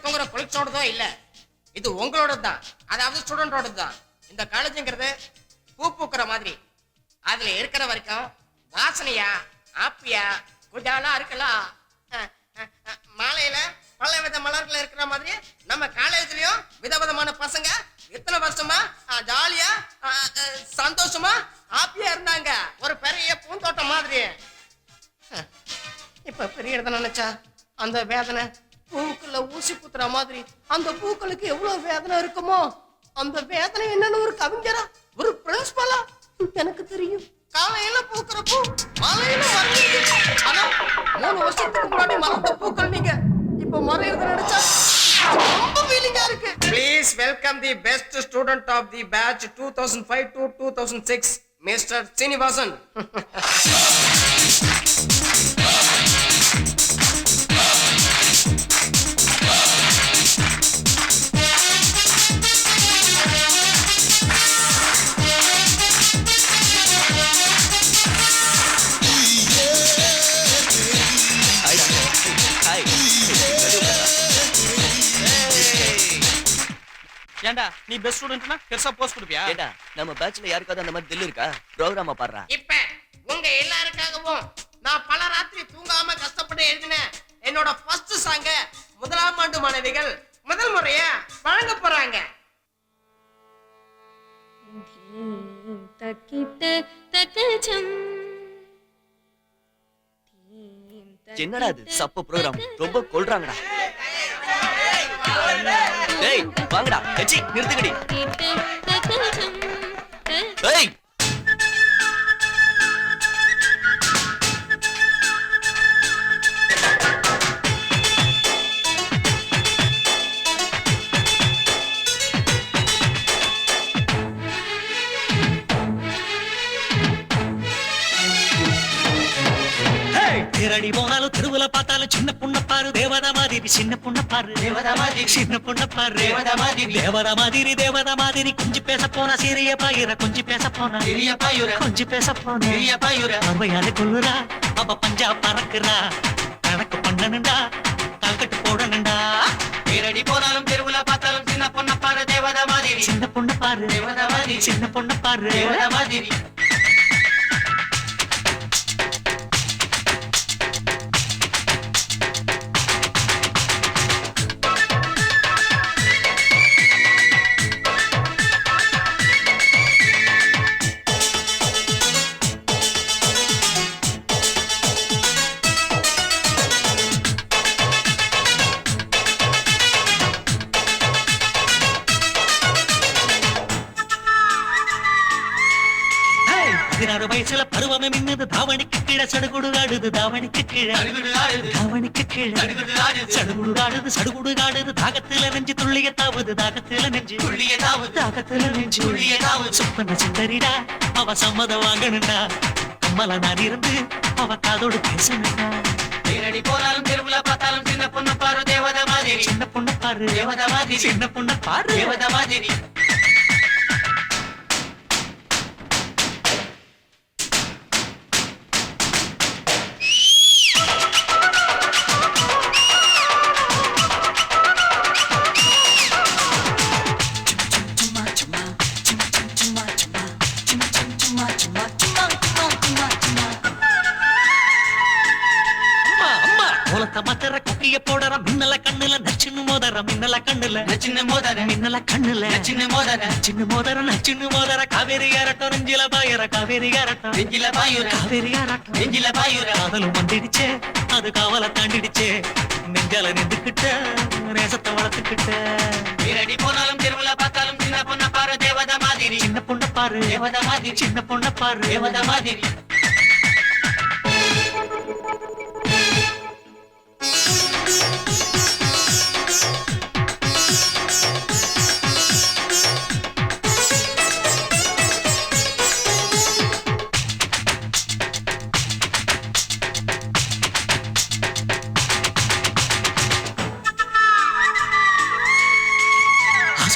தூங்குற கொலிக்ஸோடதோ இல்ல, இது உங்களோட தான், அதாவது ஸ்டூடெண்டோட தான். இந்த காலேஜுங்கிறது பூ பூக்குற மாதிரி, அதுல இருக்கிற வரைக்கும் வாசனையா ஆப்பியா குஜாலா இருக்கலாம். மாலையில பல வித மலர்கள் இருக்கிற மாதிரி நம்ம காலேஜ்லயும் விதவிதமான பசங்க இத்தனை வருஷமா ஜாலியா சந்தோஷமா ஹாப்பியா இருந்தாங்க, ஒரு பெரிய பூந்தோட்டம் மாதிரி. இப்ப பெரிய இடத்த நினைச்சா அந்த வேதனை பூக்குள்ள ஊசி குத்துற மாதிரி, அந்த பூக்களுக்கு எவ்வளவு வேதனை இருக்குமோ, அந்த வேதனை என்னன்னு ஒரு கவிஞரா ஒரு பிரின்சிபலா எனக்கு தெரியும். காலையில பூக்கிற பூ மாலையில மறையுது. ஆனா 3 வருஷத்துக்கு முன்னாடி மறந்த பூக்கள் நீங்க இப்ப மறையறத நினைச்சா ரொம்ப ஃபீலிங்கா இருக்கு. Please welcome the best student of the batch 2005 to 2006, mister Srinivasan. ஏண்டா நீ பெஸ்ட் ஸ்டூடண்ட்னா பெருசா போஸ்ட் கொடுப்பியா? ஏண்டா நம்ம பேட்ச்ல யாருக்காவது அந்த மாதிரி தில் இருக்கா? ப்ரோகிராம பாடுறா. இப்ப உங்க எல்லாருக்காகவும் நான் பல ராத்திரி தூங்காம கஷ்டப்பட்டு எழுதின என்னோட ஃபர்ஸ்ட் சாங்க முதலாம் ஆண்டு மாணவிகள் முதல் முறையா வழங்க போறாங்க. என்னடா இது சப்ப ப்ரோகிராம், ரொம்ப கொல்றாங்கடா. டேய் வாங்கடா, எச்சி நிறுத்துங்கடி. டேய் தேரடி போனாலும் தெருவுல பார்த்தாலும் சின்ன பொண்ண பாரு தேவதா மாதிரி, சின்ன பொண்ண பாரு தேவதா மாதிரி, சின்ன பொண்ண பாரு தேவதா மாதிரி, தேவதா மாதிரி தேவதா மாதிரி. குஞ்சு பேச போனா சீரிய பாயுற, குஞ்சு பேச போனா சீரிய பாயுற, குஞ்சு பேச போனா சீரிய பாயுற. அவையால கொல்லுறா அவ பஞ்சா பறக்குறா, கணக்கு பண்ணணுண்டா கால்கட்டு போடணுண்டா. தேரடி போனாலும் தெருவுல பார்த்தாலும் சின்ன பொண்ண பாரு தேவதா மாதிரி, சின்ன பொண்ண பாரு தேவதா மாதிரி, சின்ன பொண்ண பாரு தேவதா மாதிரி. வயசுல பருவமே மின்னது தாவணிக்கு கீழே சடுகுடுகாடுது, தாவணிக்கு கீழே தாவணிக்கு கீழே சடுகுடுகாடுது, சடுகுடுகாடுது. தாகத்துல நெஞ்சு துள்ளிய தாவுது, தாகத்துல நெஞ்சு துள்ளிய தாவுது, தாகத்துல நெஞ்சு துள்ளிய தாவுது. சுப்பன சுந்தரிடா அவ சம்மதம் வாங்கணுண்டா, கம்மல நான் இருந்து அவ காதோடு பேசணுண்டா. தேரடி போனாலும் தெருவுல பார்த்தாலும் சின்ன பொண்ணு பாரு தேவதா மாதிரி, சின்ன பொண்ணு பாரு தேவதா மாதிரி, சின்ன பொண்ணு பாரு தேவதா மாதிரி. மத்தர குக்கிய போடற மின்னல கண்ணுல நச்சின்னு மோதற, மின்னல கண்ணுல நச்சின்னு மோதற, மின்னல கண்ணுல நச்சின்னு மோதற, நச்சின்னு மோதற, நச்சின்னு மோதற. காவேரி அரட்ட நெஞ்சில பாயற, காவேரி அரட்ட நெஞ்சில பாயுற, காவேரி அரட்ட நெஞ்சில பாயுற. காதலும் வந்துடுச்சே அது காவல தாண்டிடுச்சே, நெஞ்சால நின்றுக்கிட்ட நேசத்தை வளர்த்துக்கிட்ட. வீரடி போனாலும் தெருவுல பார்த்தாலும் சின்ன பொண்ண பாரு தேவதா மாதிரி, சின்ன பொண்ண பாரு தேவதா மாதிரி, சின்ன பொண்ண பாரு தேவதா மாதிரி.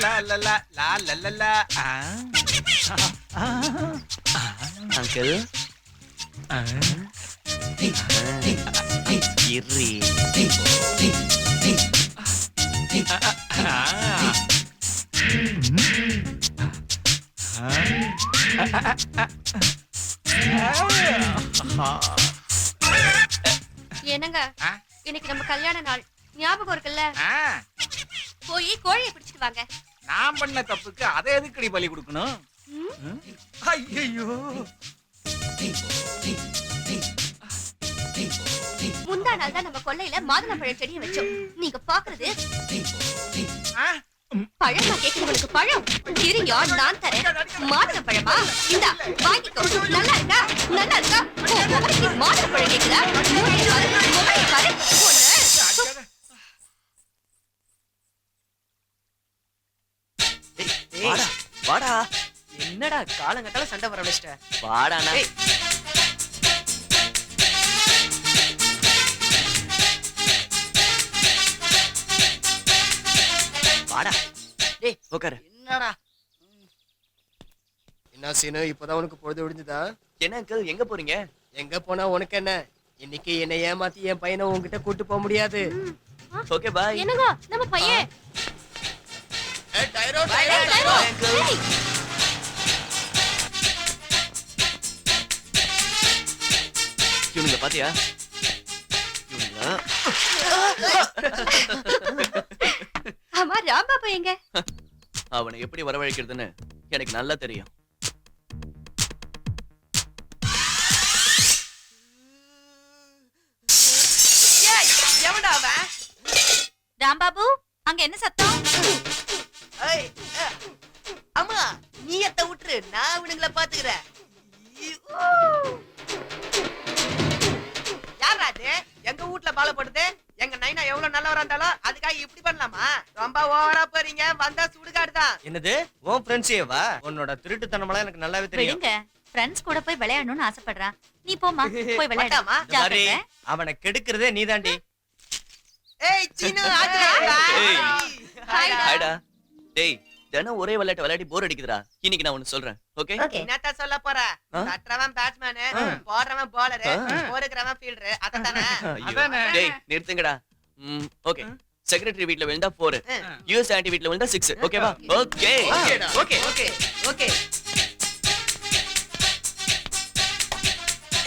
லா லா லா லா லா லா லா. அங்கிள் இர்ரி என்னங்க ஆ? இன்னைக்கு நம்ம கல்யாண நாள் ஞாபகம் இருக்குல்ல ஆ, போய் கோழியை பிடிச்சிட்டு வாங்க. நான் பண்ண தப்புக்கு அதை எதுக்குடி பலி கொடுக்கணும்? ஐயோ, முந்தா நாள் தான் நம்ம கொல்லையில மாதுளம்பழம் செடியை வச்சோம். நீங்க பாக்குறது பழமா கேக்குறவங்களுக்கு பழம் இருங்க, நான் தரேன். மாதுளம்பழமா இந்தா வாங்கிக்கோ. நல்லா இருக்கா? நல்லா இருக்கா? மாதுளம்பழம் கேக்குதா? முகத்தை பாரு, முகத்தை பாரு. ஒண்ணு. வாடா வாடா என்னடா காலங்கத்தால சண்டை வர வச்சிட்ட? வாடாண்ணா வாடா டேய் உட்காரு என்னடா? என்ன சீனு, இப்பதான் உனக்கு பொழுது விடிஞ்சுதா? என்ன அங்கிள் எங்க போறீங்க? எங்க போனா உனக்கு என்ன? இன்னைக்கு என்னை ஏமாத்தி என் பையனை உன்கிட்ட கூட்டு போக முடியாது. ஓகே பாய் என்னங்க நம்ம பையன் இவனுங்க பாத்தியா? இவனுங்க ஆமா ராம்பாபா எங்க? அவனை எப்படி வரவழைக்கிறதுன்னு எனக்கு நல்லா தெரியும். எவன்டா அவன்? ராம்பாபு அங்க என்ன சத்தம்? ஏய், அம்மா நீ எத்த விட்டுரு, நான் இவனுங்கள பாத்துக்கிறேன். யாரா அது எங்க வீட்ல பால போடுது? எங்க நைனா எவ்வளவு நல்லவரா இருந்தாலும் அதுக்காக இப்படி பண்ணலாமா? ரொம்ப ஓவரா போறீங்க. வந்தா சுடுகாடுதான். என்னது உன் ஃப்ரெண்ட்ஸேவா? உன்னோட திருட்டுத்தனமெல்லாம் எனக்கு நல்லாவே தெரியும். விடுங்க, ஃப்ரெண்ட்ஸ் கூட போய் விளையாடணும்னு ஆசைப்படுறான். நீ போமா, போய் விளையாடு. வட்டாமா? இந்த மாதிரி ஜாக்கிரதை. அவனை கெடுக்கிறதே நீதாண்டி. ஏய் சீனு, ஆஜரா. ஏய். ஹாய்டா. ஹாய்டா டேய் தினம் ஒரே விளையாட்டு விளையாடி போர் அடிக்குதுடா. இன்னைக்கு நான் ஒன்னு சொல்றேன் ஓகே? என்னத்த சொல்ல போற? தட்டுறவன் பேட்ஸ்மேன், போடுறவன் பவுலர், போருக்கிறவன் ஃபீல்டர். அதானே? அதானே. டேய் நிறுத்துங்கடா. ஓகே செக்ரட்டரி வீட்ல விழுந்தா 4, யுஎஸ் ஆன்டி வீட்ல விழுந்தா 6. ஓகேவா? Okay okay okay okay.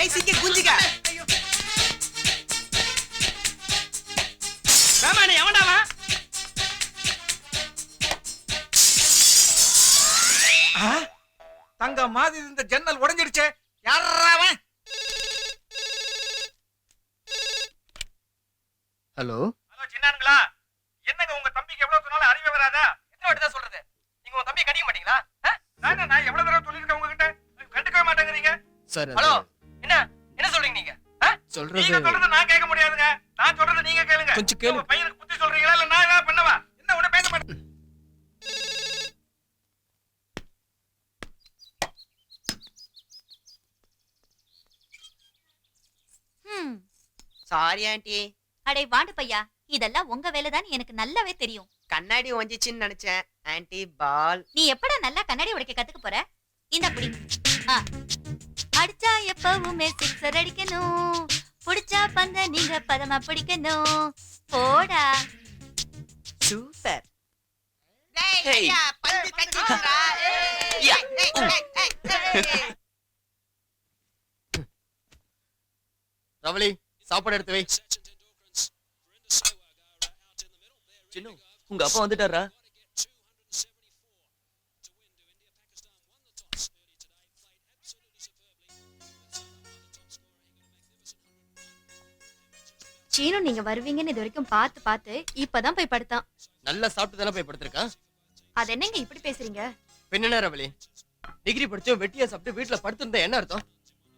ஏய் சிக்கி குஞ்சிகா. தங்க மாதிரி இந்த ஜன்னல் உடைஞ்சிடுச்சே. யாரா அவன்? ஹலோ ஹலோ சின்னானுங்களா, என்னங்க உங்க தம்பிக்கு எவ்வளவு சொன்னாலும் அறிவே வராதா? எத்தனை வாட்டி தான் சொல்றது? நீங்க உங்க தம்பியை கடிக்க மாட்டீங்களா? நான் எவ்வளவு தடவை சொல்லிருக்கேன் உங்ககிட்ட, கண்டுக்கவே மாட்டேங்கிறீங்க. சார் ஹலோ என்ன என்ன சொல்றீங்க நீங்க? நீங்க சொல்றது நான் கேட்க முடியாதுங்க. நான் சொல்றது நீங்க கேளுங்க. கொஞ்சம் கேளு. உங்க பையனுக்கு புத்தி சொல்றீங்களா இல்ல நான் ஏதாவது பண்ணவா? என்ன உடனே பேச மாட்டேன். சாரி ஆண்டி, அடே வாண்டு பையா, இதெல்லாம் உங்க வேலைதான் எனக்கு நல்லாவே தெரியும். கண்ணாடி ஒஞ்சிச்சின்னு நினைச்சேன். ஆண்டி பால். நீ எப்படா நல்லா கண்ணாடி உடைக்க கத்துக்க போற? இந்த புடி. அடிச்சா எப்பவுமே சிக்ஸர் அடிக்கணும், புடிச்சா பந்த நீங்க பதமா பிடிக்கணும். போடா. சூப்பர். Hey. பந்து கட்டிடுறா. Yeah. ரவலி சாப்பாடு எடுத்து வை. சின்னு உங்க அப்பா வந்துட்டாரா? சீனு நீங்க வருவீங்கன்னு இது வரைக்கும் பார்த்து இப்பதான் போய் படுத்தான். நல்லா சாப்பிட்டு தானே போய் படுத்திருக்கான். அது என்னங்க இப்படி பேசுறீங்க? பின்ன ரவலி, டிகிரி படிச்சோம் வெட்டியா சாப்பிட்டு வீட்டுல படுத்திருந்தா என்ன அர்த்தம்?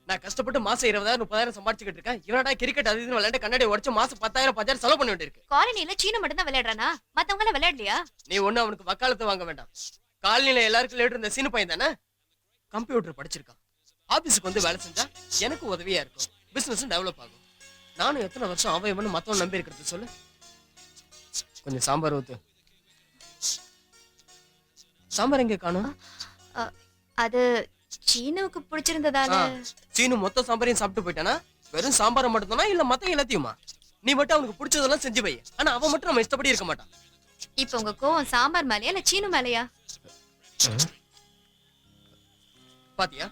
நான் கஷ்டப்பட்டு மாசம் 20,000 30,000 சம்பாதிச்சுக்கிட்டு இருக்கேன். இவனடா கிரிக்கெட் அது இதுன்னு விளையாண்டு கண்ணாடி உடைச்சு மாசம் 10,000 50,000 செலவு பண்ண வேண்டியிருக்கு. காலனில சீனு மட்டும் தான் விளையாடுறானா? மத்தவங்க எல்லாம் விளையாடலையா? நீ ஒண்ணு அவனுக்கு வக்காலத்து வாங்க வேண்டாம். காலனில எல்லாருக்கும் லேட் இருந்த சீனு பையன் தானே, கம்ப்யூட்டர் படிச்சிருக்கான். ஆபீஸுக்கு வந்து வேலை செஞ்சா எனக்கு உதவியா இருக்கும், பிசினஸும் டெவலப் ஆகும். நானும் எத்தனை வருஷம் அவன் இவனு மத்தவன் நம்பி இருக்கிறது சொல்லு. கொஞ்சம் சாம்பார் ஊத்து. சாம்பார் எங்க காணும்? அது சீனுவுக்கு பிடிச்சிருந்ததால. சீனு மொத்த சாம்பாரையும் சாப்பிட்டு போயிட்டானா? வெறும் சாம்பாரை மட்டும் தானா இல்ல மத்த எல்லாத்தையுமா? நீ மட்டும் அவனுக்கு பிடிச்சதெல்லாம் செஞ்சு வை. ஆனா அவன் மட்டும் நம்ம இஷ்டப்படி இருக்க மாட்டான். இப்ப உங்க கோவம் சாம்பார் மேலயா இல்ல சீனு மேலயா? பாத்தியா,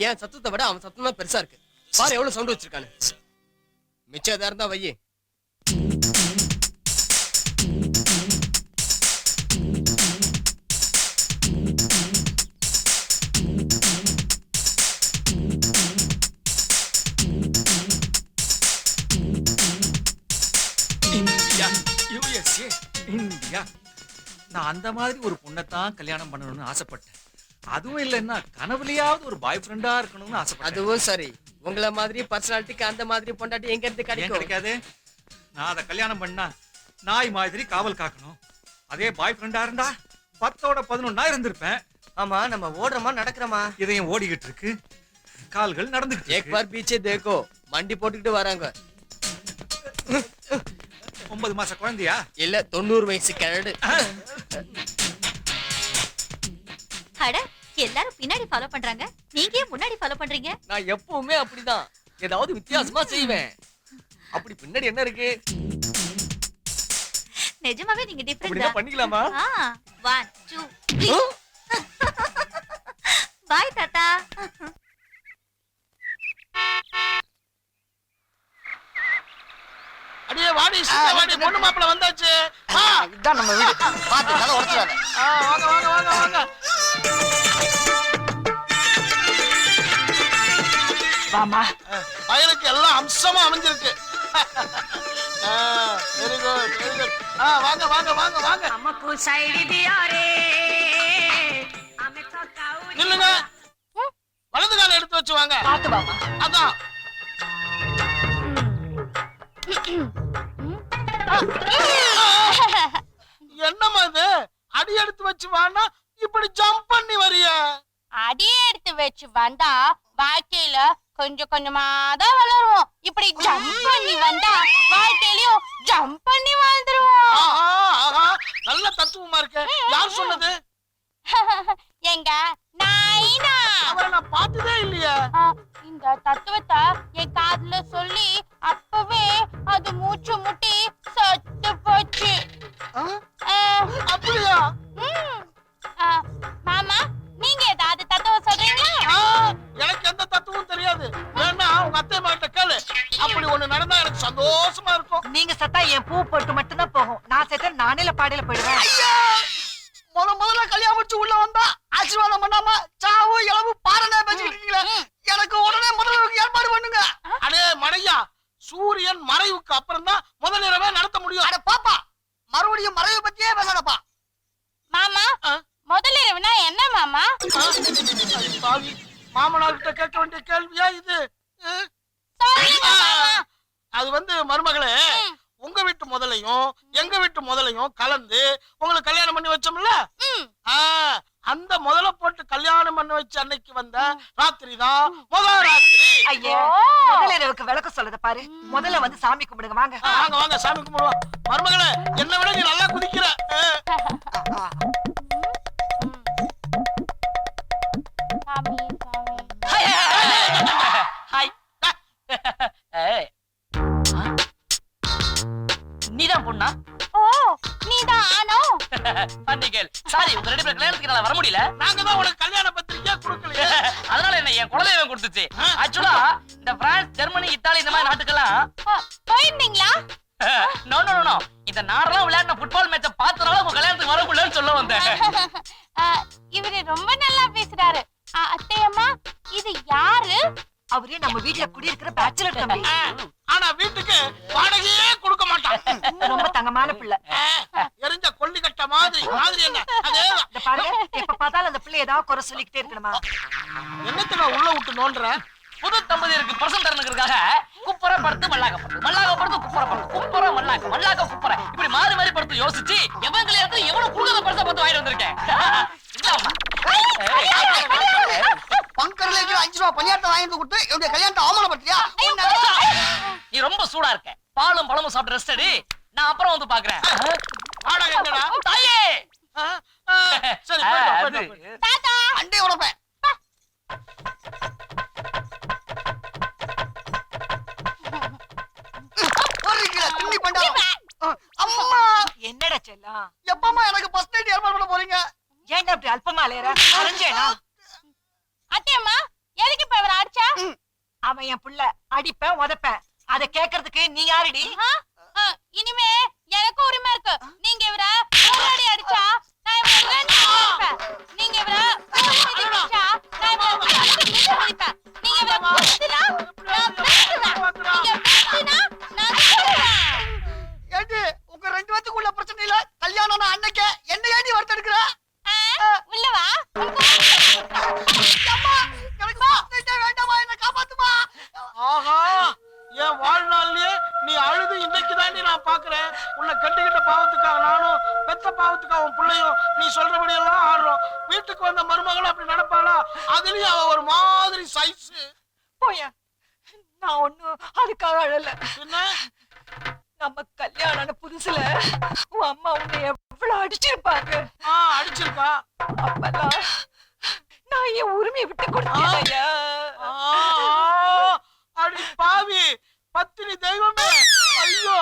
ஏன் சத்தத்தை விட அவன் சத்தம் தான் பெருசா இருக்கு. பாரு எவ்வளவு சவுண்ட் வச்சிருக்கானு. மிச்சம் எதா இருந்தா வையே. India, USA, India. நான் அந்த மாதிரி ஒரு பொண்ணத்தான் கல்யாணம் பண்ணணும்னு ஆசைப்பட்டேன். அதுவும் இல்லைன்னா கனவுலயாவது ஒரு பாய் ஃப்ரெண்டா இருக்கணும்னு ஆசைப்பட்டேன். அதுவும் சரி, உங்கள மாதிரி பர்சனாலிட்டிக்கு அந்த மாதிரி பொண்டாட்டி எங்க இருந்து ஏன் கிடைக்கும்? கிடைக்காது? நான் அதை கல்யாணம் பண்ணா நாய் மாதிரி காவல் காக்கணும். அதே பாய் ஃப்ரெண்டா இருந்தா 10ஓட 11 இருந்திருப்பேன். ஆமா, நம்ம ஓடுறோமா நடக்கிறோமா? இதயம் ஓடிக்கிட்டு இருக்கு, கால்கள் நடந்துகிட்டு एक बार पीछे देखो, மண்டி போட்டுக்கிட்டு வராங்க. 9 மாச குழந்தையா? இல்ல 90 வயசு கிழடு. அட, எல்லாரும் பின்னாடி ஃபாலோ பண்றாங்க, நீங்க ஏன் முன்னாடி ஃபாலோ பண்றீங்க? நான் எப்பவுமே அப்படிதான், ஏதாவது வித்தியாசமா செய்வேன். அப்படி பின்னாடி என்ன இருக்கு? நிஜமாவே நீங்க டிஃபரெண்ட் அப்படிதான் தான். பண்ணிக்கலாமா? 1 2 3 பாய் தாத்தா. அடியே வாடி வாடி, பொண்ணு மாப்பிள வந்தாச்சு. இதான் நம்ம வீடு. பாத்து தலை உடைச்சாத. வாங்க வாங்க வாங்க வாங்க. வாமா, பையனுக்கு எல்லாம் அம்சமா அமைஞ்சிருக்கு. Very good very good. வாங்க வாங்க வாங்க வாங்க. हमको साइड दिया रे हमें थकाऊ நில்லுங்க, வலது கால எடுத்து வச்சு வாங்க. பாத்து பாமா. அதான் என்னம்மா இது? அடி எடுத்து வச்சு வானா இப்படி ஜம்ப் பண்ணி வரிய? அடியே எடுத்து வச்சு வந்தா வாழ்க்கையில கொஞ்சம் கொஞ்சமா தான் வளருவோம். இப்படி ஜம்ப் பண்ணி வந்தா வாழ்க்கையிலயும் ஜம்ப் பண்ணி வாழ்ந்துருவோம். நல்ல தத்துவமா இருக்கு. யார் சொன்னது? எங்க நாயினா. அவரை நான் பார்த்ததே இல்லையா? இந்த தத்துவத்தை என் காதுல சொல்லி அப்பவே அது மூச்சு முட்டி சத்து போச்சு. அப்படியா? மாமா, நீங்க ஏதாவது தத்துவம் சொல்றீங்களா? எனக்கு எந்த தத்துவமும் தெரியாது. வேணா உங்க அத்தை மாட்ட கேளு. அப்படி ஒண்ணு நடந்தா எனக்கு சந்தோஷமா இருக்கும். நீங்க சத்தா என் பூ போட்டு மட்டும்தான் போகும். நான் சேர்த்த நானேல பாடையில போயிடுவேன். முதல்ல கல்யாணம் முடிச்சு உள்ள வந்தா ஆசீர்வாதம் பண்ணாம சாவு இளவு மாமா பாவி மாமனார் கிட்ட கேட்க வேண்டிய கேள்வியா இது? சொல்லுங்க மாமா. அது வந்து மருமகளே, உங்க வீட்டு முதலையும் எங்க வீட்டு முதலையும் கலந்து உங்களுக்கு கல்யாணம் பண்ணி வச்சோம்ல, அந்த முதல போட்டு கல்யாணம் பண்ணி வச்ச அன்னைக்கு வந்த ராத்திரி தான் முதல் ராத்திரி. ஐயா முதல்ல எனக்கு விளக்க சொல்லுத பாரு. முதல்ல வந்து சாமி கும்பிடுங்க வாங்க. வாங்க வாங்க சாமி கும்பிடுவோம். மருமகளே, என்ன விட நீ நல்லா குதிக்கிற. சாமி சாமி ஹாய். நீதான் பொண்ணா? ஓ நீதான் ஆனோ? பன்னிகள் சாரி, உங்க ரெண்டு பேரும் கல்யாணத்துக்கு நான் வர முடியல. நாங்க தான் உனக்கு கல்யாண பத்திரிக்கை கொடுக்கலையே. அதனால என்ன என் குலதெய்வம் கொடுத்துச்சு. ஆக்சுவலா இந்த பிரான்ஸ், ஜெர்மனி, இத்தாலி இந்த மாதிரி நாட்டுக்கெல்லாம் போயிருந்தீங்களா? நோ நோ நோ, இந்த நாடெல்லாம் விளையாடின ஃபுட்பால் மேட்ச பார்த்தனால உங்க கல்யாணத்துக்கு வர முடியலன்னு சொல்ல வந்தேன். இவரு ரொம்ப நல்லா பேசுறாரு. அத்தையம்மா இது யாரு? அவரே நம்ம வீட்டுல குடியிருக்கிற பேச்சுலர் தம்பி. ஆனா வீட்டுக்கு வாடகையே கொடுக்க மாட்டான். ரொம்ப தங்கமான பிள்ளை. எரிஞ்ச கொல்லி கட்ட மாதிரி மாதிரி என்ன அதேதான். இந்த பாருங்க, எப்ப பார்த்தாலும் அந்த பிள்ளை ஏதாவது குறை சொல்லிக்கிட்டே இருக்கணுமா? என்னத்துல உள்ள விட்டு நோண்டுற? புது தம்பதியருக்கு பிரசன் தரணுங்கிறதுக்காக குப்புற படுத்து மல்லாக்க படுத்து, மல்லாக்க படுத்து குப்புற படுத்து, குப்புற மல்லாக்க, மல்லாக்க குப்புற, இப்படி மாறி மாறி படுத்து யோசிச்சு எவன் கல்யாணத்துல எவ்வளவு குடுக்கத பரிசா பார்த்து வாங்கிட்டு வந்திருக்கேன். பங்கர்ல 5 ரூபா பணியாரத்தை வாங்கிட்டு கொடுத்து என்னுடைய கல்யாணத்தை அவமானப்படுத்தியா? நீ ரொம்ப சூடா இருக்க. பாலும் பழமும் சாப்பிட்டு ரெஸ்ட் எடு. நான் அப்புறம் வந்து பாக்குறேன். வாடகை எங்கடா? தாயே. சரி போய் தாத்தா அண்டே உடப்பேன். அம்மா என்னடா செல்லம், எப்பமா எனக்கு ஃபர்ஸ்ட் நைட் ஏற்பாடு பண்ண போறீங்க? ஏன்டா இப்படி அல்பமா அலையற? அரைஞ்சேனா? அத்தையம்மா எதுக்கு இப்ப இவரை அடிச்சா? அவன் என் புள்ள, அடிப்பேன் உதைப்பேன். அத கேக்குறதுக்கு நீ யாருடி? இனிமே எனக்கு உரிமை இருக்கு. நீங்க இவரை முன்னாடி அடிச்சா நான் இவரை ரெண்டு அடிப்பேன். நீங்க இவரை முன்னாடி அடிச்சா நான் இவரை ரெண்டு அடிப்பேன். நீங்க இவரை குத்துனா நான் பேசுவேன். நீங்க பேசினா நான் சொல்லுவேன். ஏண்டி உங்க ரெண்டு பேத்துக்குள்ள பிரச்சனை இல்ல? கல்யாணம் அன்னைக்கு என்ன ஏண்டி வறுத்து எடுக்கிற? உள்ளவா அம்மா எனக்கு ஃபர்ஸ்ட் நைட்டே வேண்டாமா, என்ன காப்பாத்துமா. ஆஹா, என் வாழ்நாள்லயே நீ அழுது இன்னைக்கு தாண்டி நான் பாக்குறேன். உன்னை கட்டிக்கிட்ட பாவத்துக்காக நானும், பெத்த பாவத்துக்காக உன் பிள்ளையும் நீ சொல்றபடி எல்லாம் ஆடுறோம். வீட்டுக்கு வந்த மருமகளும் அப்படி நடப்பாளா? அதுலயும் அவ ஒரு மாதிரி சைஸ். போயா, நான் ஒண்ணும் அதுக்காக அழல. என்ன நம்ம கல்யாணம் புதுசுல உன் அம்மா உன்னை எவ்வளவு அடிச்சிருப்பாங்க. அடிச்சிருக்கா? அப்பெல்லாம் நான் என் உரிமையை விட்டு கொடுத்தேன். அடி பாவி பத்தினி தெய்வமே. ஐயோ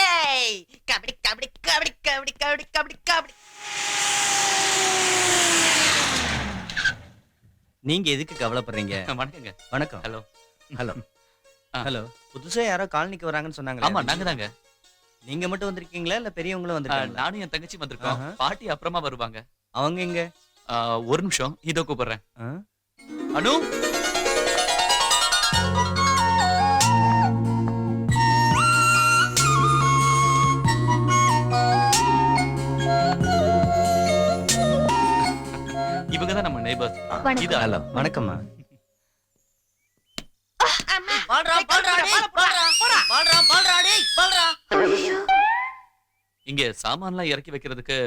ஏய் கபடி கபடி கபடி கபடி கபடி கபடி கபடி. நீங்க எதுக்கு கவலைப்படுறீங்க? வணக்கங்க. வணக்கம். ஹலோ. Hello hello. புதுசா யாரோ காலனிக்கு வராங்கன்னு சொன்னாங்க. ஆமா, நாங்க தாங்க. நீங்க மட்டும் வந்திருக்கீங்களா இல்ல பெரியவங்களும் வந்திருக்காங்களா? நானும் என் தங்கச்சி வந்திருக்கோம். பாட்டி அப்புறமா வருவாங்க. அவங்க எங்க? ஒரு நிமிஷம், இதோ கூப்பிடுறேன். அனு, இவங்க தான் நம்ம நெய்பர்ஸ். இது ஹலோ. வணக்கம்மா. இங்க சாமான்லாம் இறக்கி வைக்கிறதுக்கு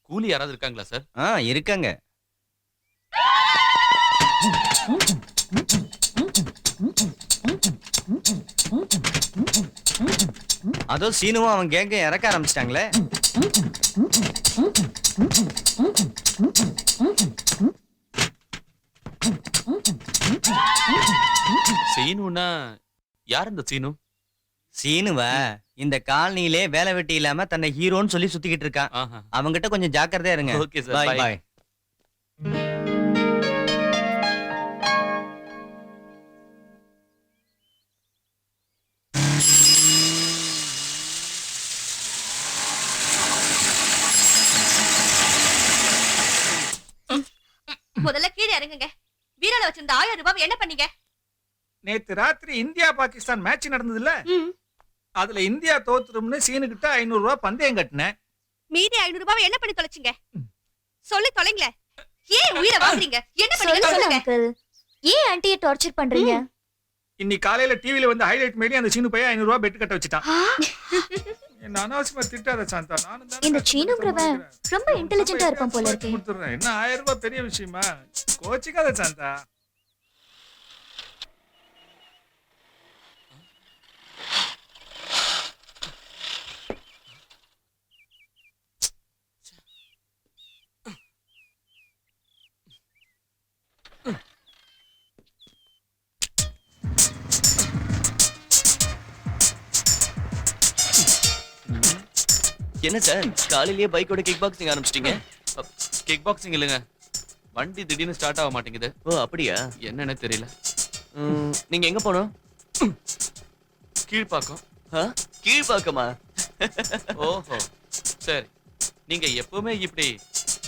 கூலி யாராவது இருக்காங்களா சார்? இருக்காங்க. அதோ சீனுவும் அவன் கேங்க இறக்க ஆரம்பிச்சிட்டாங்களே. சீனுனா யார் இந்த சீனு? சீனுவா இந்த காலனிலே வேலை வெட்டி இல்லாம தன்னை ஹீரோன்னு சொல்லி சுத்திக்கிட்டு இருக்கான். அவங்கிட்ட கொஞ்சம் ஜாக்கிரதையா இருங்க. ஓகே சார், பாய் பாய். முதல்ல கீழே இறங்குங்க. வீரல வச்சிருந்த 1000 ரூபாய் என்ன பண்ணீங்க? நேத்து ராத்திரி இந்தியா பாகிஸ்தான் மேட்ச் நடந்தது இல்ல, அதுல இந்தியா தோத்துரும்னு சீனு கிட்ட 500 ரூபாய் பந்தயம் கட்டினேன். மீதி 500 ரூபாய் என்ன பண்ணி தொலைச்சிங்க? சொல்லி தொலைங்களே. ஏன் உயிரை வாங்குறீங்க? என்ன பண்ணீங்க சொல்லுங்க. அங்கிள் ஏன் ஆன்ட்டியை டார்ச்சர் பண்றீங்க? இன்னைக்கு காலையில டிவில வந்து ஹைலைட் மாரி அந்த சீனு பையன் 500 ரூபாய் பெட் கட்ட வச்சுட்டான். என்ன அனாவசியமா திட்டாத சாந்தா. நானும் தான் இந்த சீனுங்கிறவன் ரொம்ப இன்டெலிஜென்ட்டா இருப்பான் போல இருக்கே. கொடுத்துறேன். என்ன 1000 ரூபாய் பெரிய விஷயமா? கோச்சிக்காத சாந்தா. என்ன சார் காலையிலேயே பைக்கோட கிக் பாக்ஸிங் ஆரம்பிச்சிட்டீங்க? கிக் பாக்ஸிங் இல்லைங்க, வண்டி திடீர்னு ஸ்டார்ட் ஆக மாட்டேங்குது. ஓ அப்படியா? என்னன்னு தெரியல. நீங்க எங்க போனோம்? கீழ்பாக்கம். கீழ்பாக்கமா? ஓஹோ சரி. நீங்க எப்பவுமே இப்படி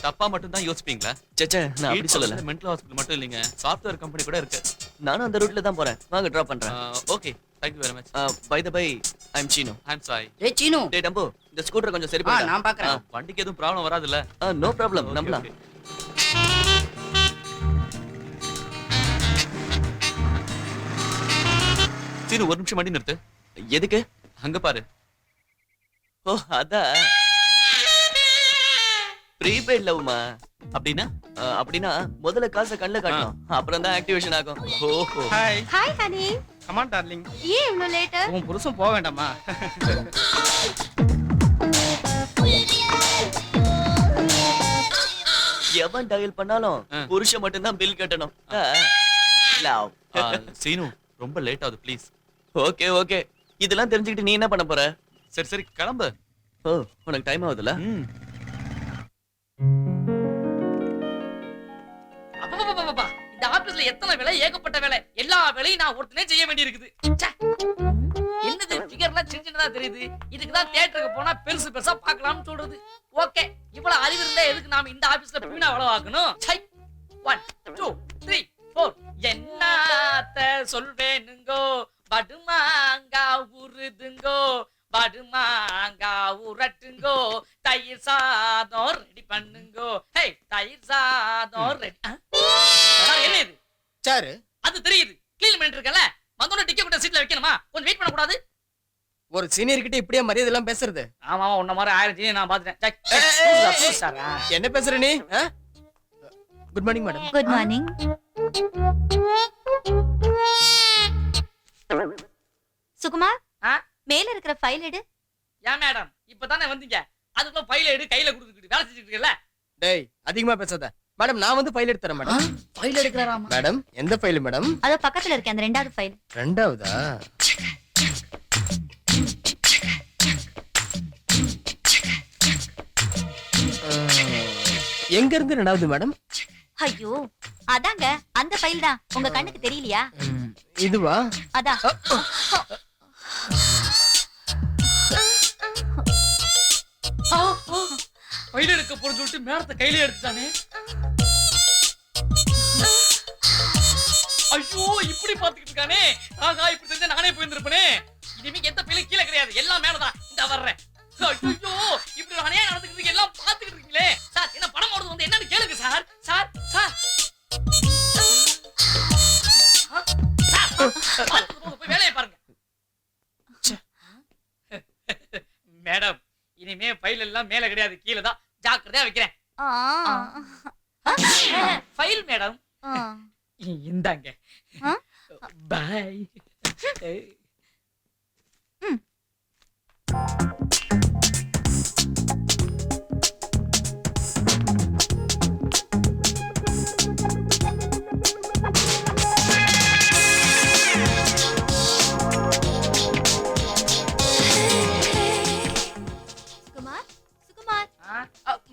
தப்பா மட்டும் தான் யோசிப்பீங்களா? சேச்சே நான் அப்படி சொல்லல. மென்டல் ஹாஸ்பிடல் மட்டும் இல்லைங்க, சாஃப்ட்வேர் கம்பெனி கூட இருக்கு. நானும் அந்த ரூட்ல தான் போறேன். வாங்க டிராப் பண்றேன். Okay thank you very much. By the by I am Seenu. I am Sai. ஏய் சீனு. டேய் டம்பு இந்த ஸ்கூட்டரை கொஞ்சம் சரி பண்ணு. நான் பார்க்கறேன். வண்டிக்கு எதுவும் ப்ராப்ளம் வராதுல்ல? நோ ப்ராப்ளம் நம்பலாம். சீனு ஒரு நிமிஷம் வண்டி நிறுத்து. எதுக்கு? அங்க பாரு. ஓ அத ப்ரீபெய்ட் லவ்மா? அப்படின்னா அப்படின்னா முதல்ல காசை கண்ணுல காட்டணும், அப்புறம் தான் ஆக்டிவேஷன் ஆகும். ஓஹோ. Hi hi honey. Come on darling. ஏன் இவ்ளோ லேட்? உன் புருஷன் போக வேண்டாமா? எவன் டயல் பண்ணாலும் புருஷன் மட்டும் தான் பில் கட்டணும். லவ். சீனு ரொம்ப லேட் ஆகுது ப்ளீஸ். Okay okay. இதெல்லாம் தெரிஞ்சுக்கிட்டு நீ என்ன பண்ண போற? சரி சரி கிளம்பு. ஓ உனக்கு டைம் ஆகுதுல? அப்பா இந்த ஆபீஸ்ல எத்தனை வேலை, ஏகப்பட்ட வேலை. எல்லா வேலையும் நான் ஒருத்தனே செய்ய வேண்டியிருக்குது. என்னது ஃபிகர்லாம் சின்னதா தெரியுது. இதுக்கு தான் தியேட்டருக்கு போனா பெருசு பெருசா பார்க்கலாம்னு சொல்றது. ஓகே இவ்வளவு அறிவு இருந்தா எதுக்கு நாம இந்த ஆபீஸ்ல பீனா வேலை பார்க்கணும்? 1 2 3 4 என்னத்த சொல்வேனுங்கோ, படுமாங்கா உருதுங்கோ, படுமாங்கா உரட்டுங்கோ, தயிர் சாதம் ரெடி பண்ணுங்கோ. ஹே தயிர் சாதம் ரெடி. என்ன இது? சாரு அது தெரியுது, க்ளீன் பண்ணிட்டு இருக்கல. வந்தோட டிக்கெட் கூட சீட்ல வைக்கணுமா? கொஞ்சம் வெயிட் பண்ண கூடாது? ஒரு சீனியர் கிட்ட இப்படியே மரியாதை எல்லாம் பேசுறது? ஆமா உன்ன மாதிரி 1000 சீனியர் நான் பாத்துட்டேன். என்ன பேசுற நீ? Good morning madam. Good morning. Sukumar மேல இருக்கிற ஃபைல் எடு. ஏன் மேடம் இப்பதானே வந்தீங்க, அதுக்குள்ள ஃபைல் எடு கையில கொடுத்துட்டு வேலை செஞ்சுட்டு இருக்கல? டேய் அதிகமா பேசாத மேடம். நான் வந்து ஃபைல் எடுத்து தரேன் மேடம். ஃபைல் எடுக்கறாராமா? மேடம் எந்த ஃபைல் மேடம்? அத பக்கத்துல இருக்க அந்த ரெண்டாவது ஃபைல். ரெண்டாவதா? எங்க இருந்து ரெண்டாவது மேடம்? ஐயோ அதாங்க அந்த ஃபைல் தான். உங்க கண்ணுக்கு தெரியலையா? இதுவா? அதான். ஃபைல் எடுக்க போறேன்னு சொல்லிட்டு மேடத்தை கையில எடுத்துட்டானே. ஐயோ இப்படி பாத்துக்கிட்டு இருக்கானே. ஆகா இப்படி தெரிஞ்சா நானே போயிருந்திருப்பேனே. இனிமே எந்த ஃபைலும் கீழே கிடையாது, எல்லாம் மேலதான். இந்த வர்றேன். ஐயோ இப்படி நானே நடந்துக்கிட்டு எல்லாம் பாத்துக்கிட்டு இருக்கீங்களே. சார் என்ன படம் ஓடுறது வந்து என்னன்னு கேளுங்க சார். சார் சார் போய் வேலையை பாருங்க. மேடம் இனிமே ஃபைல் எல்லாம் மேல கிடையாது, கீழே தான். ஜாக்கிரதையா வைக்கிறேன். ஃபைல் மேடம் இந்தாங்க. Bye.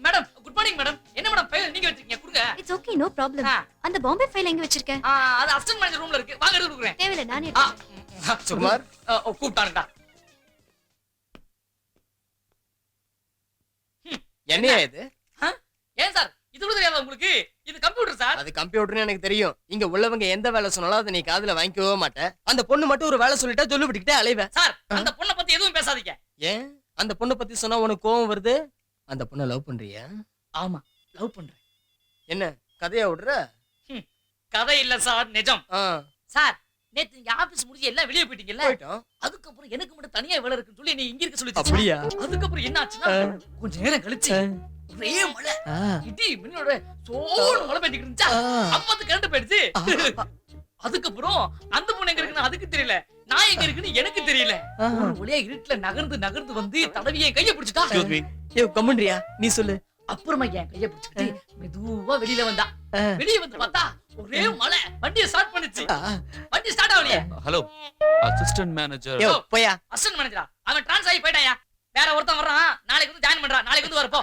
Madam good morning madam. என்ன மேடம் ஃபைல் நீங்க வச்சிருக்கீங்க? கொடுங்க. It's okay no problem. அந்த பாம்பே ஃபைல் எங்க வச்சிருக்க? அது அசிஸ்டன்ட் மேனேஜர் ரூம்ல இருக்கு, வாங்க எடுத்து கொடுக்குறேன். தேவையில்லை நானே. சுகுமார் கூப்பிட்டானுடா. என்னையா இது? ஏன் சார் இது கூட தெரியாதா உங்களுக்கு? இது கம்ப்யூட்டர் சார். அது கம்ப்யூட்டர்னு எனக்கு தெரியும். இங்க உள்ளவங்க எந்த வேலை சொன்னாலும் அதை நீ காதுல வாங்கிக்கவே மாட்டேன். அந்த பொண்ணு மட்டும் ஒரு வேலை சொல்லிட்டா சொல்லி விட்டுக்கிட்டே அலைவேன். சார் அந்த பொண்ணை பத்தி எதுவும் பேசாதீங்க. ஏன் அந்த பொண்ணை பத்தி சொன்னா உனக்கு கோவம் வருது? அந்த பொண்ணை லவ் பண்றியா? ஆமா. லவ் பண்றேன். என்ன கதையா விடுற? கதை இல்ல சார், நிஜம். சார், நேத்து நீங்க ஆபீஸ் முடிஞ்சு எல்லாம் வெளியே போயிட்டீங்கல்ல, அதுக்கப்புறம் எனக்கு மட்டும் தனியா வேலை இருக்குன்னு சொல்லி நீ இங்க இருக்க சொல்லி. அப்படியா? அதுக்கப்புறம் என்ன ஆச்சுன்னா கொஞ்ச நேரம் கழிச்சு ஒரே மழை, இடி மின்னோட சோறு மழை பெய்ஞ்சிட்டு இருந்துச்சா, அப்பத்து கரண்ட் போயிடுச்சு. அதுக்கப்புறம் அந்த பொண்ணு எங்க இருக்குன்னு அதுக்கு தெரியல, நான் எங்க இருக்குன்னு எனக்கு தெரியல. ஒரு ஒளியா இருட்டுல நகர்ந்து நகர்ந்து வந்து தடவிய கைய பிடிச்சிட்டா. ஏய் கம்மன்றியா, நீ சொல்லு. அப்புறமா என் கைய பிடிச்சிட்டு மெதுவா வெளியில வந்தா. வெளிய வந்து பார்த்தா ஒரே மழை, வண்டியை ஸ்டார்ட் பண்ணுச்சு. வண்டி ஸ்டார்ட் ஆகலையே. Hello assistant manager. யோ போயா. அசிஸ்டன்ட் மேனேஜரா? அவன் ட்ரான்ஸ் ஆகி போயிட்டாயா. வேற ஒருத்தன் வர்றான், நாளைக்கு வந்து ஜாயின் பண்றான், நாளைக்கு வந்து வரப்போ.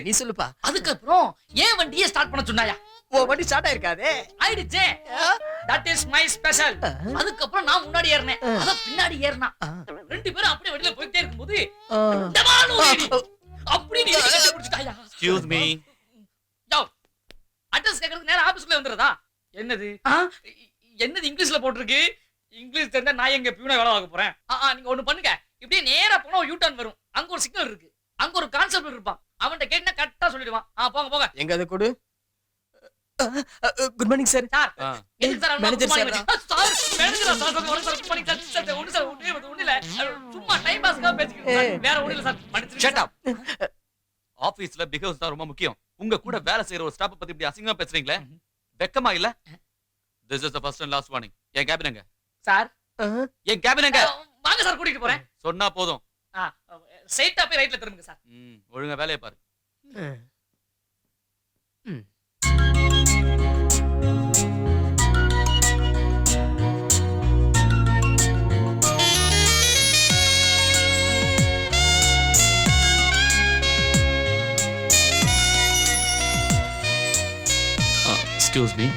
நீ சொல்லுப்பா. அதுக்கப்புறம் ஏன் வண்டியை ஸ்டார்ட் பண்ண சொன்னாயா? ஓ வண்டி ஸ்டார்ட் ஆயிருக்காதே. ஆயிடுச்சே. That is my special. அதுக்கப்புறம் நான் முன்னாடி ஏறினேன், அத பின்னாடி ஏறினா. ரெண்டு பேரும் அப்படியே வெளியில போயிட்டே இருக்கும்போது அப்படி நீ பிடிச்சிட்டாயா. Excuse me. யோ, அட்ரஸ் கேக்குறதுக்கு நேரா ஆபீஸ்க்குள்ள வந்துறதா? என்னது என்னது இங்கிலீஷ்ல போட்டுருக்கு? இங்கிலீஷ் தெரிஞ்சா நான் எங்க பியூனா வேலை பார்க்க போறேன். நீங்க ஒண்ணு பண்ணுங்க, இப்படியே நேரா போனா யூ டர்ன் வரும். அங்க ஒரு சிக்னல் இருக்கு, அங்க ஒரு கான்ஸ்டபிள் இருப்பான். அவன்கிட்ட கேட்டா கரெக்டா சொல்லிடுவான். போங்க போங்க. எங்க அது கொடு. Good morning sir. சார் எதுக்கு சார் மேனேஜர் சார். சார் மேனேஜரா sir? Good morning sir. Sir ஒண்ணு சார், ஒண்ணு இல்ல, சும்மா டைம் பாஸ்க்காக பேசிக்கிட்டு சார், வேற ஒண்ணு இல்ல சார். மன்னிச்சிடுங்க. Shut up. ஆபீஸ்ல பிஹேவ்ஸ் தான் ரொம்ப முக்கியம். உங்க கூட வேலை செய்யற ஒரு ஸ்டாஃப் பத்தி இப்படி அசிங்கமா பேசுறீங்களே, வெக்கமா இல்ல? This is the first and last warning. N cabin எங்க சார்? என் கேபின் எங்க? வாங்க சார், கூட்டிட்டு போறேன். சொன்னா போதும். ஸ்ட்ரைட்டா போய் ரைட்ல திரும்புங்க சார். ஒழுங்கா வேலைய பாரு. Excuse me.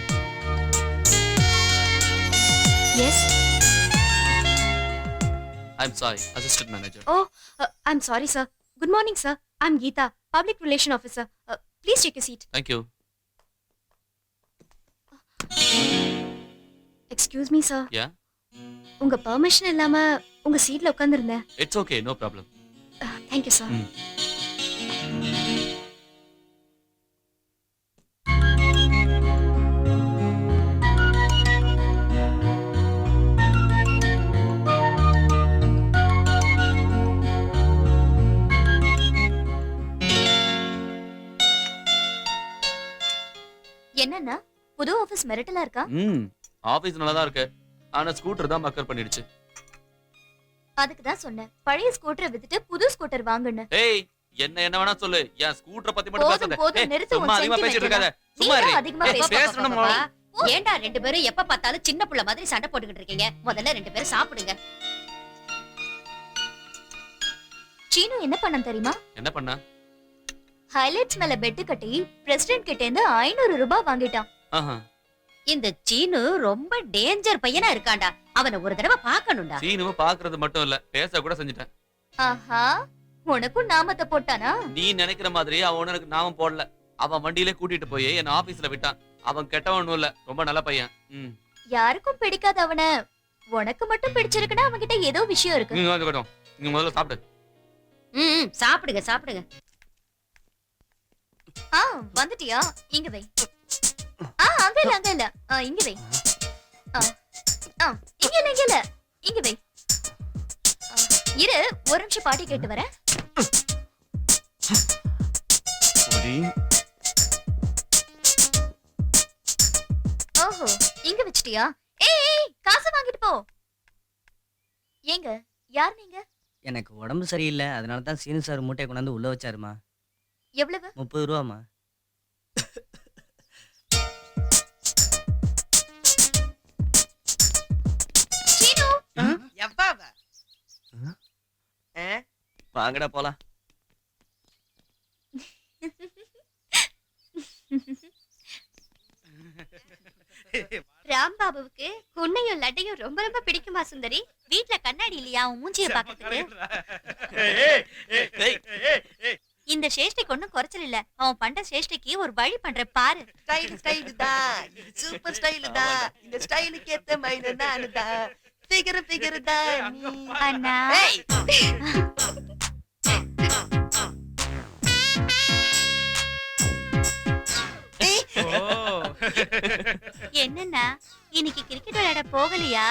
Yes. I'm sorry, assistant manager. Oh, I'm sorry, sir. Good morning, sir. I'm Geeta, public relation officer. Please take a seat. Thank you. Excuse me, sir. Yeah. உங்க பெர்மிஷன் இல்லாம உங்க சீட்ல உட்கார்ந்திருந்தேன். It's okay, no problem. Thank you, sir. என்னன்னா புது office மிரட்டலா இருக்கா? Office நல்லா தான் இருக்கு, ஆனா ஸ்கூட்டர் தான் மக்கர் பண்ணிடுச்சு. அதுக்கு தான் சொன்னேன், பழைய ஸ்கூட்டரை வித்துட்டு புது ஸ்கூட்டர் வாங்குன்னு. ஏய், என்ன வேணா சொல்லு, என் ஸ்கூட்டரை பத்தி மட்டும் பேசாத. போதும் நிறுத்து. சும்மா அதிகமா பேசிட்டு இருக்காத. சும்மா இரு. அதிகமா பேசணும். ஏண்டா ரெண்டு பேரும் எப்ப பார்த்தாலும் சின்ன புள்ள மாதிரி சண்டை போட்டுக்கிட்டு இருக்கீங்க? முதல்ல ரெண்டு பேரும் சாப்பிடுங்க. சீனு என்ன பண்ண தெரியுமா? என்ன பண்ணா? ஹைலைட்ஸ் மேல பெட் கட்டி பிரசிடென்ட் கிட்ட இருந்து 500 ரூபாய் வாங்கிட்டான். இந்த சீனு ரொம்ப டேஞ்சர் பையனா இருக்காண்டா. அவனை ஒரு தடவை பார்க்கணும்டா. சீனுவை பாக்குறது மட்டும் இல்ல, பேச கூட செஞ்சுட்டேன். ஆஹா, உனக்கும் நாமத்தை போட்டானா? நீ நினைக்கிற மாதிரி அவன் எனக்கு நாமம் போடல. அவன் வண்டியிலே கூட்டிட்டு போய் என்ன ஆபீஸ்ல விட்டான். அவன் கெட்டவனும் இல்ல, ரொம்ப நல்ல பையன். யாருக்கும் பிடிக்காத அவன உனக்கு மட்டும் பிடிச்சிருக்குன்னா அவன்கிட்ட ஏதோ விஷயம் இருக்கு. நீங்க முதல்ல சாப்பிடு. சாப்பிடுங்க சாப்பிடுங்க. வந்துட்டியா? இங்க வை. அங்க இல்ல அங்க இல்ல, இங்க வை. இங்க இல்ல இங்க இல்ல, இங்க வை. இரு, ஒரு நிமிஷம் பாட்டி கேட்டு வரேன். ஓஹோ, இங்க வச்சிட்டியா? ஏய், காசு வாங்கிட்டு போ. ஏங்க, யார் நீங்க? எனக்கு உடம்பு சரியில்லை, அதனால தான் சீனு சார் மூட்டையை கொண்டாந்து உள்ள வச்சாருமா. எவ்வளவு? 30 ரூபாமா. சீனு, எவ்வாவ? வாங்கடா போலாம். ராம்பாபுவுக்கு உன்னையும் லட்டையும் ரொம்ப ரொம்ப பிடிக்குமா சுந்தரி? வீட்ல கண்ணாடி இல்லையா உன் மூஞ்சிய பாக்கிறதுக்கு? இந்த சேஷ்டைக்கு ஒண்ணும் குறைச்சல் இல்ல. அவன் பண்ற சேஷ்டைக்கு ஒரு வழி பண்ற பாரு. ஸ்டைல் தான், சூப்பர் ஸ்டைல் தான். இந்த ஸ்டைலுக்கு ஏத்த மைன நானு தான். ஃபிகர் தான். அண்ணா என்னன்னா இன்னைக்கு கிரிக்கெட் விளையாட போகலையா?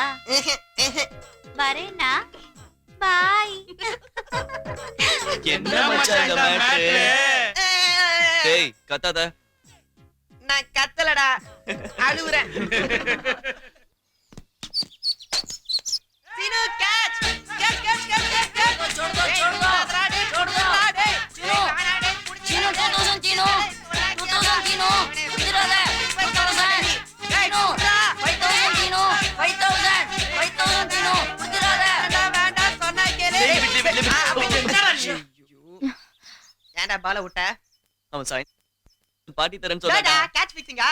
வரேன்னா பாய். என்ன மச்சான் இந்த மேட்ரு? டேய் கத்தாத. நான் கத்தலடா, அழுவுறேன். Seenu catch catch catch catch catch. छोड़ दो छोड़ दो छोड़ दो चीनो चीनो 2000 चीनो 2000 चीनो कुदरादे 2000 चीनो 5000 चीनो 5000 चीनो कुदरादे வேண்டாம் சொன்னா கேளு. ஏன்டா பால விட்ட? அவன் சாய் பார்ட்டி தரேன்னு சொன்னாடா. Data catch ஃபிக்ஸிங்கா?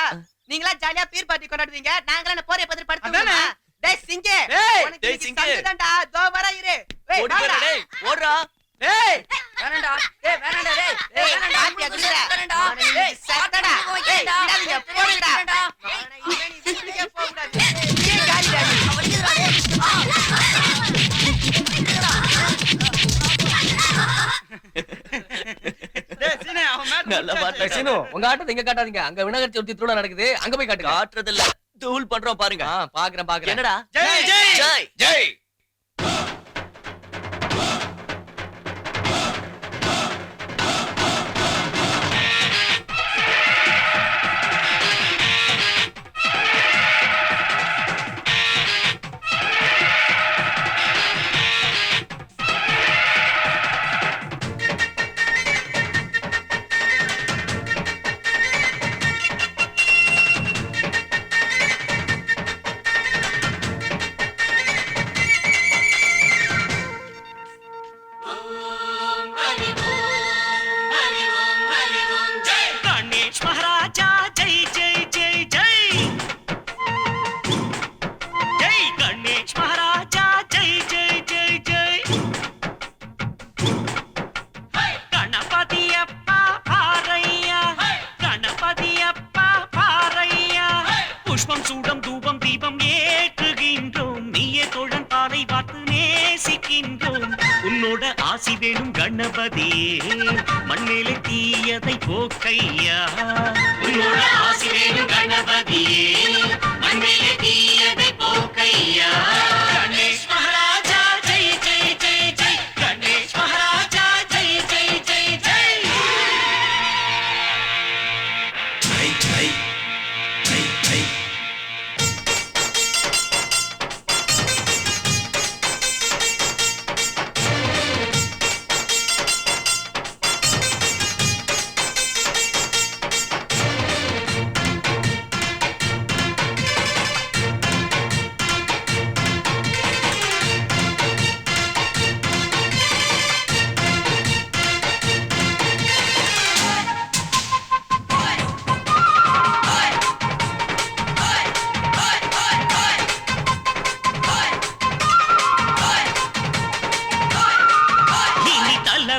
நீங்களா ஜாலியா பீர் பார்ட்டி கொண்டாடுவீங்க, நாங்களா என்ன போரே பத்திர படுத்துறோமா? டேய் சிங்கே, டேய் சிங்கே சங்கடடா, தோ வர இரு. ஓடி போடா டேய், ஓடுடா. டேய் வேணாம்டா, டேய் வேணாம்டா, டேய் டேய் வேணாம்டா, ஆத்தியா குடுடா. டேய் சத்தடா, டேய் இடாதீங்க, போடுடா. இவன் வீட்டுக்கே போக கூடாது. இங்கே காலிடா. அவடிக்குடா டேய். டேய் சீனே அவன் மேட்ச் நல்ல பாட்டு சீனு உங்க ஆட்டத்தை இங்க காட்டாதீங்க. அங்க விநாயகர் சதுர்த்தி திருவிழா நடக்குது, அங்க போய் காட்டுங்க. காட்டுறது இல்ல, தூள் பண்றோம் பாருங்க. பாக்குறேன். என்னடா? ஜெய் ஜெய் ஜெய் ஜெய். गणेश महाराजा जय जय जय जय जय गणेश महाराजा जय जय जय जय गणपति अप्पा पारैया गणपति अप्पा पारैया पुष्पम सूडम धूपम दीपम ஏற்றுகின்றோம் நீயே தோழன் பாலை பார்த்து நேசிக்கின்றோம் உன்னோட ஆசி வேணும் கணபதியே மண்ணிலே தீயதை போக்கையா உன்னோட ஆசி வேணும் கணபதியே மண்ணிலே தீயதை போக்கையா கணேஷ் மகாராஜா ஜெய் ஜெய் ஜெய் ஜெய் கணேஷ் மகாராஜா ஜெய் ஜெய் ஜெய் ஜெய் ஜெய் ஜெய் ஜெய் ஜெய்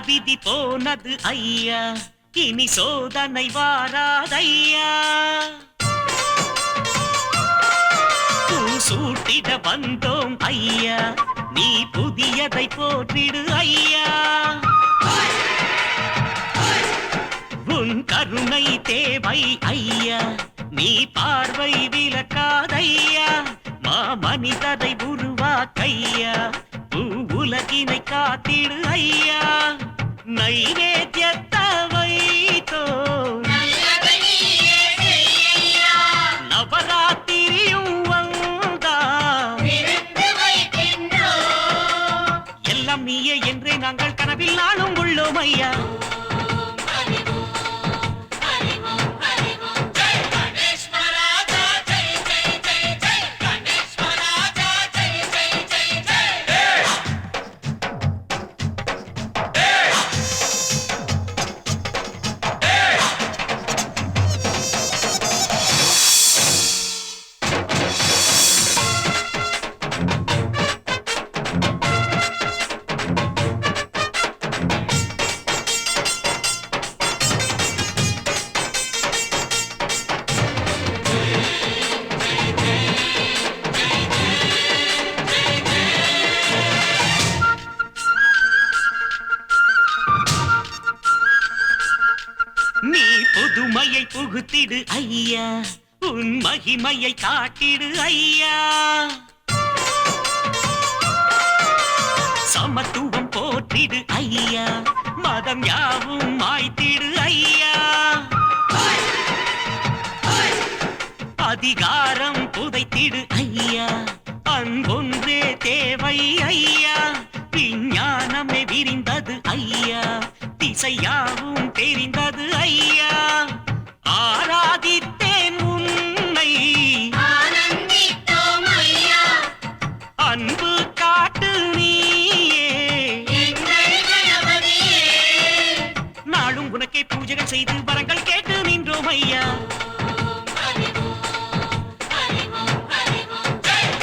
விதி போனது ஐயா இனி சோதனை வாராதையா பூசூட்டிட வந்தோம் ஐயா நீ புதியதை போற்றிடு ஐயா உன் கருணை தேவை ஐயா நீ பார்வை விலக்காதையா மாமனிதரை உருவாக்கையா உலகினை காத்திடு ஐயா நைவேத்தியத்தை வைத்தோ நவராத்திரியும் வந்தா எல்லாம் நீயே என்றே நாங்கள் கனவில் நாளும் உள்ளோம் ஐயா நீ புதுமையை புகுத்திடு ஐயா உன் மகிமையை காட்டிடு ஐயா, சமத்துவம் போற்றிடு ஐயா, மதம் யாவும் மாய்த்திடு ஐயா, அதிகாரம் புதைத்திடு ஐயா, அன்பொன்றே தேவை ஐயா, விஞ்ஞானமே விரிந்தது ஐயா, திசையாவும் தெரிந்தது ஐயா, ஆராதித்தேன் உன்னை ஆனந்தித்தோம் ஐயா, அன்பு காட்டு நீயே எங்கள் கணபதியே, நாளும் உனக்கே பூஜைகள் செய்து வரங்கள் கேட்டு நின்றோம் ஐயா,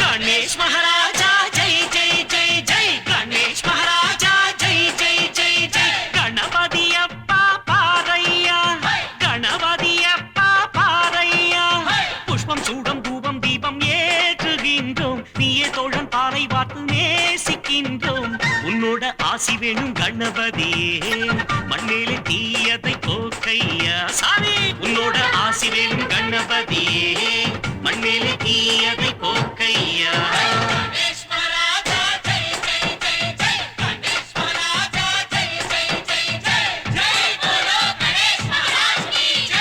गणेश महाराजा जय जय जय जय, गणेश महाराजा जय जय जय जय, गणपति अप्पा पारैया, गणपति अप्पा पारैया, पुष्पम सूडम धूपम दीपम ஏற்றுகின்றோம், நீயே தோழன் பாறை வார்த்து நேசிக்கின்றோம், உன்னோட ஆசி வேணும் கணபதியே, மண்ணிலே தீயதை போக்கையா சாமி, உன்னோட ஆசி வேணும் கணபதியே, மண்ணிலே தீயதை போக்கையா, गणेश महाराजा जय जय जय जय, गणेश महाराजा जय जय जय जय, जय बोलो गणेश महाराज की जय।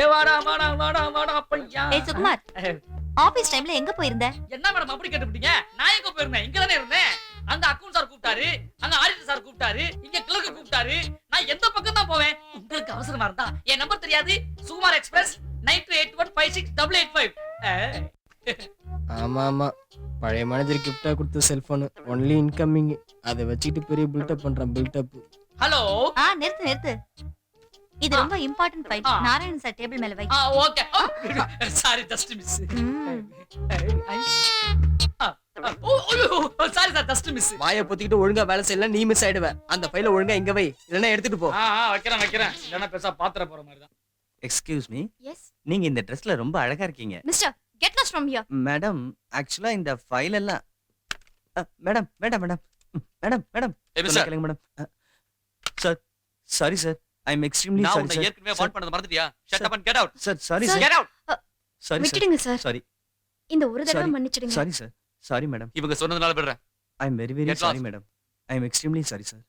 ஏ வாடா வாடா வாடா வாடா பையா. ஏய் சுகுமார், ஆபீஸ் டைம்ல எங்க போயிருந்த? என்ன மேடம் அப்படி கேட்டுட்டீங்க? நான் எங்க போயிருந்தேன்? இங்க தானே இருந்தேன். அங்க அக்கவுண்ட் சார் கூப்பிட்டாரு, அங்க ஆடிட்டர் சார் கூப்பிட்டாரு, இங்க கிளர்க் கூப்பிட்டாரு. நான் எந்த பக்கம் தான் போவேன்? உங்களுக்கு அவசரமா இருந்தா என் நம்பர் தெரியாது, சுகுமார் எக்ஸ்பிரஸ் 9281568885. ஆமா ஆமா, பழைய மேனேஜர் கிஃப்டா கொடுத்த செல்போன் ஒன்லி இன்கமிங், அதை வச்சுக்கிட்டு பெரிய பில்டப் பண்றான் பில்டப். ஹலோ. நிறுத்து நிறுத்து, இது ரொம்ப important file. Narayanan sir table மேல வை. Okay. Sorry just miss. Sorry sir just miss. வாயை பொத்திக்கிட்டு ஒழுங்கா வேலை செய்யலாம், நீ மிஸ் ஆயிடுவ. அந்த ஃபைல ஒழுங்கா இங்க வை, இல்லனா எடுத்துட்டு போ. வைக்கிறேன் வைக்கிறேன், இல்லனா பெருசா பாத்திர போற மாதிரி தான். எக்ஸ்கியூஸ் மீ, எஸ் நீங்க இந்த ட்ரெஸ்ல ரொம்ப அழகா இருக்கீங்க. Mister, get lost from here. Madam, ஆக்சுவலா இந்த ஃபைல் எல்லாம் madam madam madam madam madam கேளுங்க madam. Sir sorry sir, I am extremely நான் சாரி உன்னை சார். ஏற்கனவே வார்ன் பண்ணது மறந்துட்டியா? Shut up and get out. Sir sorry sir, get out. Sorry விட்டுடுங்க சார். சாரி இந்த ஒரு தடவை மன்னிச்சிடுங்க. Sorry sir, sorry madam. இவங்க சொன்னதனால விடுறேன். I am very very Get sorry lost. Madam, I am extremely sorry sir.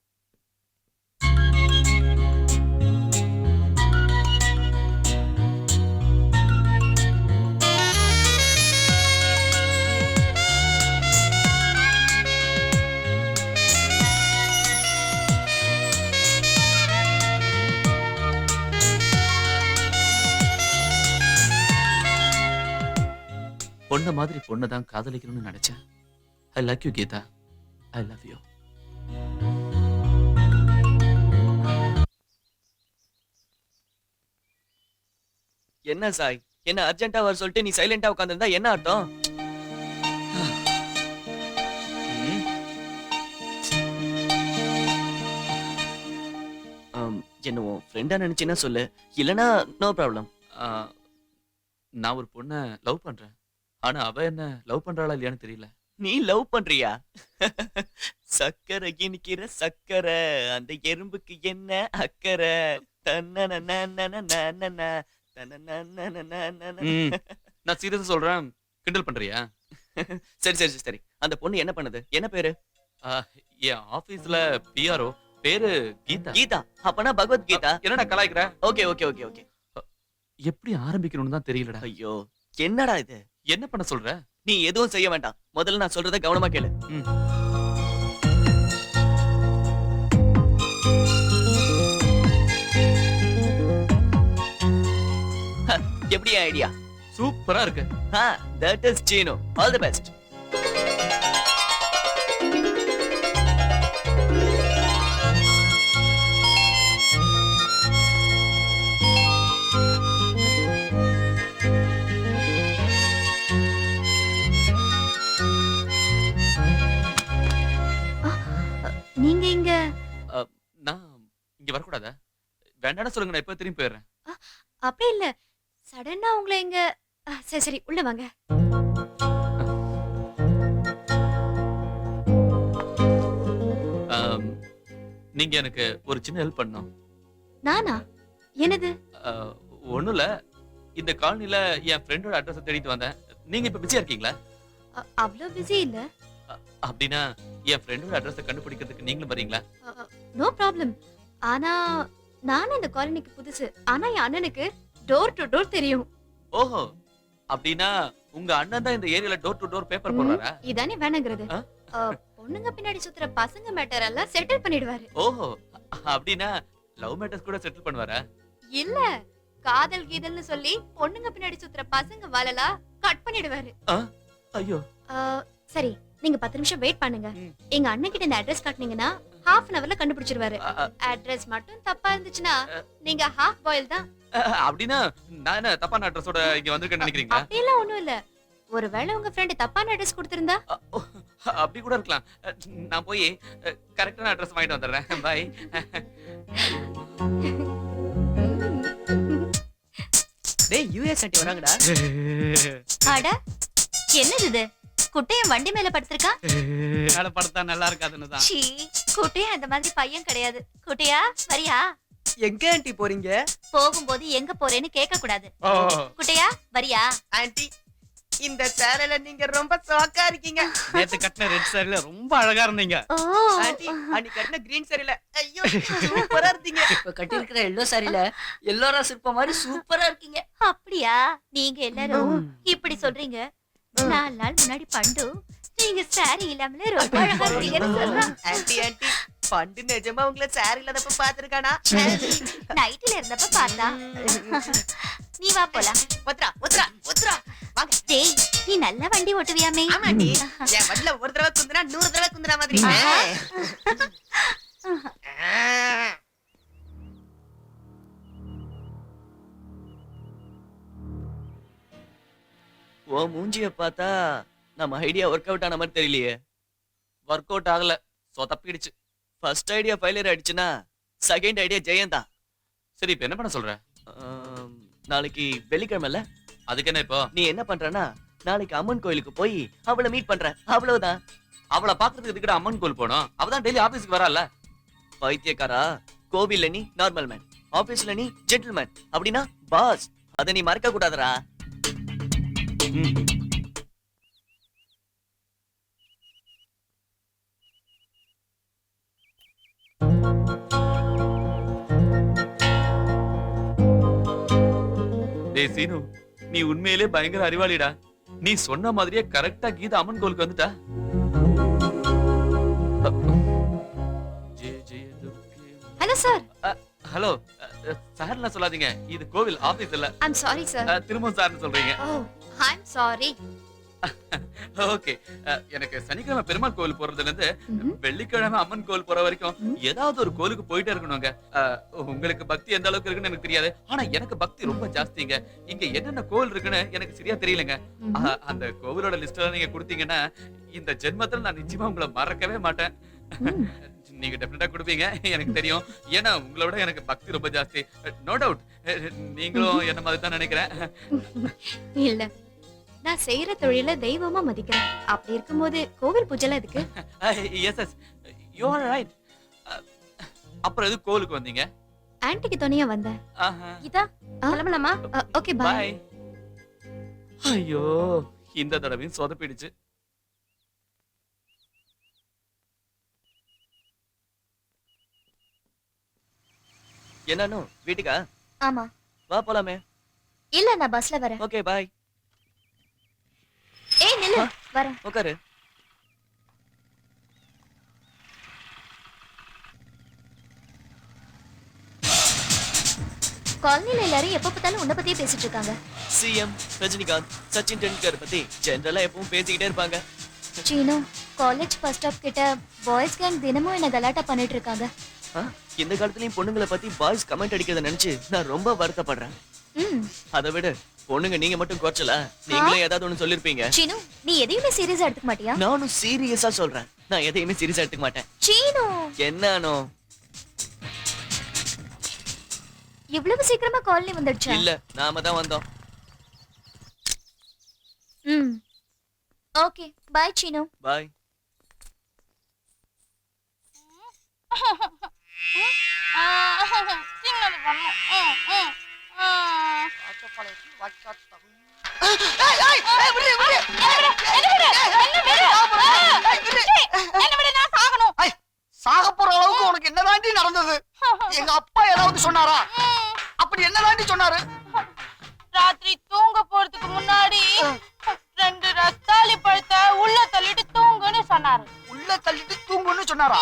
பொண்ண மாதிரி பொண்ணை தான் காதலிக்கணும்னு நினைச்சேன். I love you Geetha, I love you. என்ன சாய், என்ன அர்ஜென்ட்டா வர சொல்லிட்டு நீ சைலண்டா உட்கார்ந்திருந்தா என்ன அர்த்தம்? என்ன உன் ஃப்ரெண்டா நினைச்சினா சொல்லு, இல்லனா நோ ப்ராப்ளம். நான் ஒரு பொண்ணை லவ் பண்றேன், ஆனா அவ என்ன லவ் பண்றாளா இல்லையான்னு தெரியல. நீ லவ் பண்றியா? சக்கரை இனிக்கிற சக்கரை, அந்த எறும்புக்கு என்ன அக்கறை? நான் சீரியஸா சொல்றேன், கிண்டல் பண்றியா? சரி சரி சரி, அந்த பொண்ணு என்ன பண்ணுது? என்ன பேரு? என் ஆபீஸ்ல பிஆர்ஓ, பேரு கீதா. கீதா? அப்பனா பகவத் கீதா. என்னடா கலாய்க்கிற? Okay okay okay okay. எப்படி ஆரம்பிக்கணும்னு தான் தெரியலடா. ஐயோ என்னடா இது? என்ன பண்ண சொல்ற? நீ எதுவும் செய்ய வேண்டாம், முதல்ல நான் சொல்றத கவனமா கேளு. எப்படி ஐடியா? சூப்பரா இருக்கு. that is Chino. All the best. வேண்டாம்னு சொல்லுங்க, நான் இப்ப திரும்பி போயிடுறேன். அப்படி இல்ல, சடனா உங்களை இங்க சரி சரி உள்ள வாங்க. நீங்க எனக்கு ஒரு சின்ன ஹெல்ப் பண்ணணும். நானா? என்னது? ஒண்ணும் இல்ல, இந்த காலனில என் ஃப்ரெண்டோட அட்ரஸ் தேடிட்டு வந்தேன். நீங்க இப்ப பிஸியா இருக்கீங்களா? அவ்வளோ பிஸி இல்ல. அப்படின்னா என் ஃப்ரெண்டோட அட்ரஸ் கண்டுபிடிக்கிறதுக்கு நீங்களும் வரீங்களா? No problem. ஆனா நானும் இந்த காலனிக்கு புதுசு. ஆனா என் அண்ணனுக்கு டோர் டு டோர் தெரியும். ஓஹோ, அப்படின்னா உங்க அண்ணன் தான் இந்த ஏரியால டோர் டு டோர் பேப்பர் போடுறாரா? இதானே வேணுங்கிறது. பொண்ணுங்க பின்னாடி சுத்துற பசங்க மேட்டர் எல்லாம் செட்டில் பண்ணிடுவாரு. ஓஹோ, அப்படின்னா லவ் மேட்டர்ஸ் கூட செட்டில் பண்ணுவாரா? இல்ல, காதல் கீதல்னு சொல்லி பொண்ணுங்க பின்னாடி சுத்துற பசங்க வாலெல்லாம் கட் பண்ணிடுவாரு. ஐயோ. சரி, நீங்க 10 நிமிஷம் வெயிட் பண்ணுங்க. எங்க அண்ணன் கிட்ட இந்த அட்ரஸ் காட்டுனீங்கன்னா half an hourல கண்டுபிடிச்சிருவாரு. அட்ரஸ் மட்டும் தப்பா இருந்துச்சுன்னா நீங்க ஹாஃப் பாயில் தான். அப்படின்னா நான் என்ன தப்பான அட்ரஸோட இங்க வந்திருக்கேன்னு நினைக்கிறீங்களா? அப்படிலாம் ஒண்ணும் இல்ல. ஒருவேளை உங்க ஃப்ரெண்ட் தப்பான அட்ரஸ் கொடுத்திருந்தா? அப்படி கூட இருக்கலாம். நான் போய் கரெக்டான அட்ரஸ் வாங்கிட்டு வந்துடுறேன். பை. டேய், யுஎஸ் ஆண்டி வராங்கடா. அட, என்னது இது? குட்டையன் வண்டி மேல படுத்திருக்கா? மேல படுத்தா நல்லா இருக்காதுன்னு தான். சீ, குட்டையா அந்த மாதிரி பையன் கிடையாது. குட்டையா, வரியா? எங்க ஆண்டி போறீங்க? போகும்போது எங்க போறேன்னு கேட்க கூடாது. குட்டையா, வரியா? ஆண்டி, இந்த சேரல நீங்க ரொம்ப சோக்கா இருக்கீங்க. நேத்து கட்டின ரெட் சாரில ரொம்ப அழகா இருந்தீங்க. ஆண்டி, அன்னைக்கு கட்டின கிரீன் சாரில ஐயோ சூப்பரா இருந்தீங்க. இப்ப கட்டி இருக்கிற எல்லோ சாரில எல்லோரா சிற்ப மாதிரி சூப்பரா இருக்கீங்க. அப்படியா? நீங்க எல்லாரும் இப்படி சொல்றீங்க. 4 நாள் முன்னாடி பண்டு நீங்க சாரி இல்லாமலே ரொம்ப அழகா இருக்கீங்கன்னு சொல்றான். ஆண்டி ஆண்டி, பண்டு நிஜமா உங்களை சாரி இல்லாதப்ப பாத்துருக்கானா? நைட்ல இருந்தப்ப பார்த்தா. நீ வா போலாம். ஒத்ரா ஒத்ரா ஒத்ரா வாங்க. டேய், நீ நல்லா வண்டி ஓட்டுவியாமே? ஆமாண்டி, என் வண்டில ஒரு தடவை குந்துனா 100 தடவை குந்துற மாதிரி. ஓ மூஞ்சிய பார்த்தா நம்ம ஐடியா ஒர்க் அவுட் ஆன மாதிரி தெரியலையே. ஒர்க் அவுட் ஆகல, சோ தப்பிடுச்சு. ஃபர்ஸ்ட் ஐடியா ஃபெயிலியர் ஆயிடுச்சுன்னா செகண்ட் ஐடியா ஜெயந்தா. சரி, இப்ப என்ன பண்ண சொல்ற? நாளைக்கு வெள்ளிக்கிழமைல. அதுக்கு என்ன இப்போ? நீ என்ன பண்றனா, நாளைக்கு அம்மன் கோயிலுக்கு போய் அவளை மீட் பண்ற, அவ்வளவுதான். அவளை பாக்குறதுக்கு இதுக்கிட்ட அம்மன் கோயில் போனோம். அவதான் டெய்லி ஆபீஸ்க்கு வரல. பைத்தியக்காரா, கோவில்ல நீ நார்மல் மேன், ஆபீஸ்ல நீ ஜென்டில்மேன், அப்படின்னா பாஸ். அதை நீ மறக்க கூடாதுடா. டேய் சீனு, நீ உண்மையிலே பயங்கர அறிவாளிடா. நீ சொன்ன மாதிரியே கரெக்டா கீதா அம்மன் கோயிலுக்கு வந்துட்டா. Hello sir. ஹலோ சார்லாம் சொல்லாதீங்க, இது கோவில், ஆபீஸ் இல்ல. I'm sorry sir. திரும்ப சார்னு சொல்றீங்க. ஓ, ஐம் சாரி. ஓகே, எனக்கு சனிக்கிழமை பெருமாள் கோவில் போறதுல இருந்து வெள்ளிக்கிழமை அம்மன் கோவில் போற வரைக்கும் ஏதாவது ஒரு கோயிலுக்கு போயிட்டே இருக்கணுங்க. உங்களுக்கு பக்தி எந்த அளவுக்கு இருக்குன்னு எனக்கு தெரியாது, ஆனா எனக்கு பக்தி ரொம்ப ஜாஸ்திங்க. இங்க என்னென்ன கோவில் இருக்குன்னு எனக்கு சரியா தெரியலங்க. அந்த கோவிலோட லிஸ்ட் எல்லாம் நீங்க கொடுத்தீங்கன்னா இந்த ஜென்மத்துல நான் நிச்சயமா உங்களை மறக்கவே மாட்டேன். நீங்க டெஃபினட்டா கொடுப்பீங்க, எனக்கு தெரியும். ஏன்னா உங்களை விட எனக்கு பக்தி ரொம்ப ஜாஸ்தி. நோ டவுட், நீங்களும் என்ன மாதிரி தான் நினைக்கிறேன். இல்ல, நான் செய்யற தொழில தெய்வமா மதிக்கிறேன். அப்படி இருக்கும்போது கோவில் பூஜைல எதுக்கு? Yes yes, you are right. அப்புறம் எது கோவிலுக்கு வந்தீங்க? ஆன்ட்டிக்கு துணையா வந்தேன். இதா கிளம்பலாமா? Okay bye. ஐயோ, இந்த தடவையும் சொதப்பிடுச்சு. என்னன்னு வீட்டுக்கா? ஆமா. வா போலாமே. இல்ல, நான் பஸ்ல வரேன். Okay bye. ஏய் நில்லு, வரேன். உட்காரு. காலனில எல்லாரும் எப்ப பார்த்தாலும் உன்னை பத்தியே பேசிட்டு இருக்காங்க. சிஎம் ரஜினிகாந்த், சச்சின் டெண்டுல்கர் பத்தி ஜெனரலா எப்பவும் பேசிக்கிட்டே இருப்பாங்க. சீனு, காலேஜ் பஸ் ஸ்டாப் கிட்ட பாய்ஸ் கேங் தினமும் என்ன கலாட்டா பண்ணிட்டு இருக்காங்க. இந்த காலத்துலயும் பொண்ணுங்களை பத்தி பாய்ஸ் கமெண்ட் அடிக்கிறத நினைச்சு நான் ரொம்ப வருத்தப்படுறேன். அதை விட பொண்ணுங்க நீங்க மட்டும் குறைச்சல, நீங்களே ஏதாவது ஒண்ணு சொல்லிருப்பீங்க. சீனு, நீ எதையுமே சீரியஸா எடுத்துக்க மாட்டியா? நானும் சீரியஸா சொல்றேன், நான் எதையுமே சீரியஸா எடுத்துக்க மாட்டேன். சீனு, என்னானோ இவ்வளவு சீக்கிரமா காலனி வந்துடுச்சா? இல்ல நாம தான் வந்தோம். Okay bye Seenu. பாய். சாக போற அளவுக்கு உனக்கு என்னதாண்டி நடந்தது? எங்க அப்பா ஏதாவது சொன்னாரா? அப்படி என்னதாண்டி சொன்னாரு? ராத்திரி தூங்க போறதுக்கு முன்னாடி 2 ரஸ்தாளி பழத்தை உள்ள தள்ளிட்டு தூங்குன்னு சொன்னாரு. உள்ள தள்ளிட்டு தூங்குன்னு சொன்னாரா?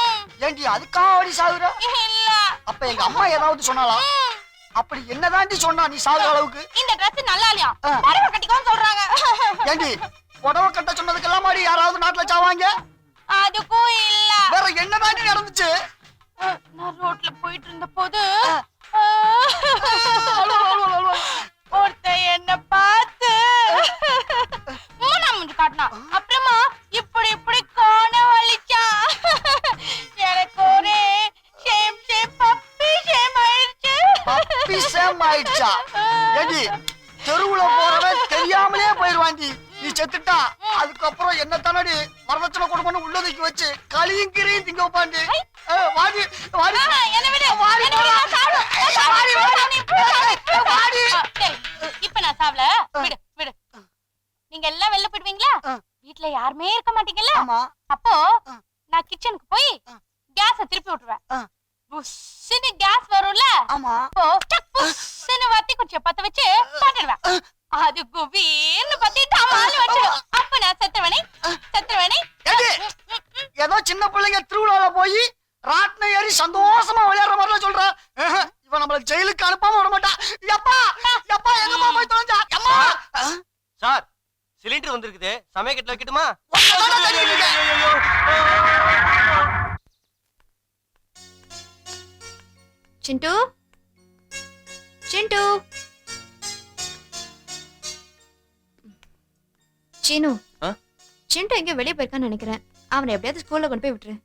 ஏண்டி அதுக்காக அடி சாகுற? இல்ல. அப்ப எங்க அம்மா ஏதாவது சொன்னாளா? அப்படி என்னதாண்டி சொன்னா நீ சாகுற அளவுக்கு? இந்த Dress நல்லா இல்லையா? புடவை கட்டிக்கோன்னு சொல்றாங்க. ஏண்டி புடவை கட்ட சொன்னதுக்கெல்லாம் மாடி யாராவது நாட்டுல சாவாங்க? அதுக்கும் இல்ல. வேற என்னதாண்டி நடந்துச்சு? நான் ரோட்ல போயிட்டு இருந்த போது ஒருத்தன் என்ன பார்த்து மூணா மூஞ்சி காட்டினான். அப்புறமா இப்படி இப்படி காண வலிச்சான். எனக்கு ஒரே ஷேம் பப்பி ஷேம் ஆயிடுச்சு. பப்பி ஷேம் ஆயிடுச்சா? ஏண்டி தெருவுல போறவன் தெரியாமலே போயிருவாண்டி. நீ செத்துட்டா அதுக்கப்புறம் என்ன தானடி வரதட்சணை கொடுக்கணும் உள்ளதுக்கு வச்சு களியும் கீரையும் திங்க வைப்பாண்டி. வாடி வாடி இப்ப நான் சாவல. விடு விடு. நீங்க எல்லாம் வெளில போயிடுவீங்களா? வீட்ல யாருமே இருக்க மாட்டீங்கல்ல? அப்போ நான் கிச்சனுக்கு போய் கேஸ திருப்பி விட்டுருவேன். புஷ்ஷுன்னு கேஸ் வரும்ல? அப்போ புஷ்ஷுன்னு வத்தி குச்சிய பத்த வச்சு பாட்டுடுவேன். அது குபீர்னு பத்தி டமால் வச்சிடும். அப்ப நான் செத்துவனே. ஏதோ சின்ன பிள்ளைங்க திருவிழால போய் ராட்ன ஏறி சந்தோஷமா விளையாடுற மாதிரி சொல்ற. இவன் நம்மள ஜெயிலுக்கு அனுப்பாம விட மாட்டா. எப்பா எப்பா எங்கம்மா போய் தொலைஞ்சா? அம்மா சார் சிலிண்டர் வந்திருக்குது, சமயக்கட்டுல வைக்கட்டுமா? சிண்டு சிண்டு சீனு, சிண்டு எங்க வெளியே போயிருக்கான்னு நினைக்கிறேன். அவனை எப்படியாவது ஸ்கூல்ல கொண்டு போய் விட்டுரு.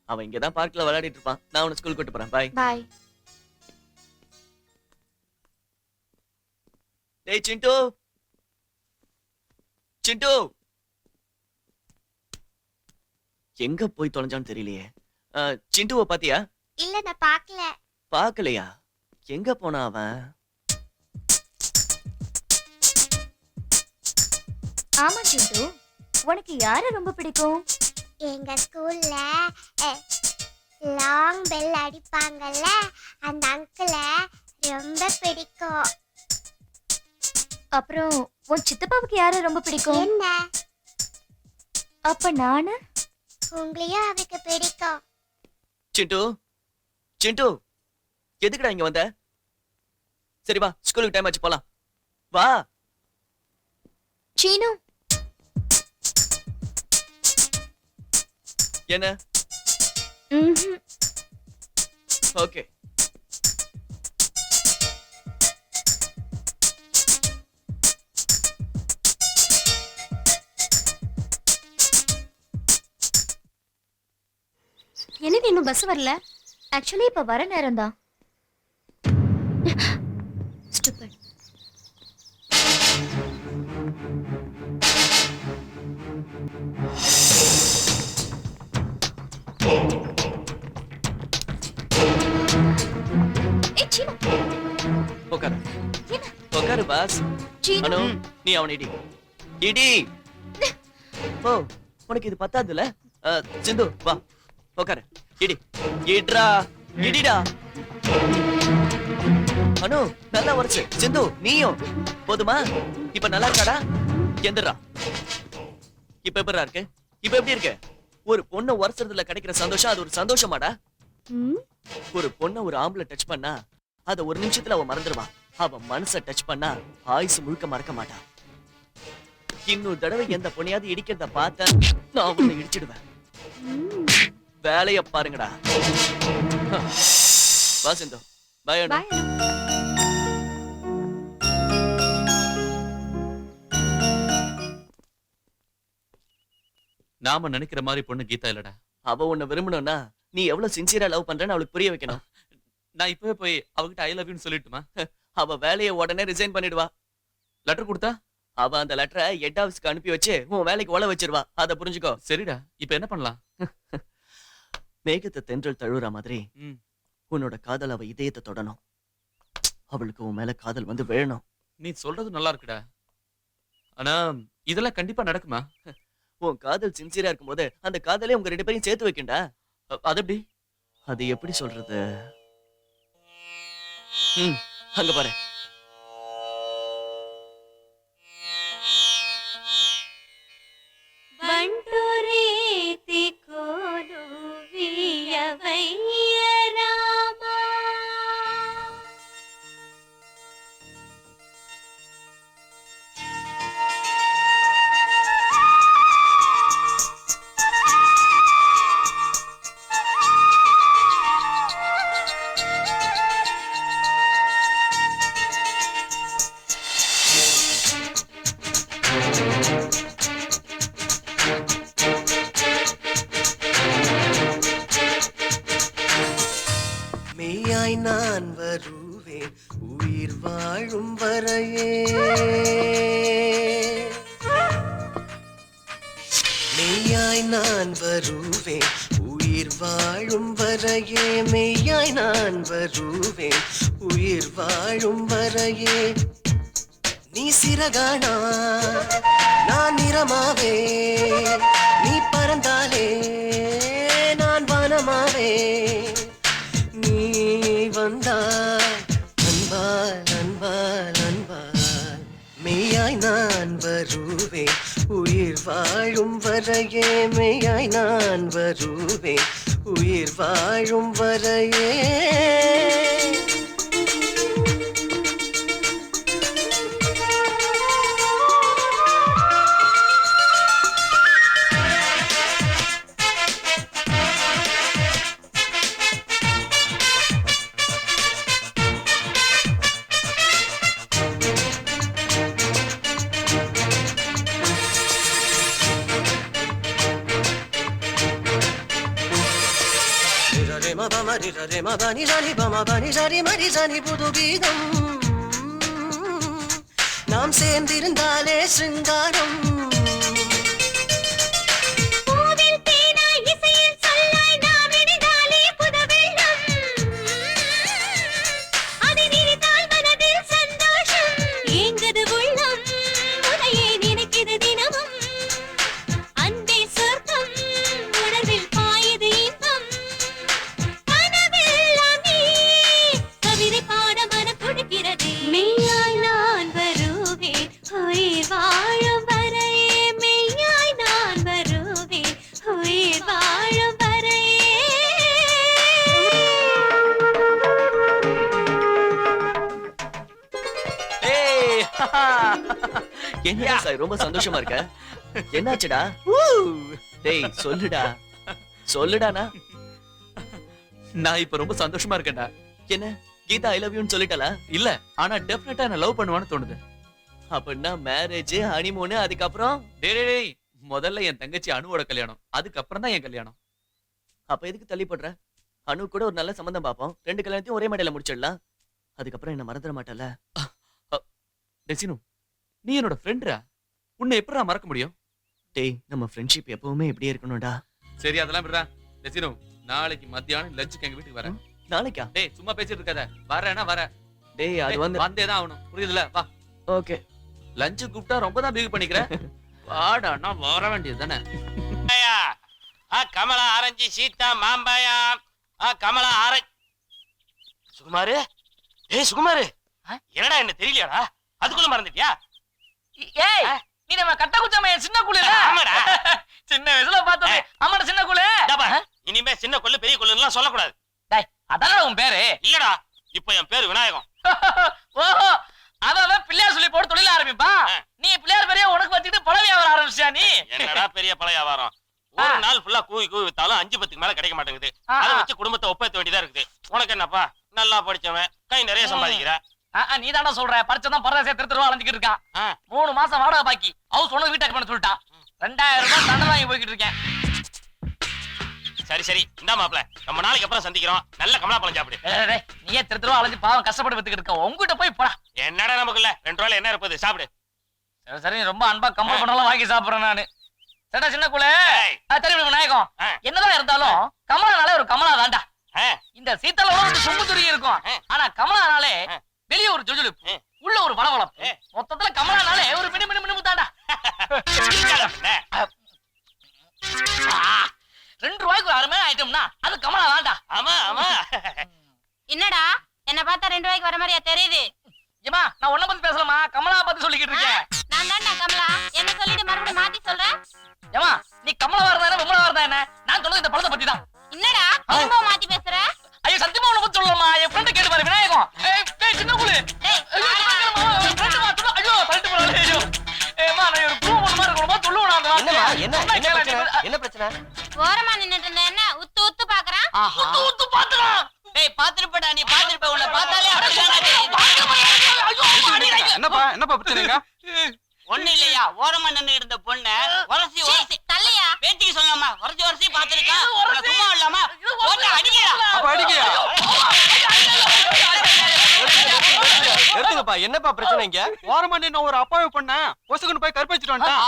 அவன் இங்கதான் பார்க்ல விளையாடிட்டு இருப்பான். நான் அவனை ஸ்கூல் கூட்டி போறேன். பாய் பாய். டேய் சிண்டு, சிண்டு எங்க போய் தொலைஞ்சான்னு தெரியலையே. சிண்டுவை பாத்தியா? இல்ல நான் பார்க்கல. பாக்கலையா? எங்க போனா அவன்? ஆமா சிண்டு, உனக்கு யாரை ரொம்ப பிடிக்கும்? எங்க ஸ்கூல்ல லாங் பெல் அடிப்பாங்கல்ல, அந்த அங்கிள ரொம்ப பிடிக்கும். அப்புறம் உன் சித்தப்பாவுக்கு யாரை ரொம்ப பிடிக்கும்? என்ன? அப்ப நானு? உங்களையும் அவருக்கு பிடிக்கும். சிண்டு, சிண்டு எதுக்குடா இங்க வந்த? சரி வா, ஸ்கூலுக்கு டைம் ஆச்சு, போலாம் வா. சீனு என்ன? ஓகே. என்னது இன்னும் பஸ் வரல? ஆக்சுவலி இப்ப வர நேரம் தான். ஸ்டூபிட். ஏய் சீனு, உட்காரு. என்ன? உட்காரு பாஸ். சீனு. அனு, நீ அவனை இடி. இடி. ஓ, உனக்கு இது பத்தாதுல? சிந்து வா, உட்காரு. இடி. இட்ரா. இடிடா. அனு, நல்லா வரச்சு. சிந்து நீயும். போதுமா? இப்ப நல்லா இருக்காடா? எந்திரா. இப்ப எப்படிடா இருக்கு? இப்ப எப்படி இருக்கு? ஒரு பொண்ணை வருஷத்துல கிடைக்கிற சந்தோஷம் அது ஒரு சந்தோஷமாடா? ஒரு பொண்ணை ஒரு ஆம்பளை டச் பண்ணா அத ஒரு நிமிஷத்துல அவ மறந்துடுவா. அவ மனச டச் பண்ணா ஆயுசு முழுக்க மறக்க மாட்டா. இன்னொரு தடவை எந்த பொண்ணையாவது இடிக்கிறத பார்த்த நான் அவனை இடிச்சிடுவேன். வேலைய பாருங்கடா. வா சிந்து. பை அனு. நாம நினைக்கிற மாதிரி பொண்ணு கீதா இல்லடா. அவ உன்னை விரும்பணும்னா நீ எவ்வளவு சின்சியரா லவ் பண்றன்னு அவளுக்கு புரிய வைக்கணும். நான் இப்பவே போய் அவகிட்ட ஐ லவ் யூன்னு சொல்லிட்டுமா? அவ வேலையை உடனே ரிசைன் பண்ணிடுவா. லெட்டர் கொடுத்தா அவ அந்த லெட்டரை ஹெட் ஆபீஸ்க்கு அனுப்பி வச்சு உன் வேலைக்கு ஒல வச்சிருவா. அத புரிஞ்சுக்கோ. சரிடா, இப்ப என்ன பண்ணலாம்? மேகத்தை தென்றல் தழுவுற மாதிரி ம். உன்னோட காதல் அவ இதயத்தை தொடணும். அவளுக்கு உன் மேல காதல் வந்து விழணும். நீ சொல்றது நல்லா இருக்குடா. ஆனா இதெல்லாம் கண்டிப்பா நடக்குமா? உன் காதல் சின்சியரா இருக்கும்போது அந்த காதலே உங்க 2 பேரையும் சேர்த்து வைக்கண்டா. அது எப்படி? அது எப்படி சொல்றது? அங்க பாரு. மெய்யாய் நான் வருவேன் உயிர் வாழும் வரையே. மெய்யாய் நான் வருவேன் உயிர் வாழும் வரையே. மெய்யாய் நான் வருவேன் உயிர் வாழும் வரையே. நீ சிறகானா நான் நிறமாவே. நீ பறந்தாலே நான் வானமாவே. நீ வந்தாய் அன்பால் அன்பால் அன்பால். மெய்யாய் நான் வருவேன் உயிர் வாழும் வரையே. மெய்யாய் நான் வருவேன் உயிர் வாழும் வரையே. நாம் சேர்ந்திருந்தாலே சிங்காரம். என்ன சாய் ரொம்ப சந்தோஷமா இருக்க? என்னாச்சுடா? டேய் சொல்லுடா சொல்லுடானா. நான் இப்ப ரொம்ப சந்தோஷமா இருக்கேன்டா. என்ன கீதா ஐ லவ் யூன்னு சொல்லிட்டாளா? இல்ல, ஆனா டெஃபினட்டா என்ன லவ் பண்ணுவான்னு தோணுது. அப்படின்னா மேரேஜ் ஹனிமூன் அதுக்கப்புறம்? டேய் முதல்ல என் தங்கச்சி அனுவோட கல்யாணம், அதுக்கப்புறம் தான் என் கல்யாணம். அப்ப எதுக்கு தள்ளி போடுற? அனு கூட ஒரு நல்ல சம்பந்தம் பாப்போம். 2 கல்யாணத்தையும் ஒரே மேடையில முடிச்சிடலாம். அதுக்கப்புறம் என்ன மறந்துட மாட்டல? டெசினு, நீ என்னோட ஃப்ரெண்ட்ரா, உன்னை எப்படிடா மறக்க முடியும்? டேய் நம்ம ஃப்ரெண்ட்ஷிப் எப்பவுமே இப்படியே இருக்கணும்டா. சரி அதெல்லாம் விடுறா. டெசினு, நாளைக்கு மத்தியானம் லஞ்சுக்கு எங்க வீட்டுக்கு வரேன். நாளைக்கா? டேய் சும்மா பேசிட்டு இருக்காத. வரேனா வர. டேய் அது வந்தே தான் ஆகணும், புரியுதுல? வா. ஓகே. லஞ்சு கூப்பிட்டா ரொம்ப தான் பிஹேவ் பண்ணிக்கிற. வாடா, நான் வர வேண்டியது தானே. கமலா ஆரஞ்சு சீதா மாம்பாயா. கமலா ஆரஞ்சு. சுகுமாரு, ஏய் சுகுமாரு, என்னடா என்ன தெரியலையாடா? அதுக்குள்ள மறந்துட்டியா? ஏய் நீ நம்ம கட்ட குச்சாம சின்ன குள்ள. ஆமாடா, சின்ன வயசுல பார்த்தோமே அம்மாட சின்ன குள்ள. இனிமே சின்ன கொள்ளு பெரிய கொள்ளுலாம் சொல்லக்கூடாது. டேய் அதானே உன் பேரு? இல்லடா, இப்போ என் பேரு விநாயகம். ஓஹோ, அவன் பிள்ளையார் சொல்லி போட்டு தொழில ஆரம்பிப்பா. நீ பிள்ளையார் பெரிய உனக்கு வச்சுக்கிட்டு பழ வியாபாரம் ஆரம்பிச்சியா நீ? என்னடா பெரிய பழ வியாபாரம்? ஒரு நாள் ஃபுல்லா கூவி கூவி வித்தாலும் 5-10 மேல கிடைக்க மாட்டேங்குது. அதை வச்சு குடும்பத்தை ஒப்பேத்த வேண்டியதா இருக்குது. உனக்கு என்னப்பா, நல்லா படிச்சவன், கை நிறைய சம்பாதிக்கிற. நீ தானே சொல்ற பரிச்சதான் பரதேச திருத்தருவா அலைஞ்சிட்டு இருக்கான். 3 மாசம் வாடகை பாக்கி ஹவுஸ் ஓனர் வீட்டுக்கு பண்ண சொல்லிட்டான். 2000 ரூபாய் தண்டனை வாங்கி போய்கிட்டு இருக்கேன். சரி சரி இந்தா மாப்ள ரொம்ப நாளைக்கு அப்புறம் சந்திக்கிறோம் நல்ல கமலாப்பழம் சாப்பிடு நீயே திருத்தரவா அலைஞ்சு பாவம் கஷ்டப்பட்டு வித்துக்கிட்டு இருக்க உங்ககிட்ட போய் போடா. என்னடா நமக்குள்ள 2 ரூபாயில என்ன இருப்பது சாப்பிடு சரி சரி நீ ரொம்ப அன்பா கம்பல் பண்ணாலும் வாங்கி சாப்பிடுறேன் நானு. சேட்டா சின்ன குள்ள தெரியும் விநாயகம் என்னதான் இருந்தாலும் கமலானாலே ஒரு கமலா தாண்டா. இந்த சீத்தால ஒரு சொம்பு துருகி இருக்கும். ஆனா கமலானாலே வெளியே ஒரு ஜொஜுலுப்பு உள்ள ஒரு வளவளப்பு மொத்தத்துல கமலானாலே ஒரு மினி மினி மினி தாண்டா. 2 ரூபாய்க்கு ஒரு அருமையான ஐட்டம்னா அது கமலா தாண்டா. ஆமா ஆமா. என்னடா என்ன பார்த்தா 2 ரூபாய்க்கு வர மாதிரியா தெரியுது? ஏமா நான் உன்ன பத்தி பேசலாமா கமலா பத்தி சொல்லிக்கிட்டு இருக்கேன். நான் தான்டா கமலா. என்ன சொல்லிட்டு மறுபடியும் மாத்தி சொல்றேன்? ஏமா நீ கமலா வரதா விமலா வரதா என்ன? நான் சொல்றது இந்த பழத்தை பத்தி தான். என்னடா திரும்ப மாத்தி பேசுற? ஐயோ சத்தியமா உன்ன பத்தி சொல்லலாமா? என் ஃப்ரெண்ட் கேட்டு பாரு விநாயகம். ஏய் சின்ன குளு. ஃப்ரெண்ட் மாத்து. ஐயோ தள்ளிட்டு போறானே. ஐயோ ஏமா நான் ஒரு ப்ரூவ் பண்ண மாதிரி இருக்கணுமா சொல்லுவா அந்த வார்த்தை. என்ன பிரச்சனை? ஓரமா நின்னுட்டு இருந்த என்ன உத்து உத்து பாக்குறான்? உத்து உத்து பாத்துறான். டேய் பாத்துருப்படா நீ பாத்துருப்ப உன்னை பார்த்தாலே என்னப்பா பிரச்சனைங்க? ஒண்ணு இல்லையா ஓரமா நின்னு இருந்த பொண்ண உரசி உரசி தள்ளியா பேத்திக்கு சொல்லாமா உரசி பாத்துருக்கா சும்மா இல்லாம போட்டு அடிக்கிறா. அப்ப அடிக்கையா? எடுத்துங்கப்பா என்னப்பா பிரச்சனை இங்க? ஓரமா நின்ன ஒரு அப்பாவை பண்ண பொசுக்குன்னு போய் கற்பழிச்சிட்டு வந்துட்டான்.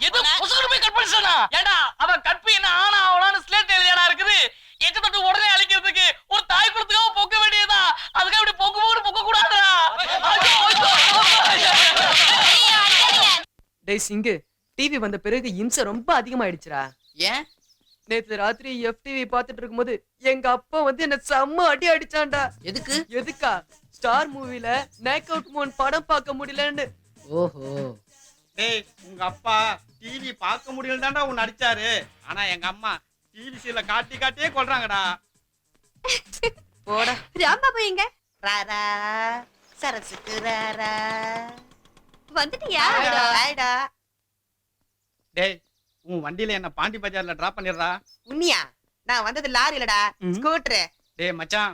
எது பொசுக்குன்னு போய் கற்பழிச்சானா? ஏண்டா அவன் கற்பி என்ன ஆனா அவளான்னு ஸ்லேட் எழுதியாடா இருக்குது. எச்ச தொட்டு உடனே அழிக்கிறதுக்கு ஒரு தாய் குளத்துக்காக பொக்க வேண்டியதா. அதுக்காக இப்படி பொக்க கூடாதுடா. டேய் சிங்கு, டிவி வந்த பிறகு இம்சை ரொம்ப அதிகமாயிடுச்சுடா. ஏன்? நேத்து ராத்திரி FTV பாத்துட்டு இருக்கும்போது எங்க அப்பா வந்து என்ன செம்ம அடி அடிச்சான்டா. எதுக்கா? ஸ்டார் மூவில நேக் அவுட் மோன் படம் பார்க்க முடியலன்னு. ஓஹோ. டேய் உங்க அப்பா டிவி பார்க்க முடியல தான்டா உன்னை அடிச்சாரு. ஆனா எங்க அம்மா டிவி சீல காட்டியே கொல்றாங்கடா. போடா. ராம்பாபு எங்க ராரா சரசுக்கு ராரா வந்துட்டியா? ஆயிடா. டேய் உன் வண்டியில என்ன பாண்டி பஜார்ல டிராப் பண்ணிடுறா. உன்னியா? நான் வந்தது லாரிலடா, ஸ்கூட்டர். டேய் மச்சான்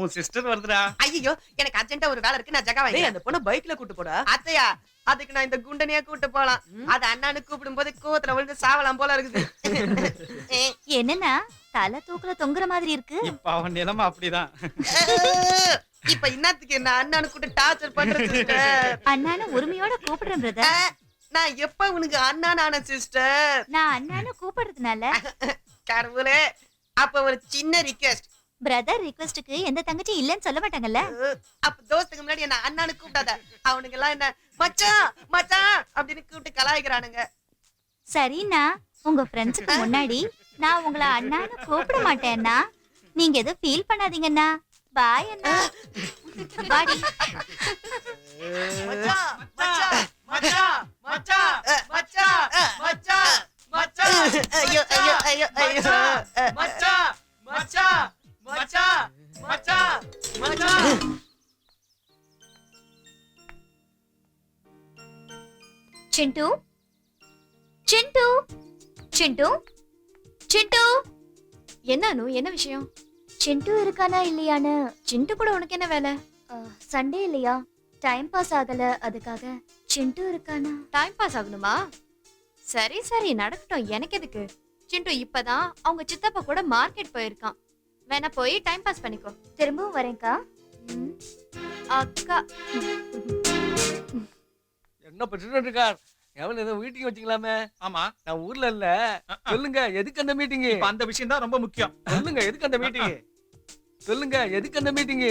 உன் சிஸ்டர் வருதுடா. ஐயோ எனக்கு அர்ஜென்ட்டா ஒரு வேலை இருக்கு, நான் ஜகா டேய் அந்த பொண்ண பைக்ல கூட்டி போடா. அத்தையா அதுக்கு நான் இந்த குண்டனையா கூட்டு போலாம். அது அண்ணானு கூப்பிடும் போது கூத்துல விழுந்து சாவலாம் போல இருக்குது. என்னன்னா தலை தூக்குல தொங்குற மாதிரி இருக்கு. இப்ப அவன் நிலைமை அப்படிதான். இப்ப இன்னத்துக்கு என்ன அண்ணானு கூட்டு டார்ச்சர் பண்ற சிஸ்டர்? அண்ணானு உரிமையோட கூப்பிடுறேன் பிரதர். நான் எப்ப உனக்கு அண்ணான சிஸ்டர்? நான் அண்ணானு கூப்பிடுறதுனால கடவுளே. அப்ப ஒரு சின்ன ரிக்வெஸ்ட். பிரதர் ரிக்வெஸ்ட்க்கு எந்த தங்கச்சி இல்லன்னு சொல்ல மாட்டாங்கல்ல. அப்ப தோஸ்துக்கு முன்னாடி என்ன அண்ணானு கூப்பிடாத. அவனுங்க எல்லாம் என்ன மச்சான் மச்சான் அப்படின்னு கூப்பிட்டு கலாய்க்கிறானுங்க. சரிண்ணா உங்க ஃப்ரெண்ட்ஸுக்கு முன்னாடி நான் உங்களை அண்ணான்னு கூப்பிட மாட்டேன்னா நீங்க எதுவும் ஃபீல் பண்ணாதீங்கண்ணா. பாய் அண்ணா. பாடி. மச்சான் மச்சான் மச்சான் மச்சான் மச்சான் மச்சான் மச்சான் ஐயோ ஐயோ ஐயோ ஐயோ மச்சான் மச்சான் மச்சான் மச்சான் மச்சான். சிண்டு சிண்டு சிண்டு சிண்டு. என்னன்னு என்ன விஷயம்? சிண்டு இருக்கானா இல்லையான்னு. சிண்டு கூட உனக்கு என்ன வேலை? சண்டே இல்லையா, டைம் பாஸ் ஆகல, அதுக்காக. சிண்டு இருக்கானா? டைம் பாஸ் ஆகணுமா? சரி சரி நடக்கட்டும், எனக்கு எதுக்கு. சிண்டு இப்பதான் அவங்க சித்தப்பா கூட மார்க்கெட் போயிருக்கான். வேணா போய் டைம் பாஸ் பண்ணிக்கோ. திரும்பவும் வரேன்க்கா. அக்கா என்ன பிரச்சனை இருக்கா? எவ்வளவு ஏதோ மீட்டிங் வச்சுக்கலாமே. ஆமா நான் ஊர்ல இல்ல. சொல்லுங்க எதுக்கு அந்த மீட்டிங்? இப்ப அந்த விஷயம் தான் ரொம்ப முக்கியம். சொல்லுங்க எதுக்கு அந்த மீட்டிங்? சொல்லுங்க எதுக்கு அந்த மீட்டிங்?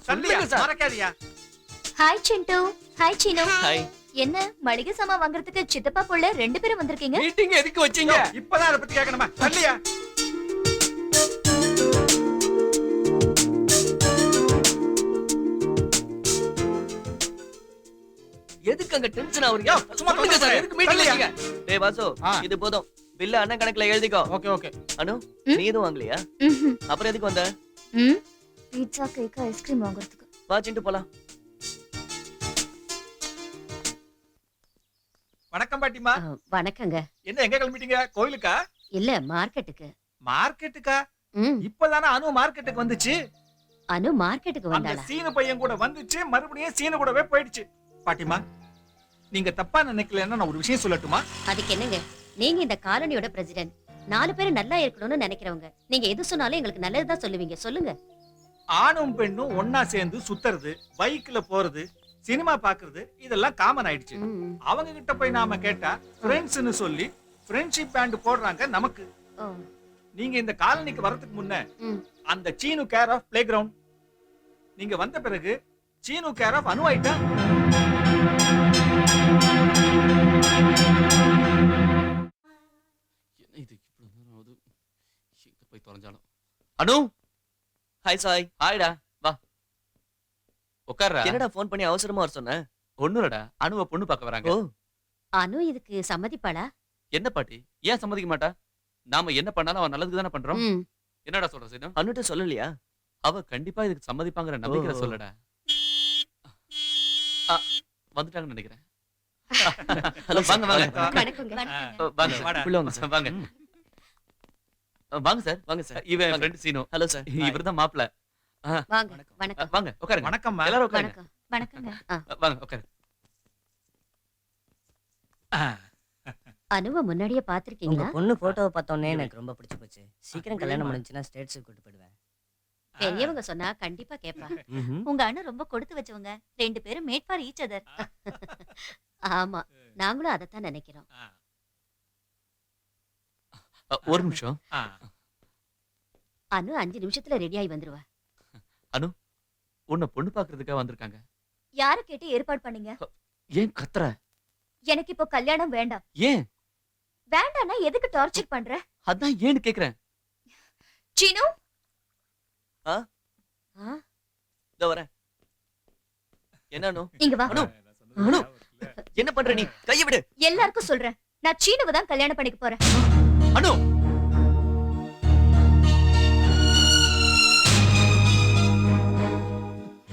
சொல்லுங்க சார். மறக்காதீயா. ஹாய் சிண்டு. ஹாய் சீனு. ஹாய். என்ன மளிகை சாமான் வாங்குறதுக்கு சித்தப்பா புள்ள 2 பேரும் வந்திருக்கீங்க? மீட்டிங் எதுக்கு வச்சீங்க? இப்பதான் அதை பத்தி கேட்கணுமா? சொல்லியா. எதுக்கு அங்க டென்ஷன் ஆவறீங்க? சும்மா சொல்லுங்க சார் எதுக்கு மீட்டிங் வச்சீங்க? டேய் வாசு இது போதும். பில்ல அண்ணன் கணக்குல எழுதிக்கோ. Okay okay. அனு நீ எதுவும் வாங்கலையா? அப்புறம் எதுக்கு வந்த? பீட்சா கேக் ஐஸ்கிரீம் வாங்குறதுக்கு. வா சிண்டு போலாம். வணக்கம் பாட்டிமா. வணக்கங்க. என்ன எங்க கிளம்பிட்டீங்க? கோயிலுக்கா? இல்ல மார்க்கெட்டுக்கு. மார்க்கெட்டுக்கா? இப்பதானே அனு மார்க்கெட்டுக்கு வந்துச்சு. அனு மார்க்கெட்டுக்கு அந்த வந்தாளா? சீனு பையன் கூட வந்துச்சு, மறுபடியும் சீனு கூடவே போயிடுச்சு. பாட்டிமா நீங்க தப்பா நினைக்கலன்னா நான் ஒரு விஷயம் சொல்லட்டுமா? அதுக்கு என்னங்க, நீங்க இந்த காலனியோட பிரசிடென்ட். 4 பேரும் நல்லா இருக்கணும்னு நினைக்கிறவங்க. நீங்க எது சொன்னாலும் எங்களுக்கு நல்லதுதான் சொல்லுவீங்க. சொல்லுங்க. ஆணும் பெண்ணும் ஒன்னா சேர்ந்து சுத்துறது, பைக்ல போறது, சினிமா பாக்குறது இதெல்லாம் காமன் ஆயிடுச்சு. அவங்க கிட்ட போய் நாம கேட்டா ஃப்ரெண்ட்ஸ்னு சொல்லி ஃப்ரெண்ட்ஷிப் பேண்ட் போடுறாங்க நமக்கு. நீங்க இந்த காலனிக்கு வரதுக்கு முன்ன அந்த Seenu care of playground, நீங்க வந்த பிறகு சீனு கேர் ஆஃப் அனு ஆயிட்டா. இது எங்க போய் தொலைஞ்சாலும். அனு, ஹாய் சாய். ஹாய்டா, வா உட்கார்றா. என்னடா ஃபோன் பண்ணி அவசரமா வர சொன்ன? ஒண்ணுலடா, அனுவ பொண்ணு பார்க்க வராங்க. அனு இதுக்கு சம்மதிப்பாளா? என்ன பாட்டி, ஏன் சம்மதிக்க மாட்டா? நாம என்ன பண்ணாலும் அவன் நல்லதுக்கு தானே பண்றோம். என்னடா சொல்ற சீனு? அனுட்ட சொல்லலையா? அவ கண்டிப்பா இதுக்கு சம்மதிப்பாங்கற நம்பிக்கையில சொல்லடா. வந்துட்டாங்கன்னு நினைக்கிறேன். ஹலோ, வாங்க வாங்க. வணக்கங்க. வாங்க உள்ள வாங்க சார். வாங்க. வாங்க சார். வாங்க சார். இவன் ஃப்ரெண்ட் சீனு. Hello sir. இவர்தான் மாப்ள. வாங்க. வணக்கம். வாங்க உட்காருங்க. வணக்கம். எல்லாரும் உட்காருங்க. வணக்கங்க. வாங்க உட்காருங்க. அனுவ முன்னாடியே உங்க பாத்திருக்கீங்களா? பொண்ணு போட்டோவை பார்த்தோன்னே எனக்கு ரொம்ப பிடிச்சு போச்சு. சீக்கிரம் கல்யாணம் முடிஞ்சுன்னா ஸ்டேட்ஸுக்கு கூட்டு போயிடுவேன். பெரியவங்க சொன்னா கண்டிப்பா கேப்பா. உங்க அண்ணன் ரொம்ப கொடுத்து வச்சவங்க. 2 பேரும் மேட் ஃபார் ஈச் அதர். ஆமா, நாங்களும் அதத்தான் நினைக்கிறோம். ஒரு நிமிஷம். அனு 5 நிமிஷத்துல ரெடி ஆகி வந்துருவா. அனு, உன்னை பொண்ணு பாக்குறதுக்காக வந்திருக்காங்க. யார கேட்டு ஏற்பாடு பண்ணீங்க? ஏன் கத்துற? எனக்கு இப்போ கல்யாணம் வேண்டாம். ஏன் வேண்டாம்னா எதுக்கு டார்ச்சர் பண்ற? அதான் ஏன்னு கேக்குறேன். சீனு, இதோ வரேன். என்ன அனு? இங்க வா. அனு, அனு, என்ன பண்ற நீ? கையை விடு. எல்லாருக்கும் சொல்றேன், நான் சீனுவை தான் கல்யாணம் பண்ணிக்க போறேன். அனு,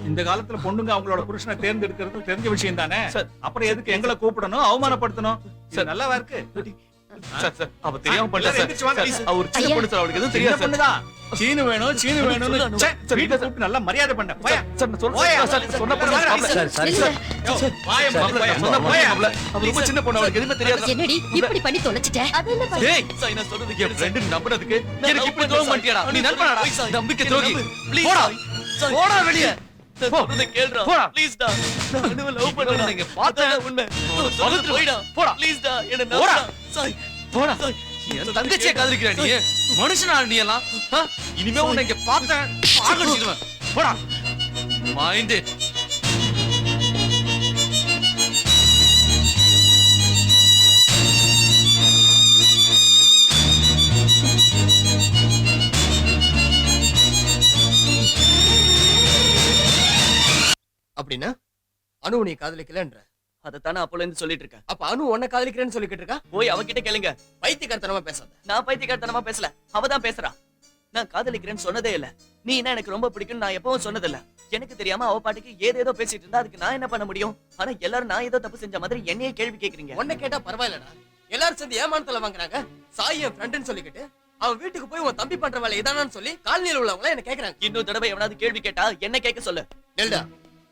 இந்த காலத்துல பொண்ணுங்க அவங்களோட புருஷனை தேர்ந்தெடுக்கிறது தெரிஞ்ச விஷயம் தானே. அப்புறம் எதுக்கு எங்களை கூப்பிடணும், அவமானப்படுத்தணும்? சார் நல்லாவா இருக்கு? சார் சார், அவ தெரியாம பண்ணல சார். அவர் சின்ன பொண்ணு சார், அவளுக்கு எதுவும் சின்ன தெரியாது பொண்ணு தான். சீனு வேணும், சீனு வேணும்னு வீட்டை கூப்பிட்டு நல்லா மரியாதை பண்ண. போயா சார், நான் சொல்றேன் சார். சொன்ன பொண்ணு சார். சார் சார், வாயை மூடு, போயா. சொன்ன பொண்ணு அவள. அவ ரொம்ப சின்ன பொண்ணு, அவளுக்கு எதுவுமே தெரியாது. என்னடி இப்படி பண்ணி தொலைச்சிட்ட? அது இல்ல பாரு. ஏய், சார் நான் சொல்றது என் ஃப்ரெண்ட் நம்புறதுக்கு எனக்கு இப்படி துரோகம் பண்ணிட்டியாடா? நீ நண்பனாடா? நம்பிக்கை துரோகி. போடா. போடா வெளிய. சொல்றதை கேளுடா. போடா. ப்ளீஸ் டா. நான் அனுவை லவ் பண்றேன். நீங்க பார்த்தா உண்மை. பகத்து போய்டா. போடா. ப்ளீஸ் டா. என்ன போடா. நம்புடா. சாய். போடா. என் தங்கச்சியை காதலிக்கிற நீ மனுஷனா நீ எல்லாம்? இனிமே உன்னை இங்க பார்த்தேன் பாகடிச்சிடுவேன். போடா. Mind it. அப்படின்னா அனு நீ காதலிக்கலன்ற? அதத்தானே அப்போல இருந்து சொல்லிட்டு இருக்கேன். அப்ப அனு உன்னை காதலிக்கிறேன்னு சொல்லிக்கிட்டு இருக்கா? போய் அவகிட்ட கேளுங்க. பைத்தியக்காரத்தனமா பேசாத. நான் பைத்தியக்காரத்தனமா பேசல, அவதான் பேசுறா. நான் காதலிக்கிறேன்னு சொன்னதே இல்ல. நீ என்ன எனக்கு ரொம்ப பிடிக்கும் நான் எப்பவும் சொன்னதில்ல. எனக்கு தெரியாம அவ பாட்டுக்கு ஏதேதோ பேசிட்டு இருந்தா அதுக்கு நான் என்ன பண்ண முடியும்? ஆனா எல்லாரும் நான் ஏதோ தப்பு செஞ்ச மாதிரி என்னையே கேள்வி கேக்குறீங்க. உன்னை கேட்டா பரவாயில்லடா. எல்லாரும் சேர்ந்து ஏமானத்துல வாங்குறாங்க. சாய் என் ஃப்ரெண்டுன்னு சொல்லிக்கிட்டு அவன் வீட்டுக்கு போய் உன் தம்பி பண்ற வேலை இதானான்னு சொல்லி காலனியில உள்ளவங்க என்ன கேக்குறாங்க. இன்னொரு தடவை எவனாவது கேள்வி கேட்டா என்ன கேட்க சொல்லு. நெல்டா,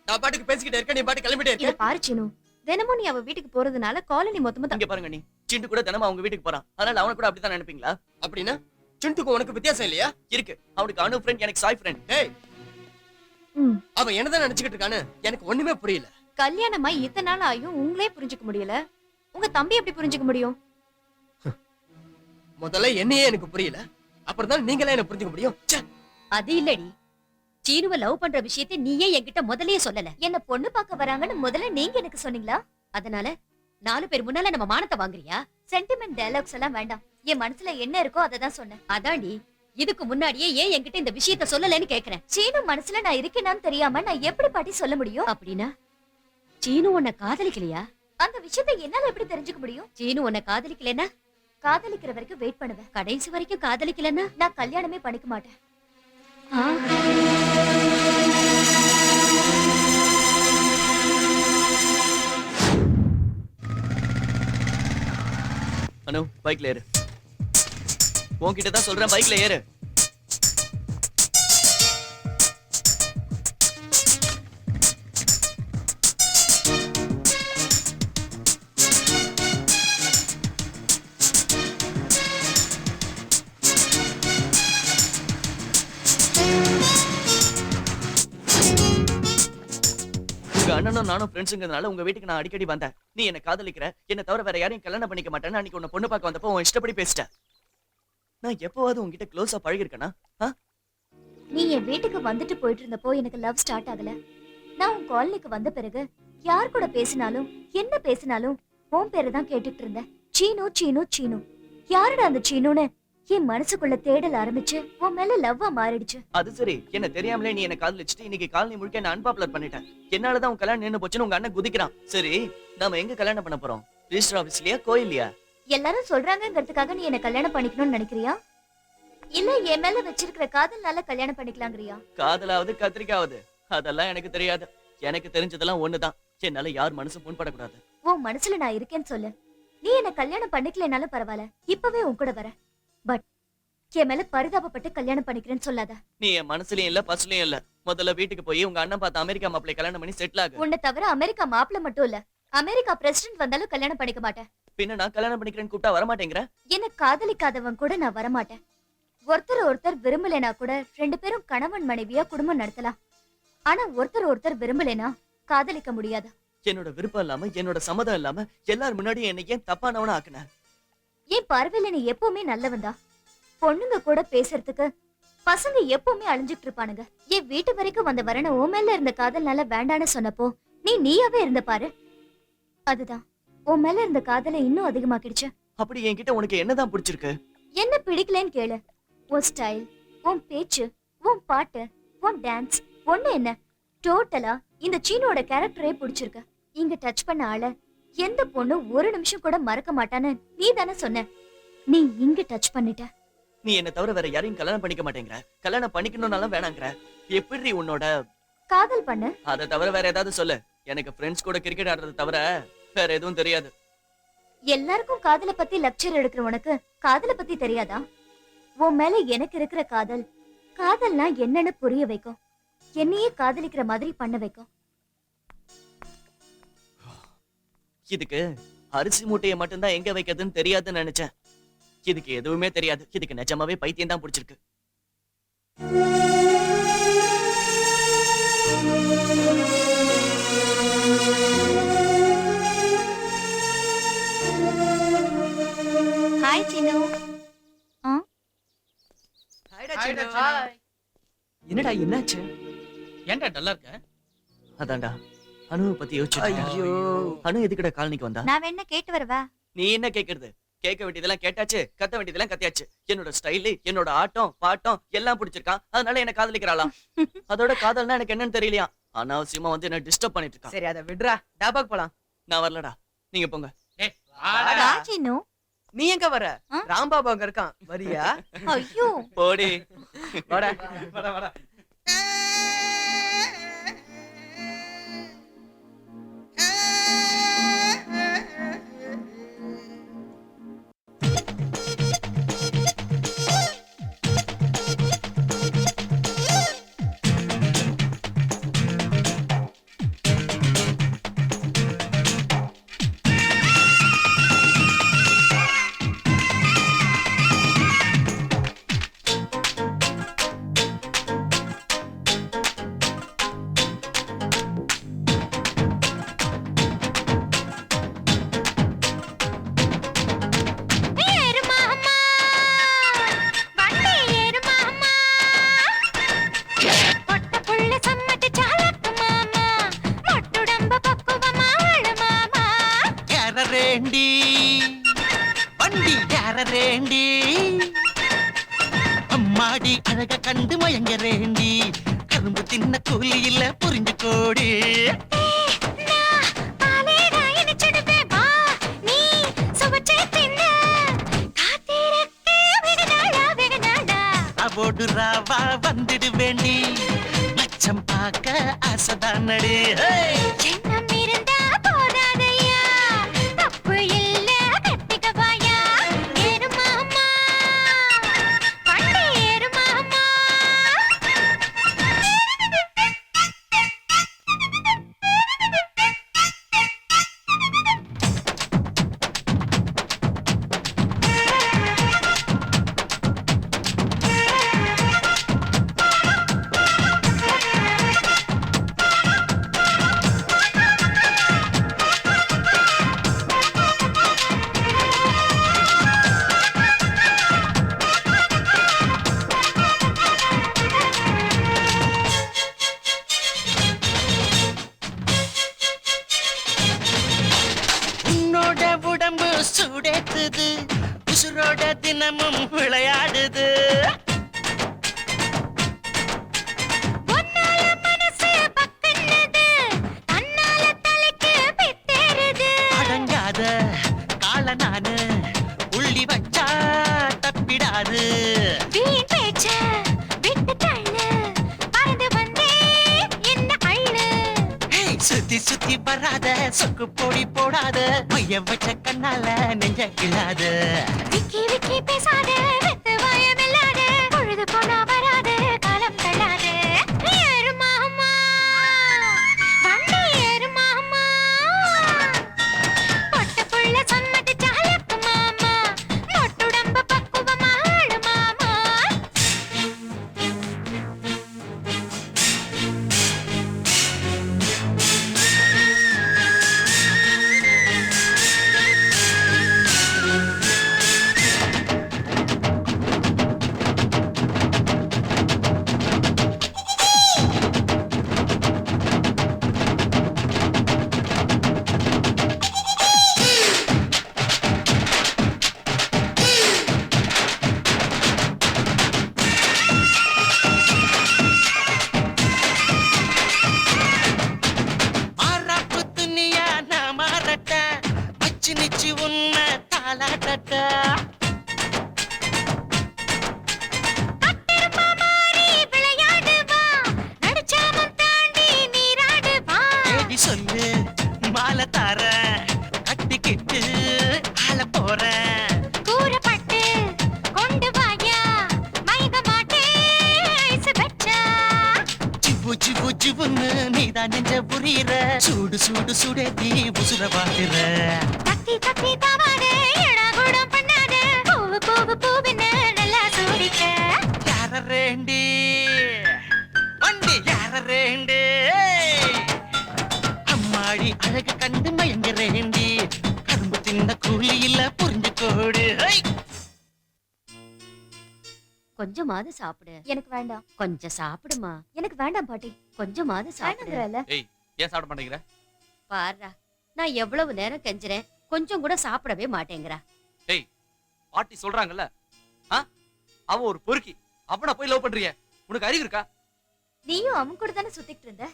நான் பாட்டுக்கு பேசிக்கிட்டே இருக்க, நீ பாட்டு கிளம்பிட்டே இத இருக்க. பாரு சீனு, தினமும் நீ அவ வீட்டுக்கு போறதுனால காலனி மொத்தமா இங்க பாருங்க, நீ சிண்டு கூட தினமும் அவங்க வீட்டுக்கு போறான். அதனால அவன கூட அப்படிதான் நினைப்பீங்களா? அப்படின்னா சிண்டுக்கு உனக்கு வித்தியாசம் இல்லையா? இருக்கு. அவனுக்கு அனு ஃப்ரெண்ட், எனக்கு சாய் ஃப்ரெண்ட். டேய், அவன் என்னதான் நினைச்சுக்கிட்டு இருக்கான்னு எனக்கு ஒண்ணுமே புரியல. கல்யாணமா இத்தனை நாள் ஆயும் உங்களே புரிஞ்சுக்க முடியல, உங்க தம்பி எப்படி புரிஞ்சுக்க முடியும்? முதல்ல என்னையே எனக்கு புரியல, அப்புறம் தான் நீங்களே என்ன புரிஞ்சுக்க முடியும். அது இல்லடி, சீனுவை லவ் பண்ற விஷயத்தை நீயே என்கிட்ட முதல்லயே சொல்லல. என்ன பொண்ணு பார்க்க வராங்கன்னு முதல்ல நீங்க எனக்கு சொன்னீங்களா? அதனால 4 பேர் முன்னால நம்ம மானத்தை வாங்குறியா? சென்டிமெண்ட் டயலாக்ஸ் எல்லாம் வேண்டாம். என் மனசுல என்ன இருக்கோ அதை தான் சொன்னேன். அதாண்டி, இதுக்கு முன்னாடியே ஏன் என்கிட்ட இந்த விஷயத்த சொல்லலன்னு கேக்குறேன். சீனு மனசுல நான் இருக்கேனான்னு தெரியாம நான் எப்படி பாட்டி சொல்ல முடியும்? அப்படின்னா சீனு உன்னை காதலிக்கலையா? அந்த விஷயத்தை என்னால எப்படி தெரிஞ்சுக்க முடியும்? சீனு உன்னை காதலிக்கலன்னா? காதலிக்கிற வரைக்கும் வெயிட் பண்ணுவேன். கடைசி வரைக்கும் காதலிக்கலன்னா நான் கல்யாணமே பண்ணிக்க மாட்டேன். அனு, பைக்ல ஏறு. உன்கிட்ட தான் சொல்றேன், பைக்ல ஏறு. உங்க அண்ணனும் நானும் ஃப்ரெண்ட்ஸுங்கிறதுனால உங்க வீட்டுக்கு நான் அடிக்கடி வந்தேன். நீ என்ன காதலிக்கிற, என்ன தவிர வேற யாரையும் கல்யாணம் பண்ணிக்க மாட்டேன்னு அன்னைக்கு உன்னை பொண்ணு பார்க்க வந்தப்போ உன் இஷ்டப்படி பேசிட்டேன். நான் எப்பவாவது உங்ககிட்ட க்ளோஸா பழகிருக்கேனா? நீ என் வீட்டுக்கு வந்துட்டு போயிட்டு இருந்தப்போ எனக்கு லவ் ஸ்டார்ட் ஆகல. நான் உன் காலனிக்கு வந்த பிறகு யார் கூட பேசினாலும் என்ன பேசினாலும் உன் பேரை தான் கேட்டுட்டு இருந்தேன். சீனு சீனு சீனு. யாருடா அந்த சீனுன்னு என் மனசுக்குள்ள தேடல் ஆரம்பிச்சு உன் மேல லவ்வா மாறிடுச்சு. அது சரி, என்ன தெரியாமலே நீ என்ன காதலிச்சுட்டு இன்னைக்கு காலனி முழுக்க என்ன அன்பாப்புலர் பண்ணிட்டேன். என்னாலதான் உன் கல்யாணம் நின்னு போச்சுன்னு உங்க அண்ணன் குதிக்கிறான். சரி, நாம எங்க கல்யாணம் பண்ண போறோம்? ரிஜிஸ்டர் ஆபீஸ்லயா, கோயில்லையா? எல்லாரும் சொல்றாங்கங்கிறதுக்காக நீ என்ன கல்யாணம் பண்ணிக்கணும்னு நினைக்கிறியா, இல்ல என் மேல வச்சிருக்கிற காதல்னால கல்யாணம் பண்ணிக்கலாங்கிறியா? காதலாவது கத்திரிக்காவது அதெல்லாம் எனக்கு தெரியாது. எனக்கு தெரிஞ்சதெல்லாம் ஒண்ணுதான், என்னால யார் மனசும் புண்படக்கூடாது. உன் மனசுல நான் இருக்கேன்னு சொல்லு. நீ என்ன கல்யாணம் பண்ணிக்கலனாலும் பரவாயில்ல, இப்பவே உன் கூட வர. பட் என் மேல பரிதாபப்பட்டு கல்யாணம் பண்ணிக்கிறேன்னு சொல்லாத. நீ என் மனசுலயும் இல்ல பசுலயும் இல்ல. முதல்ல வீட்டுக்கு போய் உங்க அண்ணன் பார்த்த அமெரிக்கா மாப்பிள்ளை கல்யாணம் பண்ணி செட்டில் ஆகு. உன்னை தவிர அமெரிக்கா மாப்பிள்ள மட்டும் இல்ல, அமெரிக்கா பிரசிடென்ட் வந்தாலும் கல்யாணம் பண்ணிக்க மாட்டேன். பின்ன நான் கல்யாணம் பண்ணிக்கிறேன்னு கூப்பிட்டா வரமாட்டேங்கிற? என்ன காதலிக்காதவன் கூட நான் வரமாட்டேன். ஒருத்தர் விரும்பலைனா கூட 2 பேரும் கணவன் மனைவியா குடும்பம் நடத்தலாம். ஆனா ஒருத்தர் விரும்பலைனா காதலிக்க முடியாது. என்னோட விருப்பம் இல்லாம, என்னோட சம்மதம் இல்லாம எல்லாரும் முன்னாடி என்னை ஏன் தப்பானவனா ஆக்குன? ஏன் பார்வையில நீ எப்பவுமே நல்லவன்தா. பொண்ணுங்க கூட பேசுறதுக்கு பசங்க எப்பவுமே அழிஞ்சிட்டு இருப்பானுங்க. என் வீட்டு வரைக்கும் வந்த வரன உன் மேல இருந்த காதல்னால வேண்டான்னு சொன்னப்போ நீயாவே இருந்த பாரு. அதுதான் உன் மேல இருந்த காதலை இன்னும் அதிகமாக்கிடுச்சு. அப்படி என்கிட்ட உனக்கு என்னதான் பிடிச்சிருக்கு? என்ன பிடிக்கலன்னு கேளு. உன் ஸ்டைல், உன் பேச்சு, உன் பாட்டு, உன் டான்ஸ், ஒண்ணு என்ன டோட்டலா இந்த சீனோட கேரக்டரே பிடிச்சிருக்கு. இங்க டச் பண்ண ஆள எந்த பொண்ணு ஒரு நிமிஷம் கூட மறக்க மாட்டான்னு நீ தானே சொன்ன. நீ இங்க டச் பண்ணிட்ட. நீ என்ன தவிர வேற யாரையும் கல்யாணம் பண்ணிக்க மாட்டேங்கிற, கல்யாணம் பண்ணிக்கணும்னாலும் வேணாங்கிற. எப்படி உன்னோட காதல் பண்ணு? அதை தவிர வேற ஏதாவது சொல்லு. எனக்கு ஃப்ரெண்ட்ஸ் கூட கிரிக்கெட் ஆடுறது தவிர வேற எதுவும் தெரியாது. எல்லாருக்கும் காதலை பத்தி லெக்சர் எடுக்கிற உனக்கு காதலை பத்தி தெரியாதா? உன் மேல எனக்கு இருக்கிற காதல், காதல்னா என்னன்னு புரிய வைக்கும். என்னையே காதலிக்கிற மாதிரி பண்ண வைக்கும். இதுக்கு அரிசி மூட்டையை மட்டும்தான் எங்க வைக்கிறதுன்னு தெரியாதுன்னு நினைச்சேன். இதுக்கு எதுவுமே தெரியாது. இதுக்கு நிஜமாவே பைத்தியம் தான் பிடிச்சிருக்கு. ஹாய் சீனு. என்னடா என்னாச்சு? ஏன்டா டல்லா இருக்க? அதான்டா அனுவை பத்தி யோசிச்சு. ஐயோ, அனு எதுக்குடா காலனிக்கு வந்தா? நான் வேணா கேட்டு வரவா? நீ என்ன கேக்குறது? கேட்க வேண்டியதெல்லாம் கேட்டாச்சு, கத்த வேண்டியதெல்லாம் கத்தியாச்சு. என்னோட ஸ்டைலு, என்னோட ஆட்டம் பாட்டம் எல்லாம் பிடிச்சிருக்கான். அதனால என்ன காதலிக்கிறாளாம். அதோட காதல்னா எனக்கு என்னன்னு தெரியலையா. அனாவசியமா வந்து என்ன டிஸ்டர்ப் பண்ணிட்டு இருக்கான். சரி அத விடுறா, டாபாக்கு போலாம். நான் வரலடா, நீங்க போங்க. வா சீனு. நீ எங்க வர? ராம்பாபு அங்க இருக்கான், வரியா? ஐயோ போடி. வாடா. வர வர. வண்டி யாரேண்டி அம்மாடி அழக கண்டு மயங்கரேண்டி கரும்பு தின்ன கூலி இல்ல புரிஞ்சு கோடி அவோடு ராவா வந்துடு வேண்டி மச்சம் பார்க்க ஆசைதானடி சூடேத்துது உசுரோட தினமும் விளையாடுது உன்னால மனசு பக்கன்னது தன்னால தலைக்கு பித்தேறுது அடங்காத கால நானு உள்ளி வச்சா தப்பிடாது வீண் பேச்ச விட்டு தள்ளு பறந்து வந்தே என்ன அள்ளு சுத்தி சுத்தி வராத சொக்கு பொடி போடாத மையம் வச்ச கண்ணால நெஞ்ச கிளாத விக்கி விக்கி பேசாத வெத்து வாயமில்லாத பொழுது போனா வராது காலம் தள்ளாது ஏறு மாமா வண்டி ஏறு மாமா பொட்ட புள்ள சம்மதிச்ச அழகு மாமா மொட்டுடம்ப பக்குவமா ஆளு மாமா மாறாப்பு துணியா நான் மாறட்ட வச்சு நிச்சு உன்னை தாளாட்டட்ட விளையாடு வா நடிச்சாமம் தாண்டி நீராடு வா ஏடி சொல்லு மாலை தார கட்டிக்கிட்டு ஆள போற கூறப்பட்டு கொண்டு வாயா மயங்க மாட்டே ஐஸ் வச்சா ஜிவு ஜிவு ஜிவுன்னு நீதான் நெஞ்ச புரியுற சூடு சூடு சுடேத்தி உசுர வாட்டுற தத்தி தத்தி தாவாதே எடா கூடம் பண்ணாதே பூவு பூவு பூவின்னு நல்லா சூடிக்க யார ரேண்டி வண்டி யார ரேண்டி அம்மாடி அழகு கண்டு மயங்குறேண்டி கரும்பு தின்ன கூலி இல்ல புரிஞ்சு கோடு கொஞ்சமாவது சாப்பிடு எனக்கு வேண்டாம் கொஞ்சம் சாப்பிடுமா எனக்கு வேண்டாம் பாட்டி கொஞ்சமாவது சாப்பிடு வேண்டாங்கிறல்ல ஏய் ஏன் சாப்பிட மாட்டேங்கிற பாருடா நான் எவ்வளவு நேரம் கெஞ்சுறேன் கொஞ்சம் கூட சாப்பிடவே மாட்டேங்கிறா ஏய் பாட்டி சொல்றாங்கல்ல அவ ஒரு பொறுக்கி அவனை போய் லவ் பண்றிய உனக்கு அறிவு இருக்கா நீயும் அவன் கூட தானே சுத்திட்டு இருந்த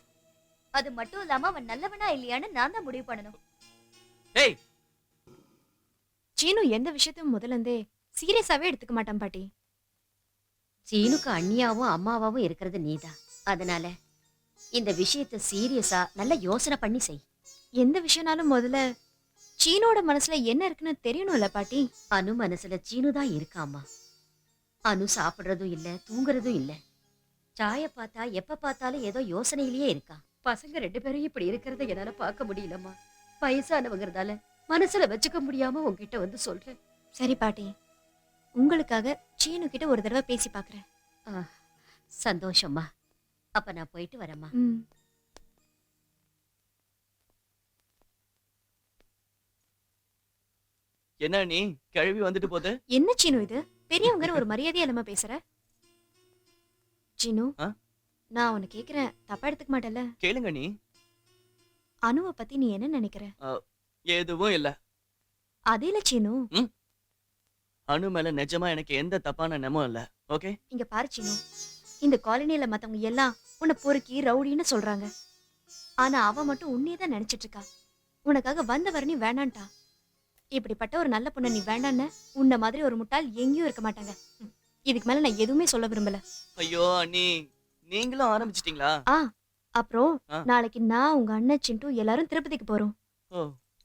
அது மட்டும் இல்லாம அவன் நல்லவனா இல்லையான்னு நான் தான் முடிவு பண்ணணும் ஏய் சீனு எந்த விஷயத்தையும் முதல்ல இருந்தே சீரியஸாவே எடுத்துக்க மாட்டான் பாட்டி. சீனுக்கு அண்ணியாவும் அம்மாவாவும் இருக்கிறது நீதான். அதனால இந்த விஷயத்தை சீரியஸா நல்ல யோசனை பண்ணி செய். எந்த விஷயம்னாலும் முதல்ல சீனோட மனசுல என்ன இருக்குன்னு தெரியணும்ல பாட்டி. அனு மனசுல சீனு தான் இருக்காமா. அனு சாப்பிடுறதும் இல்ல தூங்குறதும் இல்ல. சாய பார்த்தா எப்ப பார்த்தாலும் ஏதோ யோசனையிலேயே இருக்கா. பசங்க 2 பேரும் இப்படி இருக்கிறத என்னால பார்க்க முடியலம்மா. வயசானவங்கிறதால மனசுல வச்சுக்க முடியாம உங்ககிட்ட வந்து சொல்றேன். சரி பாட்டி, உங்களுக்காக சீனு கிட்ட ஒரு தடவை பேசி பாக்குறேன். சந்தோஷம்மா. அப்ப நான் போயிட்டு வரேம்மா. என்ன நீ கிளவி வந்துட்டு போகுது? என்ன சீனு இது? பெரியவங்க ஒரு மரியாதையா இல்லாம பேசுற? சீனு, நான் உன்னை கேக்குறேன், தப்பா எடுத்துக்க மாட்டல? கேளுங்க நீ. அனுவை பத்தி நீ என்ன நினைக்கிற? எதுவும் இல்ல. அதே இல்ல சீனு. அனு மேல நிஜமா எனக்கு எந்த தப்பான எண்ணமும் இல்ல. ஓகே, இங்க பாரு சீனு, இந்த காலனில மத்தவங்க எல்லாம் உன்னை பொறுக்கி ரவுடின்னு சொல்றாங்க. ஆனா அவ மட்டும் உன்னையே தான் நினைச்சிட்டு இருக்கா. உனக்காக வந்தவர் நீ வேணான்ட்டா. இப்படிப்பட்ட ஒரு நல்ல பொண்ணு நீ வேண்டான்னு உன்ன மாதிரி ஒரு முட்டாள் எங்கேயும் இருக்க மாட்டாங்க. இதுக்கு மேல நான் எதுவுமே சொல்ல விரும்பல. ஐயோ அண்ணி, நீங்களும் ஆரம்பிச்சிட்டீங்களா? அப்புறம் நாளைக்கு நான் உங்க அண்ணன் சிண்டு எல்லாரும் திருப்பதிக்கு போறோம்.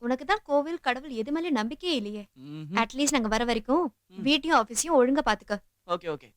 உனக்கு தான் கோவில் கடவுள் எது மேல நம்பிக்கையே இல்லையே. அட்லீஸ்ட் நாங்க வர வரைக்கும் வீட்டையும் ஆபீஸையும் ஒழுங்கா பாத்துக்க. Okay okay.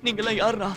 நீங்கெல்லாம் யாருடா?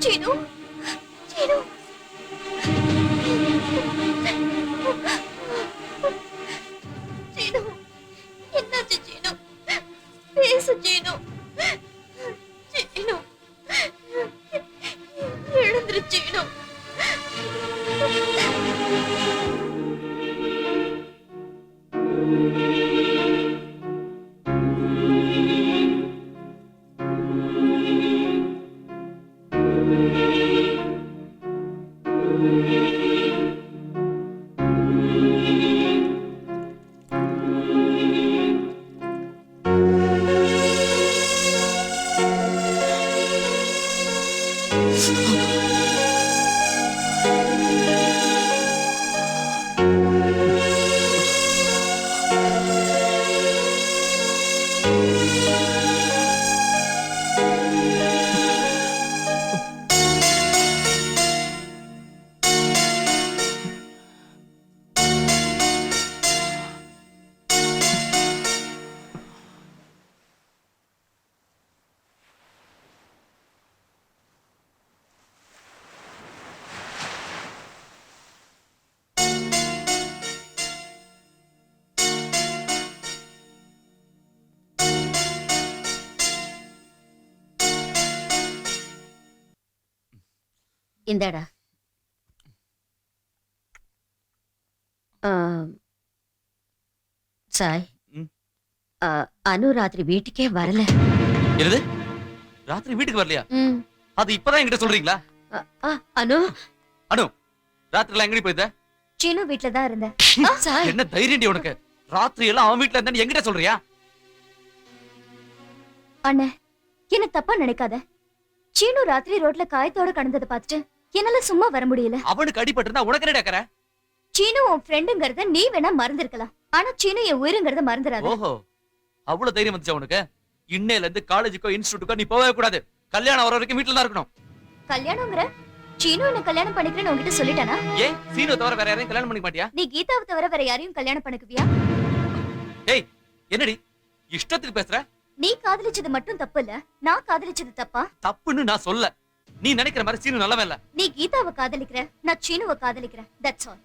சீனு சீனு சீனு என்னாச்சு சீனு? பேசு சீனு. சீனு எழுந்துரு சீனு. இந்தாடா. சாய், அனு ராத்திரி வீட்டுக்கே வரல. என்னது? ராத்திரி வீட்டுக்கு வரலையா? அது இப்பதான் என்கிட்ட சொல்றீங்களா? அனு அனு, ராத்திரில எங்கடி போயிட்ட? சீனு வீட்ல தான் இருந்தேன். என்ன தைரியம்டி உனக்கு? ராத்திரி எல்லாம் அவன் வீட்ல இருந்தா என்கிட்ட சொல்றியா? அண்ணே, என்ன தப்பா நினைக்காத. சீனு ராத்திரி ரோட்ல காயத்தோட கடந்ததை பார்த்துட்டு என்னால சும்மா வர முடியல. அவனுக்கு அடிபட்டு இருந்தா உனக்கு என்ன டக்கற? சீனு உன் ஃப்ரெண்டுங்கறத நீ வேணா மறந்திருக்கலாம், ஆனா சீனு என் உயிருங்கறத மறந்துடாத. ஓஹோ, அவ்வளவு தைரியம் வந்துச்சா உனக்கு? இன்னையில இருந்து காலேஜுக்கோ இன்ஸ்டிடியூட்டுக்கோ நீ போகவே கூடாது. கல்யாணம் வர வரைக்கும் வீட்டுல தான் இருக்கணும். கல்யாணம்ங்கற? சீனு என்ன கல்யாணம் பண்ணிக்கிறேன்னு உன்கிட்ட சொல்லிட்டானா? ஏன் சீனு தவிர வேற யாரையும் கல்யாணம் பண்ணிக்க மாட்டியா? நீ கீதாவை தவிர வேற யாரையும் கல்யாணம் பண்ணிக்குவியா? ஏய், என்னடி இஷ்டத்துக்கு பேசுற? நீ காதலிச்சது மட்டும் தப்பு இல்ல, நான் காதலிச்சது தப்பா? தப்புன்னு நான் சொல்ல. நீ நினைக்கிற மாதிரி சீனு நல்லவன் இல்ல. நீ கீதாவை காதலிக்கிற, நான் சீனுவை காதலிக்கிறேன். That's all.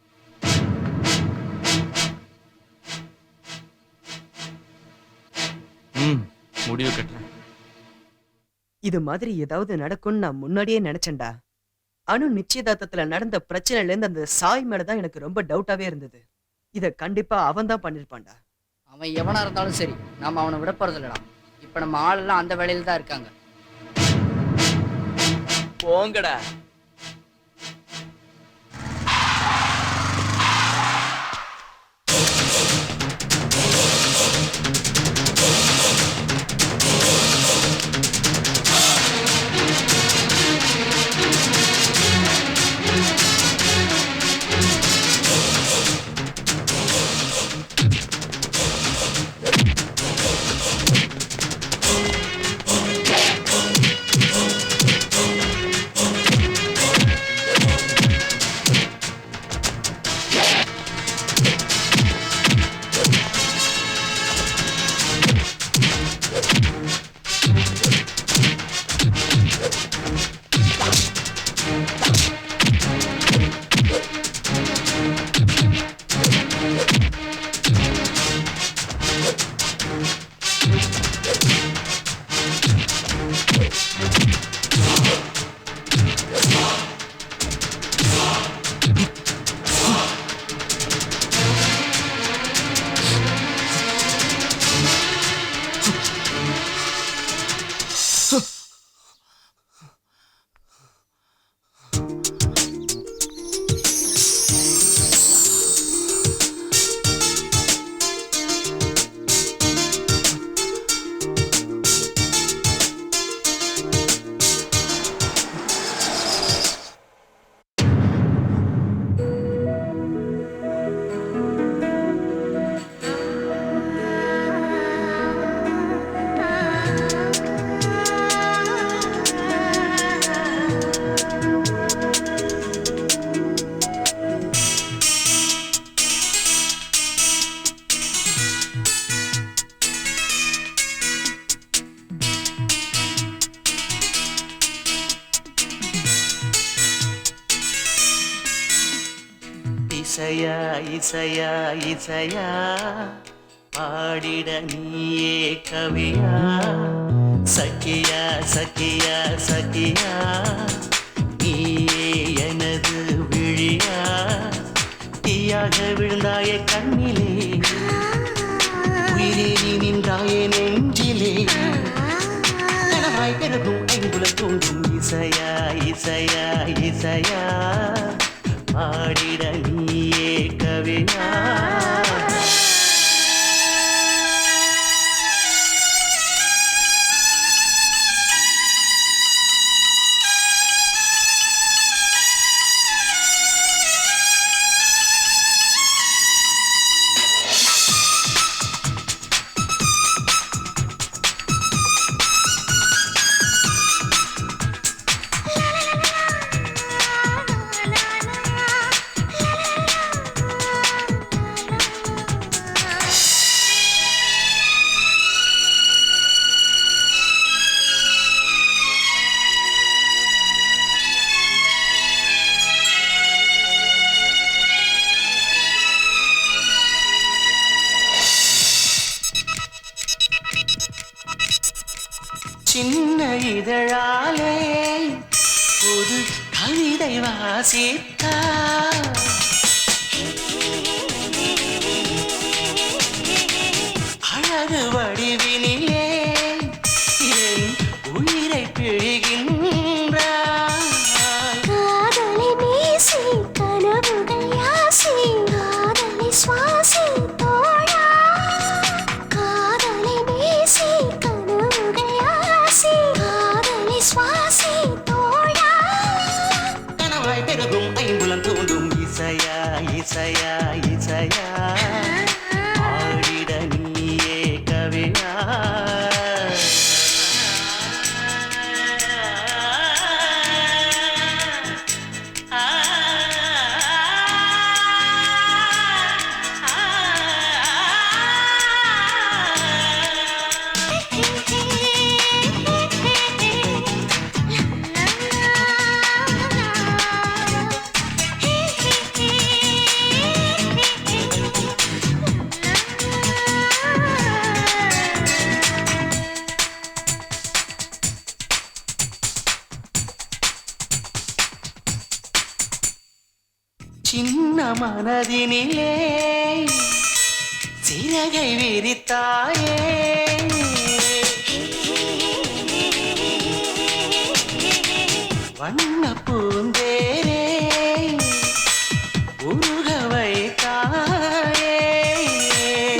முடிவு கட்டுறேன். இது மாதிரி ஏதாவது நடக்கும்னு நான் முன்னாடியே நினைச்சேன்டா. அனு நிச்சயதார்த்தத்துல நடந்த பிரச்சனையில இருந்து அந்த சாய் மேலதான் எனக்கு ரொம்ப டவுட்டாவே இருந்தது. இத கண்டிப்பா அவன் தான் பண்ணிருப்பான்டா. அவன் எவனா இருந்தாலும் சரி, நாம அவனை விட போறது இல்லடா. இப்ப நம்ம ஆளெல்லாம் அந்த வேலையில தான் இருக்காங்க. போங்கடா. இசையா இசையா இசையா பாடிட நீயே கவியா சக்கியா சக்கியா சக்கியா நீயே எனது விழியா தீயாக விழுந்தாயே கண்ணிலே உயிரே நீ நின்றாயே நெஞ்சிலே கனவாய் பிறகும் ஐம்புலம் தோன்றும் இசையா இசையா இசையா பாடிட நீயே கவியா சின்ன இதழாலே ஒரு கவிதை வாசித்தா அழகு வடிவினிலே என் உயிரை பிழிகின்றாய் காதலை வீசி கனவுகள் யாசி காதலை சுவாசி தோழா காதலை வீசி கனவுகள் யாசி காதலை சுவாசி தோழா கனவாய் பிறகும் ஐம்புலம் தோன்றும் இசையா இசையா இசையா ஆடிட நீயே கவியா சின்ன மனதினிலே சிறகை விரித்தாயே வண்ண பூந்தேரே உருக வைத்தாயே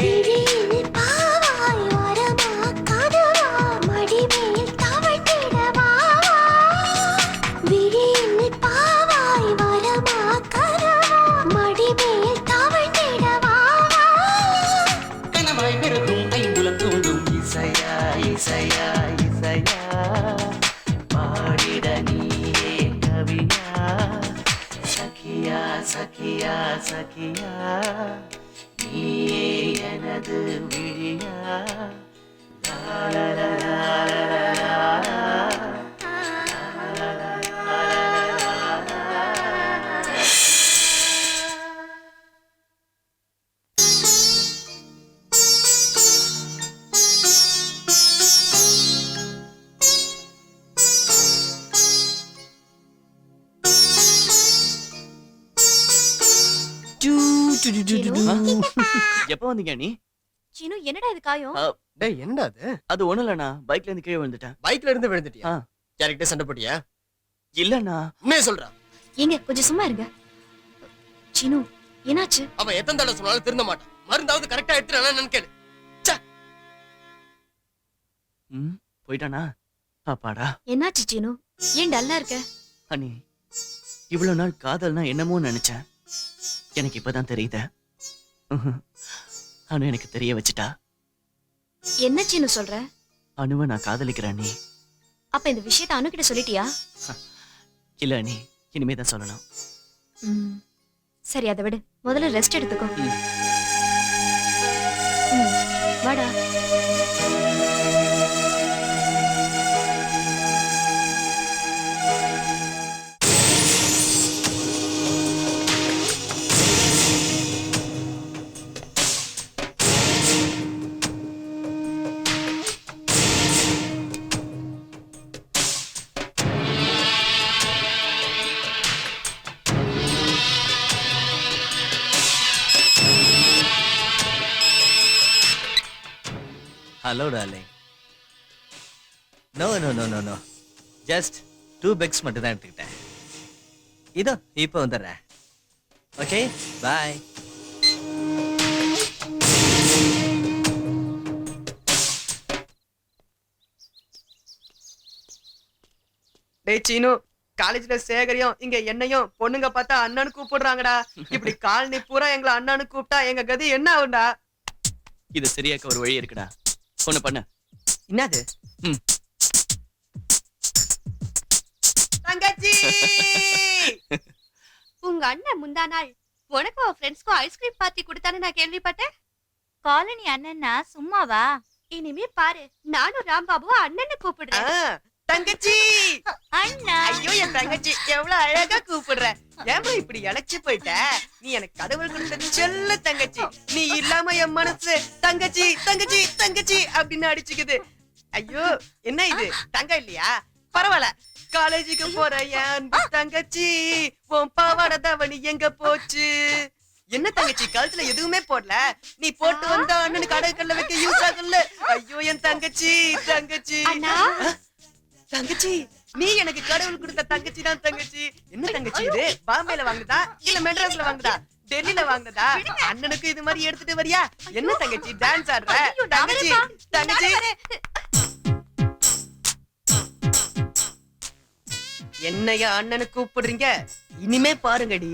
விழியில் பாவாய் வரமா கனவா மடிமேல் தவழ்ந்திடவா விழியில் பாவாய் வரமா கனவா மடிமேல் தவழ்ந்திடவா கனவாய் பிறகும் ஐம்புலம் தோன்றும் இசையா இசையா இசையா பாடிட நீயே கவியா சகியா சகியா சகியா நீயே எனது விழியா எப்ப வந்தீங்க நீ? சீனு என்னடா இது காயம்? டேய் என்னடா அது? அது ஒண்ணு இல்லண்ணா, பைக்ல இருந்து கீழே விழுந்துட்டேன். பைக்ல இருந்து விழுந்துட்டியா? யார்கிட்ட சண்டை போட்டியா? இல்லண்ணா. உண்மையை சொல்றா. ஏங்க கொஞ்சம் சும்மா இருங்க. சீனு என்னாச்சு? அவன் எத்தனை தடவை சொன்னாலும் திருந்த மாட்டான். மருந்தாவது கரெக்டா எடுத்துறானு கேளு. போயிட்டானா? பாப்பாடா. என்னாச்சு சீனு? ஏன் டல்லா இருக்க? அண்ணி, இவ்வளவு நாள் காதல்னா என்னமோ நினைச்சேன். எனக்கு இப்பதான் தெரியுது. அனு எனக்கு தெரிய வச்சுட்டா. என்ன சீனு சொல்ற? அனுவை நான் காதலிக்கிறேன் அண்ணி. அப்ப இந்த விஷயத்தை அனு கிட்ட சொல்லிட்டியா? இல்ல அண்ணி, இனிமேதான் சொல்லணும். சரி அதை விடு, முதல்ல ரெஸ்ட் எடுத்துக்கோ. வாடா. Hello darling. No no no no no, just 2 pegs மட்டும் தான் எடுத்துக்கிட்டேன். இதோ இப்போ வந்துடுறேன். Okay bye. டேய் சீனு, காலேஜ்ல சேகரியும் இங்க என்னையும் பொண்ணுங்க பார்த்தா அண்ணனு கூப்பிடுறாங்கடா. இப்படி காலனி பூரா எங்களை அண்ணனு கூப்பிட்டா எங்க கதி என்ன ஆகும்டா? இது சரியாக்க ஒரு வழி இருக்குடா. ஒண்ணு பண்ணு. என்னது? தங்கச்சி, உங்க அண்ணன் முந்தா நாள் உனக்கும் ஃப்ரெண்ட்ஸ்க்கும் ஐஸ்கிரீம் பார்ட்டி கொடுத்தான்னு நான் கேள்விப்பட்டேன். காலனி அண்ணன்னா சும்மாவா? இனிமே பாரு, நானும் ராம்பாபுவும் அண்ணன்னு கூப்பிடுறேன். தங்கச்சி. அண்ணா. ஐயோ என் தங்கச்சி எவ்வளவு அழகா கூப்பிடுற. ஏமா இப்படி இழைச்சு போயிட்ட? நீ எனக்கு கடவுள் கொடுத்த செல்ல தங்கச்சி. நீ இல்லாம என் மனசு தங்கச்சி தங்கச்சி தங்கச்சி அப்படின்னு அடிச்சுக்குது. ஐயோ என்ன இது, தங்கம் இல்லையா? பரவாயில்ல. காலேஜுக்கு போற என் தங்கச்சி, உன் பாவாடை தாவணி எங்க போச்சு? என்ன தங்கச்சி கழுத்துல எதுவுமே போடல? நீ போட்டு வந்த அண்ணனுக்கு அடகுக்கல்ல வைக்க யூஸ் ஆகல. ஐயோ என் தங்கச்சி தங்கச்சி. தங்கச்சி நீ எனக்கு கடவுள் கொடுத்த தங்கச்சி தான் தங்கச்சி. என்ன தங்கச்சி இது? பாம்பேல வாங்குதா இல்ல மெட்ராஸ்ல வாங்குதா டெல்லியில வாங்குனதா? அண்ணனுக்கு இது மாதிரி எடுத்துட்டு வரியா? என்ன தங்கச்சி டான்ஸ் ஆடுற? தங்கச்சி தங்கச்சி என்னையா அண்ணனு கூப்பிடுறீங்க? இனிமே பாருங்கடி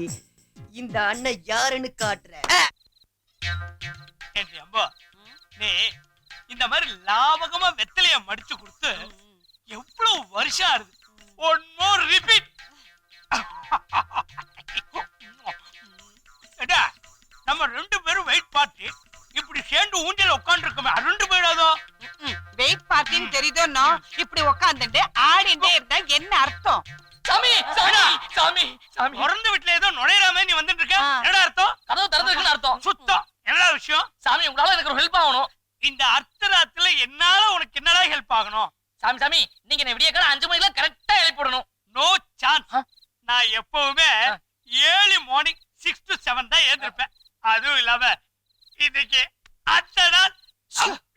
இந்த அண்ணன் யாருன்னு காட்டுற. அம்பா, நீ இந்த மாதிரி லாபகமா வெத்தலைய மடிச்சு கொடுத்து எவ்வளவு வருஷம் ஆகுது. One more repeat. நம்ம 2 பேரும் வெயிட் பார்ட்டி இப்படி சேர்ந்து ஊஞ்சல உட்கார்ந்து இருக்கோமே, அருண்டு போயிடாதோ? வெயிட் பார்ட்டின்னு தெரியுதோன்னா இப்படி உட்காந்துட்டு ஆடிண்டே இருந்தா என்ன அர்த்தம்? சாமி சாமி சாமி சாமி, பிறந்த வீட்டுல ஏதோ நுழையிறாம நீ வந்துட்டு இருக்க. என்னடா அர்த்தம்? கதவு திறந்திருக்குன்னு அர்த்தம். சுத்தம். என்னடா விஷயம்? சாமி உங்களால எனக்கு ஒரு ஹெல்ப் ஆகணும். இந்த அர்த்தராத்துல என்னால உனக்கு என்னடா ஹெல்ப் ஆகணும்? சாமி சாமி, நீங்க விடிய கால 5 மணிக்கு கரெக்டா எழுப்பி விடணும். No chance. நான் எப்பவுமே ஏர்லி மார்னிங் 6 to 7 தான் எழுந்திருப்பேன். அதுவும் இல்லாம இன்னைக்கு அந்த நாள்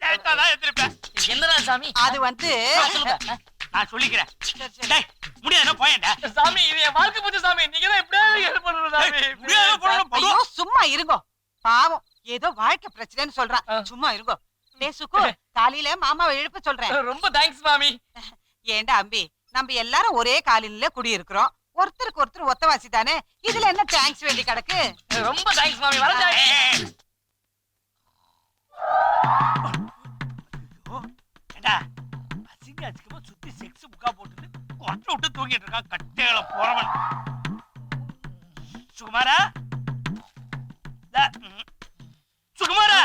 லேட்டா தான் எழுந்திருப்பேன். என்னடா சாமி? அது வந்து நான் சொல்லிக்கிறேன். டேய் முடியாதுன்னா போயேன்டா. சாமி இது என் வாழ்க்கை போச்சு சாமி. நீங்க தான் எப்படியாவது ஹெல்ப் பண்ணணும் சாமி. முடியாத போறோம். ஐயோ சும்மா இருங்கோ. பாவம் ஏதோ வாழ்க்கை பிரச்சனைன்னு சொல்றான். சும்மா இருங்கோ. டேய் சுக்கு, காலையில மாமாவை எழுப்ப சொல்றேன். ரொம்ப தேங்க்ஸ் மாமி. ஏண்டா அம்பி, நம்ம எல்லாரும் ஒரே காலையில குடி இருக்கிறோம். ஒருத்தருக்கு ஒருத்தர் ஒத்தவாசி தானே. இதுல என்ன தேங்க்ஸ் வேண்டி கிடக்கு? ரொம்ப தேங்க்ஸ் மாமி. வரேன். அசிங்கமா சுத்தி செக்ஸ் புக்கா போட்டு கொட்டை விட்டு தூங்கிட்டு இருக்கான் கட்டையில போறவன். சுகுமாரா சுகுமாரா.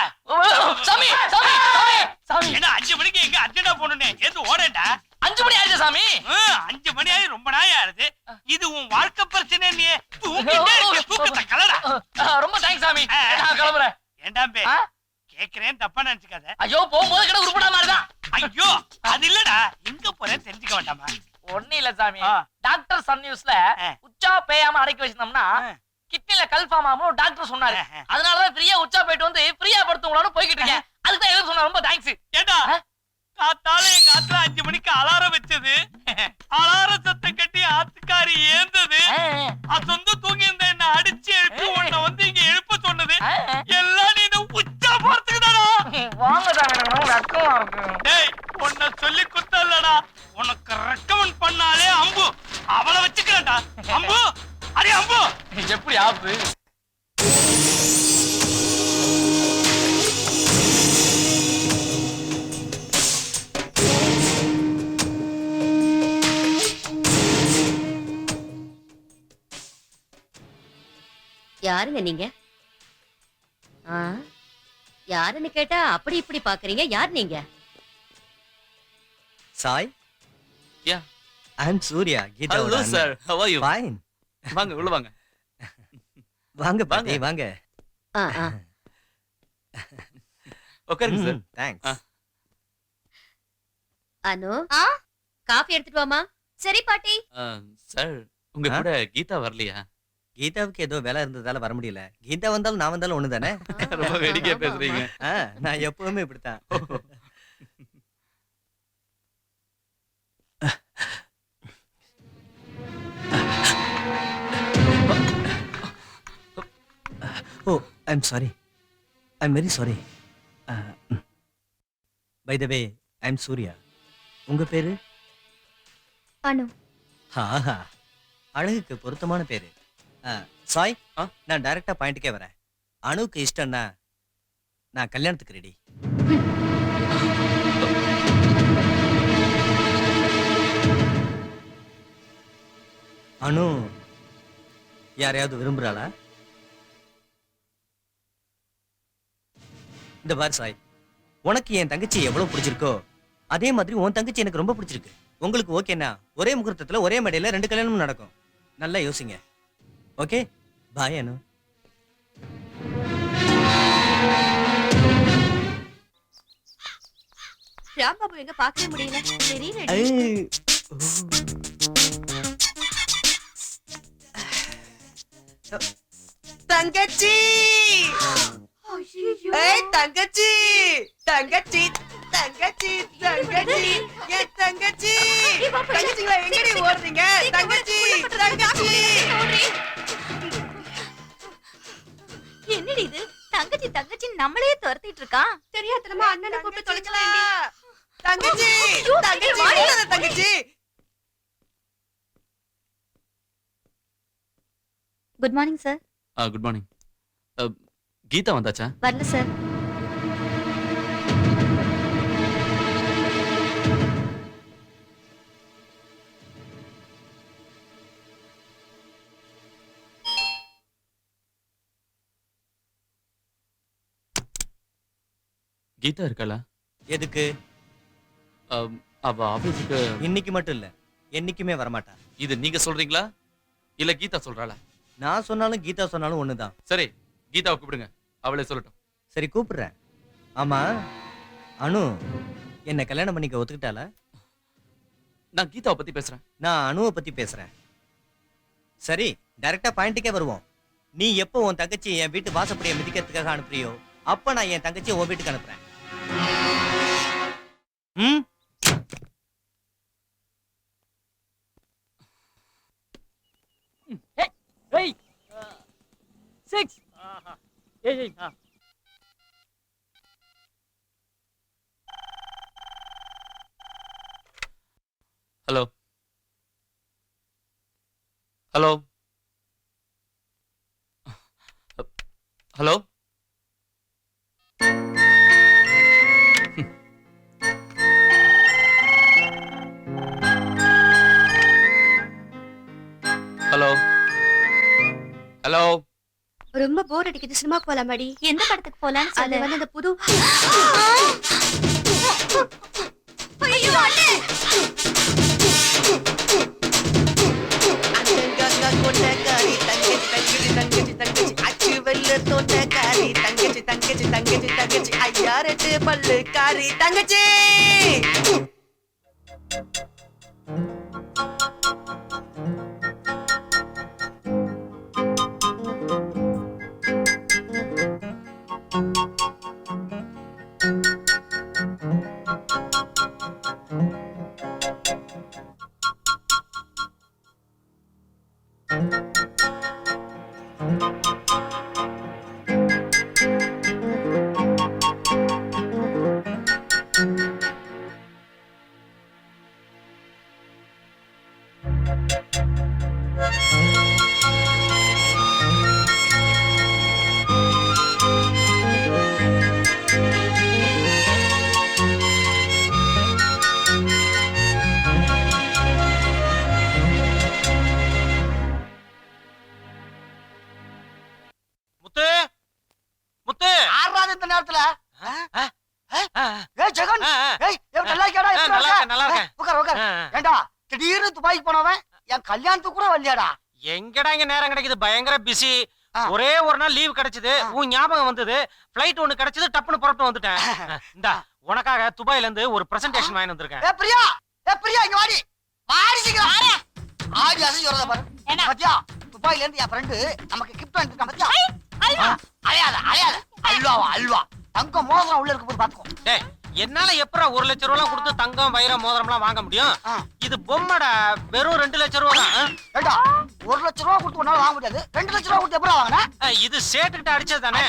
சாமி சாமி சாமி சாமி, என்ன 5 மணிக்கு எங்க அர்ஜென்டா போகணும்னே ஏது ஓடேன்டா? 5 மணி ஆயிடுச்சு சாமி. 5 மணி ஆயி ரொம்ப நாள் ஆகுது. இது உன் வாழ்க்கை பிரச்சனை. நீ தூங்கிட்டே இருக்க. தூக்கத்தை கலடா. ரொம்ப தேங்க்ஸ் சாமி. நான் கிளம்புறேன். ஏண்டாம்பே கேக்குறேன், தப்பா நினைச்சுக்காத. ஐயோ போகும்போது கிட்ட உருப்படா மாதிரிதான். ஐயோ அது இல்லடா, எங்க போறேன்னு தெரிஞ்சுக்க வேண்டாமா? ஒண்ணு இல்ல சாமி, டாக்டர் சன் நியூஸ்ல உச்சா பேயாம அடக்கி வச்சிருந்தோம்னா கிட்னில கல்ஃபார்ம் ஆகும் டாக்டர் சொன்னாரு. அதனாலதான் ஃப்ரீயா உச்சா போயிட்டு வந்து ஃப்ரீயா படுத்துங்களான்னு போய்கிட்டு இருக்கேன். அதுக்கு தான் எழுத சொன்னா. ரொம்ப தேங்க்ஸ். ஏண்டா காத்தால எங்க ஆத்துல 5 மணிக்கு அலாரம் வச்சது, அலாரம் சத்தம் கட்டி ஆத்துக்காரி ஏந்தது, அது தூங்கி இருந்த என்ன அடிச்சு எழுப்பி உன்னை வந்து இங்க எழுப்ப சொன்னது எல்லாம் நீ உச்சா போறதுக்கு தானா? வாங்க சாமி. டேய் உன்னை சொல்லி குத்தல்லடா, உனக்கு ரெக்கமெண்ட் பண்ணாலே அம்பு அவளை வச்சுக்கிறேன்டா. அம்பு அடி அம்பு. எப்படி ஆப்பு? யாருங்க நீங்க? யாருன்னு கேட்டா அப்படி இப்படி பாக்குறீங்க. யார் நீங்க? Sai. Yeah. I'm Surya. Hello sir. How are you? Fine. வாங்க உள்ள வாங்க. வாங்க பாட்டி வாங்க. உட்காருங்க சார். தேங்க்ஸ். அனு, காஃபி எடுத்துட்டு வாமா. சரி பாட்டி. சார் உங்க கூட கீதா வரலையா? கீதாவுக்கு ஏதோ வேலை இருந்ததால வர முடியல. கீதா வந்தாலும் நான் வந்தாலும் ஒண்ணுதானே. ரொம்ப வேடிக்கையா பேசுறீங்க. நான் எப்பவுமே இப்படித்தான். Oh I'm sorry, I'm very sorry. By the way, I'm Surya. உங்க பேரு? அனு. ஆஹா, அழகுக்கு பொருத்தமான பேரு. சாய், நான் டைரக்டா பாயிண்ட்டுக்கே வரேன். அணுக்கு இஷ்டம்னா நான் கல்யாணத்துக்கு ரெடி. அனு யாரையாவது விரும்புறாளா? இந்த பார் சாய், உனக்கு என் தங்கச்சி எவ்வளவு பிடிச்சிருக்கோ அதே மாதிரி உன் தங்கச்சி எனக்கு ரொம்ப பிடிச்சிருக்கு. உங்களுக்கு ஓகேனா ஒரே முகூர்த்தத்துல ஒரே மேடையில 2 கல்யாணமும் நடக்கும். நல்லா யோசிங்க. ஓகே, பாய் அனு. ராம்பாபு எங்க பார்க்கவே முடியல. சரி ரெடி. தங்கச்சி, ஏய் தங்கச்சி, தங்கச்சி, தங்கச்சி, தங்கச்சி, என் தங்கச்சி. தங்கச்சிங்களா எங்கடி ஓடுறீங்க? தங்கச்சி, தங்கச்சி. என்னடி இது? தங்கச்சி தங்கச்சி நம்மளையே துரத்திட்டு இருக்கான். தெரியாதனமா அண்ணனை கூப்பிட்டு தொலைக்கலாம். தங்கச்சி, தங்கச்சி, இல்ல தங்கச்சி. Good morning sir. Good morning. Geetha வந்தாச்சா? வரல சார். கீதா இருக்காளா? எதுக்கு? அவ ஆபீஸுக்கு இன்னைக்கு மட்டும் இல்ல, என்னைக்குமே வரமாட்டா. இது நீங்க சொல்றீங்களா இல்ல கீதா சொல்றாளா? நான் சொன்னாலும் கீதா சொன்னாலும் ஒண்ணுதான். சரி, கீதாவை கூப்பிடுங்க, அவளே சொல்லட்டும். சரி, கூப்பிடுறேன். ஆமா, அனு என்ன கல்யாணம் பண்ணிக்க ஒத்துக்கிட்டாளா? நான் கீதாவை பத்தி பேசுறேன். நான் அனுவை பத்தி பேசுறேன். சரி, டைரக்டா பாயிண்ட்டுக்கே வருவோம். நீ எப்போ உன் தங்கச்சி என் வீட்டு வாசப்படியை மிதிக்கிறதுக்காக அனுப்புறியோ அப்ப நான் என் தங்கச்சியை உன் வீட்டுக்கு அனுப்புறேன். ம்? ஏய் 6 ஏய் hello hello hello. Hello hello. ரொம்ப போர் அடிக்குது, சினிமா போலாமாடி? எந்த படத்துக்கு போலான்னு அது சொல்லு. வந்து அந்த புது ஐயோ அண்ணே. கொண்டக்காரி தங்கச்சி, தங்கச்சி, தங்கச்சி, தங்கச்சி, அச்சு வெள்ள தோட்டக்காரி தங்கச்சி, தங்கச்சி, தங்கச்சி, தங்கச்சி, ஐயா 2 பல்லுக்காரி தங்கச்சி. முத்து, முத்து, ஆறாவது இந்த நேரத்துல ஏய் ஜெகன், ஏய் நல்லா இருக்கடா? நல்லா இருக்கேன், நல்லா இருக்கேன். உட்கார் உட்கார். ஏண்டா திடீர்னு துபாய்க்கு போனவன் என் கல்யாணத்துக்கு கூட வரலையாடா? எங்கடா இங்க நேரம் கிடைக்குது, பயங்கர பிஸி. ஒரே ஒரு நாள் லீவ் கிடைச்சது, உன் ஞாபகம் வந்தது, ஃளைட் ஒன்னு கிடைச்சது, டப்புன்னு புறப்பட்டு வந்துட்டேன். இந்தா உனக்காக துபாயில இருந்து ஒரு பிரசன்டேஷன் வாங்கி வந்திருக்கேன். ஏ பிரியா, ஏ பிரியா இங்க வாடி. வாடி சீக்கிரம். ஆடி அசை சொல்றத பாரு. பாத்தியா, துபாயில இருந்து என் ஃப்ரெண்ட் நமக்கு கிஃப்ட் வாங்கிட்டான் பாத்தியா? அல்வா. அலையாத அலையாத. அல்வாவா அல்வா. தங்க மோதிரம் உள்ள இருக்கு போய் பாத்துக்கோ. டேய் என்னால எப்பரா 1 லட்சம் ரூபாய் கொடுத்து தங்கம் வைரம் மோதிரம்லாம் வாங்க முடியும்? இது பொம்மைடா, வெறும் 2 லட்சம் ரூபாய் தான். ஏண்டா 1 லட்சம் ரூபாய் கொடுத்து உன்னால வாங்க முடியாது, 2 லட்சம் ரூபாய் கொடுத்து எப்பரா வாங்குன? இது சேட்டுக்கிட்ட அடிச்சது தானே.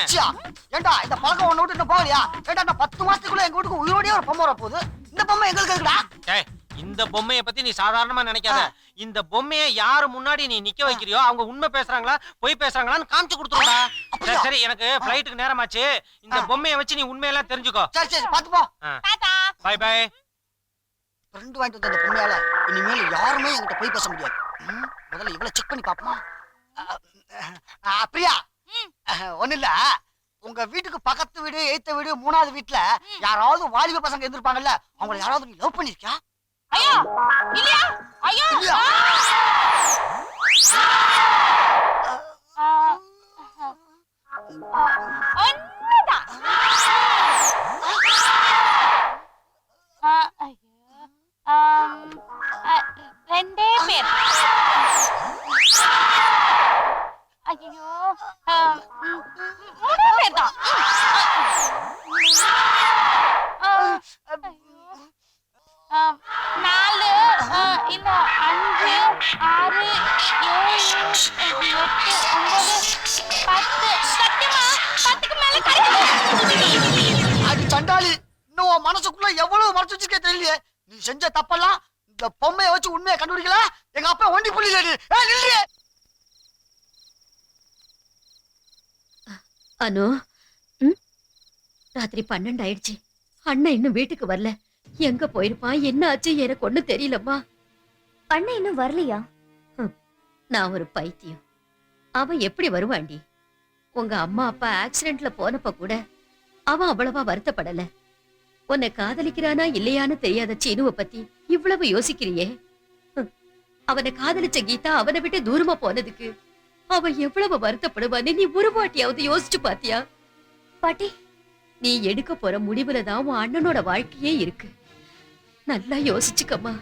ஏண்டா இந்த பழக்கம் ஒண்ணு விட்டு இன்னும் போகலையா? ஏண்டா நான் 10 மாசத்துக்குள்ள எங்க வீட்டுக்கு உயிரோடயே ஒரு பொம்மை வர போகுது. இந்த பொம்மை எங்களுக்கு இருக்குடா. ஏய், இந்த பொம்மைய பத்தி நீ சாதாரணமா நினைக்காத. இந்த பொம்மையை யாரு முன்னாடி நீ நிக்க வைக்கிறியோ அவங்க உண்மை பேசுறாங்களா பொய் பேசுறாங்களான்னு காமிச்சு கொடுத்துருடா. சரி, எனக்கு ஃளைட்டுக்கு நேரமாச்சு. இந்த பொம்மையை வச்சு நீ உண்மையெல்லாம் தெரிஞ்சுக்கோ. சரி பாத்து போ. By by. ஃப்ரெண்ட் வாங்கிட்டு வந்த அந்த பொம்மையால இனிமேல் யாருமே என்கிட்ட போய் பேச முடியாது. முதல்ல இவளை செக் பண்ணி பாப்போமா? பிரியா, ஒண்ணு இல்ல, உங்க வீட்டுக்கு பக்கத்து வீடு, எய்த்த வீடு, 3வது வீட்டுல யாராவது வாலிப பசங்க இருந்திருப்பாங்கல்ல, அவங்கள யாராவது நீ லவ் பண்ணிருக்கியா? ஐயோ இல்லையா? ஐயோ இல்லையா? ஒண்ணுதான். ரெண்டே பேர். ஐயோ 3 பேர் தான். 4 இல்ல 5 6 7 8 9 10. சத்தியமா 10க்கு மேல கிடையாது. அது சண்டாளி, இன்னும் உன் மனசுக்குள்ள எவ்வளவு மறைச்சு வச்சிருக்கே தெரியலையே. நீ செஞ்ச தப்பெல்லாம் இந்த பொம்மையை வச்சு உண்மையை கண்டுபிடிக்கல. எங்க அப்பா ஒண்டி புள்ளி நில்றே. அனு, ராத்திரி 12 ஆயிடுச்சு. அண்ணன் இன்னும் வீட்டுக்கு வரல. எங்க போயிருப்பான், என்ன ஆச்சு எனக்கு ஒண்ணும் தெரியலம்மா. அண்ணன் இன்னும் வரலையா? நான் ஒரு பைத்தியம். அவன் எப்படி வருவாண்டி? உங்க அம்மா அப்பா ஆக்சிடென்ட்ல போனப்ப கூட அவன் அவ்வளவா வருத்தப்படல. உன்னை காதலிக்கிறானா இல்லையான்னு தெரியாத சீனுவை பத்தி இவ்வளவு யோசிக்கிறியே. அவனை காதலிச்ச கீதா அவனை விட்டு தூரமா போனதுக்கு அவன் எவ்வளவு வருத்தப்படுவான்னு நீ ஒரு வாட்டியாவது யோசிச்சு பாத்தியா? பாட்டி, நீ எடுக்க போற முடிவுலதான் உன் அண்ணனோட வாழ்க்கையே இருக்கு. நல்லா யோசிச்சுக்கம்மா.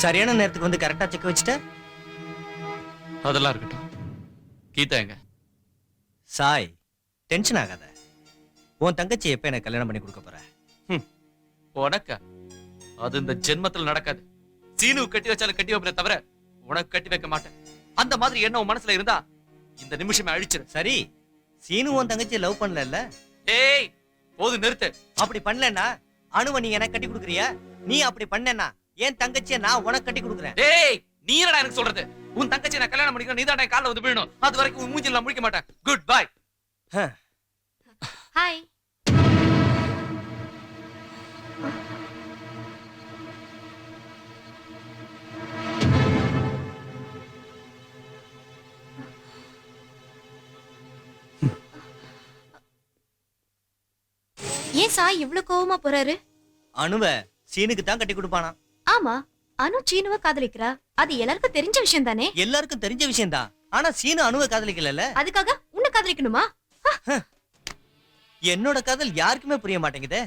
சரியான நேரத்துக்கு வந்து கரெக்டா செக் வச்சுட்ட. அதெல்லாம் இருக்கட்டும். கீதா எங்க? சாய், டென்ஷன் ஆகாத. உன் தங்கச்சி எப்ப எனக்கு கல்யாணம் பண்ணி கொடுக்க போற? உனக்க அது இந்த ஜென்மத்தில் நடக்காது. சீனு கட்டி வச்சாலும் கட்டி வைப்பேன் தவிர உனக்கு கட்டி வைக்க மாட்டேன். அந்த மாதிரி என்ன உன் மனசுல இருந்தா இந்த நிமிஷமே அழிச்சிரு. சரி, சீனு உன் தங்கச்சியை லவ் பண்ணல. ஏய், போது நிறுத்து. அப்படி பண்ணலன்னா அனுவை நீ எனக்கு கட்டி கொடுக்குறியா? நீ அப்படி பண்ணேன்னா என் தங்கச்சியை நான் உனக்கு கட்டி கொடுக்குறேன். டேய், நீ என்னடா எனக்கு சொல்றது? உன் தங்கச்சி நான் கல்யாணம் பண்ணிக்கிறேன், நீ தான் என் கால்ல வந்து விழணும். அது வரைக்கும் உன் மூஞ்சில முடிக்க மாட்டேன். Good bye. ஹாய். ஏன் சாய் இவ்ளோ கோவமா போறாரு? அனுவை சீனுக்கு தான் கட்டி கொடுப்பானா? ஆமா, அனு சீனுவ காதலிக்கிறா. அது எல்லாருக்கும் தெரிஞ்ச விஷயம் தானே. எல்லாருக்கும் தெரிஞ்ச விஷயம் தான். ஆனா சீனு அனுவை காதலிக்கல. அதுக்காக உன்னை காதலிக்கணுமா? என்னோட காதல் யாருக்குமே புரிய மாட்டேங்குதே.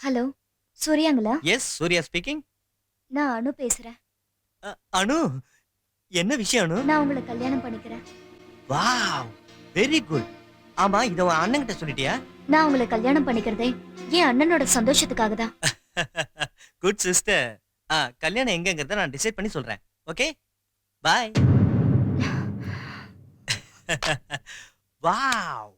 ஹலோ, சூர்யாங்களா? Yes, Surya speaking. நான் அனு பேசுறேன். அனு, என்ன விஷயம் அனு? நான் உங்களை கல்யாணம் பண்ணிக்கிறேன். Wow, very good. ஆமா, இத உன் அண்ணன் கிட்ட சொல்லிட்டியா? நான் உங்களை கல்யாணம் பண்ணிக்கிறதே என் அண்ணனோட சந்தோஷத்துக்காக தான். Good sister. கல்யாணம் எங்கங்கறத நான் டிசைட் பண்ணி சொல்றேன். Okay, bye. வாவ்.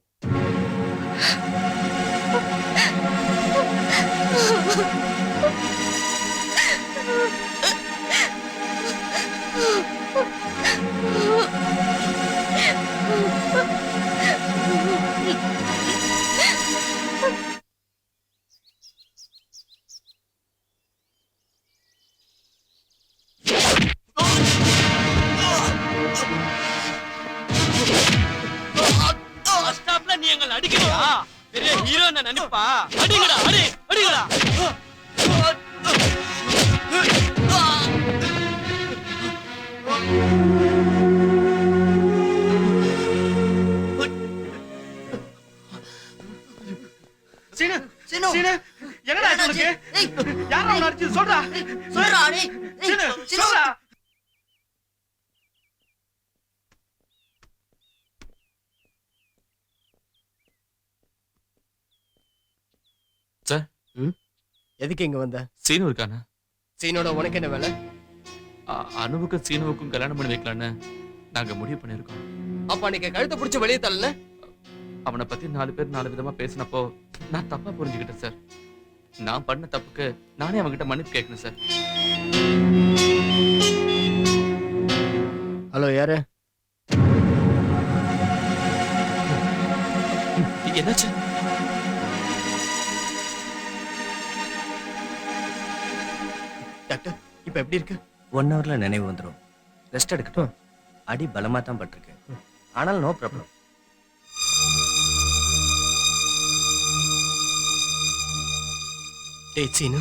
நினைப்பா அடிங்கடா அடி அடிங்கடா சீனு சீனு சீனு என்னடா இது உனக்கு யாரா உன்னை அடிச்சது சொல்றா சொல்றா டேய் சீனு சொல்றா சார் எதுக்கு இங்க வந்த? சீனு இருக்கானே. சீனோட உனக்கு என்ன வேலை? அனுவுக்கும் சீனுவுக்கும் கல்யாணம் பண்ணி வைக்கலான்னு நாங்க முடிவு பண்ணிருக்கோம். அப்ப அன்னைக்கு கழுத்தை பிடிச்சு வெளியே தள்ளல? அவனை பத்தி 4 பேர் 4 விதமா பேசினப்போ நான் தப்பா புரிஞ்சுக்கிட்டேன் சார். நான் பண்ண தப்புக்கு நானே அவன்கிட்ட மன்னிப்பு கேட்கணும் சார். ஹலோ யாரு? என்னாச்சு? டாக்டர் இப்ப எப்படி இருக்கு? 1 ஹவர்ல நினைவு வந்துடும். ரெஸ்ட் எடுக்கட்டும். அடி பலமா தான் பட்டிருக்கு. ஆனால் நோ ப்ராப்ளம். டேய் சீனு,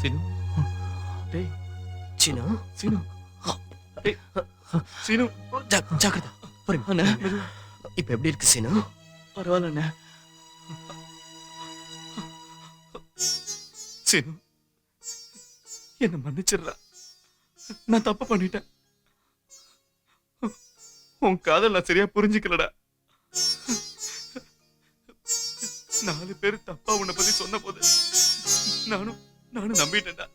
சீனு டேய் சீனு சீனு டேய் சீனு ஜாக்கிரதை. அண்ணா இப்ப எப்படி இருக்கு சீனு? பரவாயில்ல அண்ணா. சீனு என்ன மன்னிச்சிடுறா. நான் தப்பு பண்ணிட்டேன். உன் காதல் நான் சரியா புரிஞ்சுக்கலடா. 4 பேர் தப்பா உன்னை பத்தி சொன்ன போது நானும் நம்பிட்டேன்டா.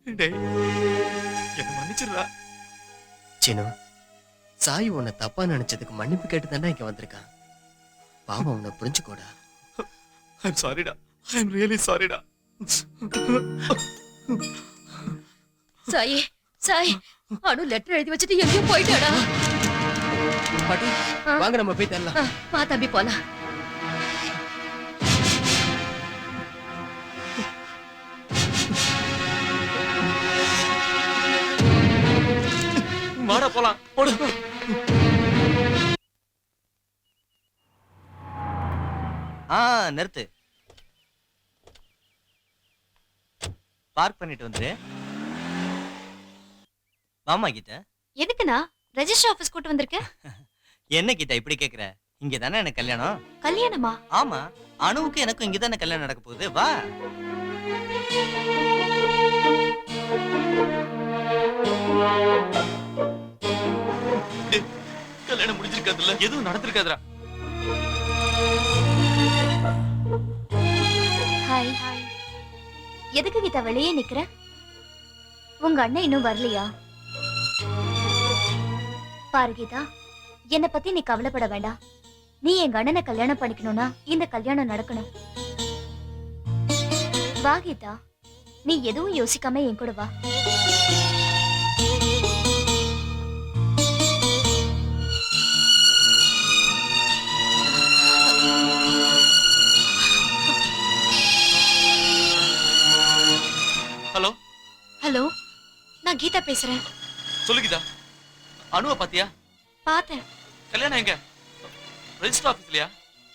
டேய் என்ன மன்னிச்சிடுறா. சீனு, சாய் உன்னை தப்பா நினைச்சதுக்கு மன்னிப்பு கேட்டு தானே இங்க வந்திருக்கான். பாவம் உன்னை புரிஞ்சுக்கோடா. ஐம் சாரிடா. ஐம் ரியலி சாரிடா. சாயே சாய் அனு லெட்டர் எழுதி வச்சுட்டு எங்கேயோ போயிட்டாடா. பாட்டி வாங்க நம்ம போய் தரலாம். வா தம்பி போலாம். வாடா போலாம். போடு. நிறுத்து. பார்க் பண்ணிட்டு வந்துரு. வாமா கீதா. எதுக்குண்ணா ரெஜிஸ்டர் ஆபீஸ் கூட்டு வந்திருக்க? என்ன கீதா இப்படி கேக்குற? இங்க தானே எனக்கு கல்யாணம். கல்யாணமா? ஆமா, அனுவுக்கு எனக்கும் இங்க தானே கல்யாணம் நடக்க போகுது. வா. கல்யாணம் முடிஞ்சிருக்காதுல்ல? எதுவும் நடந்திருக்காதுடா. ஹாய். எதுக்கு கீதா வெளியே நிக்கிற? உங்க அண்ணன் இன்னும் வரலையா? பாரு கீதா, என்னை பத்தி நீ கவலைப்பட வேண்டாம். நீ எங்க அண்ணனை கல்யாணம் பண்ணிக்கணும்னா இந்த கல்யாணம் நடக்கணும். வா கீதா, நீ எதுவும் யோசிக்காம என் கூட வா. ஹலோ ஹலோ, நான் கீதா பேசுறேன். சொல்லு கீதா. அனுவை பாத்தியா? பார்த்தேன். கல்யாணம் எங்க? ரெஜிஸ்டர் ஆபீஸ்லயா?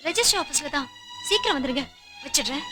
ரெஜிஸ்டர் ஆபீஸ்ல தான். சீக்கிரம் வந்துருங்க. வச்சிடுறேன்.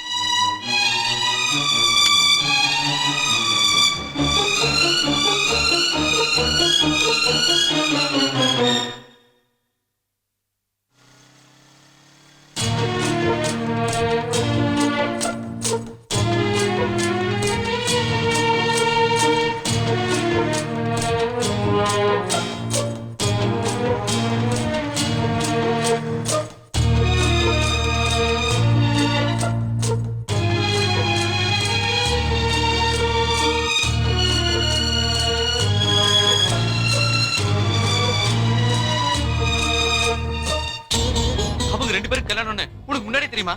அவங்க 2 பேரும் கல்யாணம்னு உனக்கு முன்னாடியே தெரியுமா?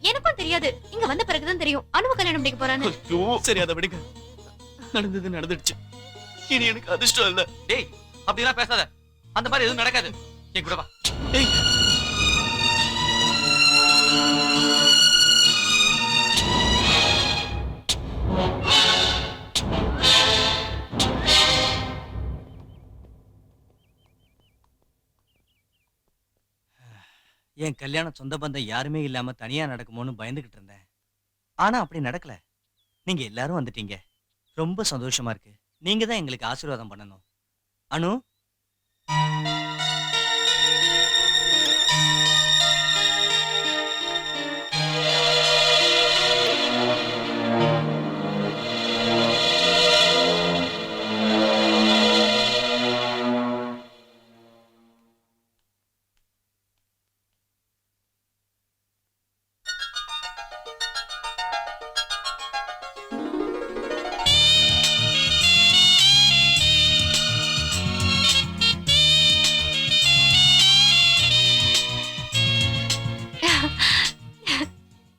எனக்கும் தெரியாது. இங்க வந்த பிறகுதான் தெரியும் அனுவ கல்யாணம் பண்ணிக்க போறான்னு. ஐயோ சரி அதை விடுங்க. நடந்தது நடந்துடுச்சு. இனி எனக்கு அதிர்ஷ்டம் இல்ல. டேய் அப்படிலாம் பேசாத. அந்த மாதிரி எதுவும் நடக்காது. என் கூட வா. டேய் என் கல்யாணம் சொந்த பந்தம் யாருமே இல்லாம தனியா நடக்குமோன்னு பயந்துகிட்டு இருந்தேன். ஆனா அப்படி நடக்கல. நீங்க எல்லாரும் வந்துட்டீங்க. ரொம்ப சந்தோஷமா இருக்கு. நீங்க தான் எங்களுக்கு ஆசீர்வாதம் பண்ணணும். அனு,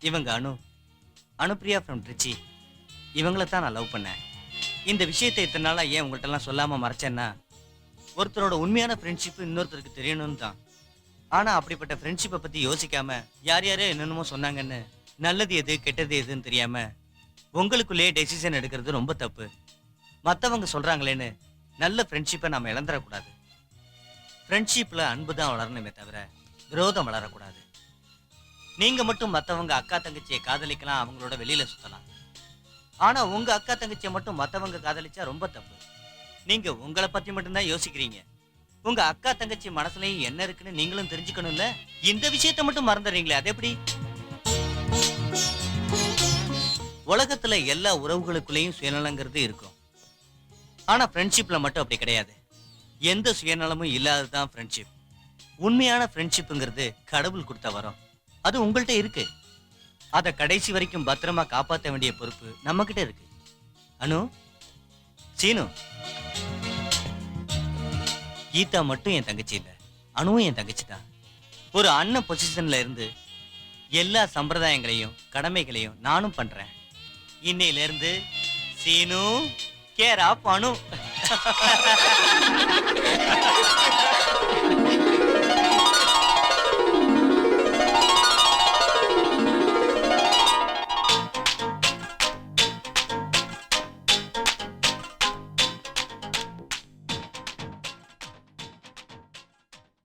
இவங்க அனு, அனுப்பிரியா ஃப்ரம் ட்ரிச்சி. இவங்கள தான் நான் லவ் பண்ணேன். இந்த விஷயத்தை இத்தனை நாளா ஏன் உங்கள்கிட்ட எல்லாம் சொல்லாம மறைச்சேன்னா, ஒருத்தரோட உண்மையான ஃப்ரெண்ட்ஷிப் இன்னொருத்தருக்கு தெரியணும்னு தான். ஆனா அப்படிப்பட்ட ஃப்ரெண்ட்ஷிப்பை பத்தி யோசிக்காம யார் யாரோ என்னென்னமோ சொன்னாங்கன்னு நல்லது எது கெட்டது எதுன்னு தெரியாம உங்களுக்குள்ளேயே டெசிஷன் எடுக்கிறது ரொம்ப தப்பு. மத்தவங்க சொல்றாங்களேன்னு நல்ல ஃப்ரெண்ட்ஷிப்பை நாம இழந்துடக்கூடாது. ஃப்ரெண்ட்ஷிப்ல அன்பு தான் வளரணுமே தவிர விரோதம் வளரக்கூடாது. நீங்க மட்டும் மத்தவங்க அக்கா தங்கச்சியை காதலிக்கலாம், அவங்களோட வெளியில சுத்தலாம். ஆனா உங்க அக்கா தங்கச்சியை மட்டும் மத்தவங்க காதலிச்சா ரொம்ப தப்பு. நீங்க உங்களை பத்தி மட்டும்தான் யோசிக்கிறீங்க. உங்க அக்கா தங்கச்சி மனசுலயும் என்ன இருக்குன்னு நீங்களும் தெரிஞ்சுக்கணும்ல. இந்த விஷயத்தை மட்டும் மறந்துடுறீங்களே, அது எப்படி? உலகத்துல எல்லா உறவுகளுக்குள்ளேயும் சுயநலங்கிறது இருக்கும். ஆனா ஃப்ரெண்ட்ஷிப்ல மட்டும் அப்படி கிடையாது. எந்த சுயநலமும் இல்லாததுதான் ஃப்ரெண்ட்ஷிப். உண்மையான ஃப்ரெண்ட்ஷிப்புங்கிறது கடவுள் கொடுத்த வரம். அது உங்கள்கிட்ட இருக்கு. அதை கடைசி வரைக்கும் பத்திரமா காப்பாற்ற வேண்டிய பொறுப்பு நம்ம கிட்ட இருக்கு. அனு, சீனு, கீதா மட்டும் என் தங்கச்சி இல்ல, அனுவும் என் தங்கச்சி தான். ஒரு அண்ணன் பொசிஷன்ல இருந்து எல்லா சம்பிரதாயங்களையும் கடமைகளையும் நானும் பண்றேன். இன்னையில இருந்து சீனு கேர் ஆஃப் அனு.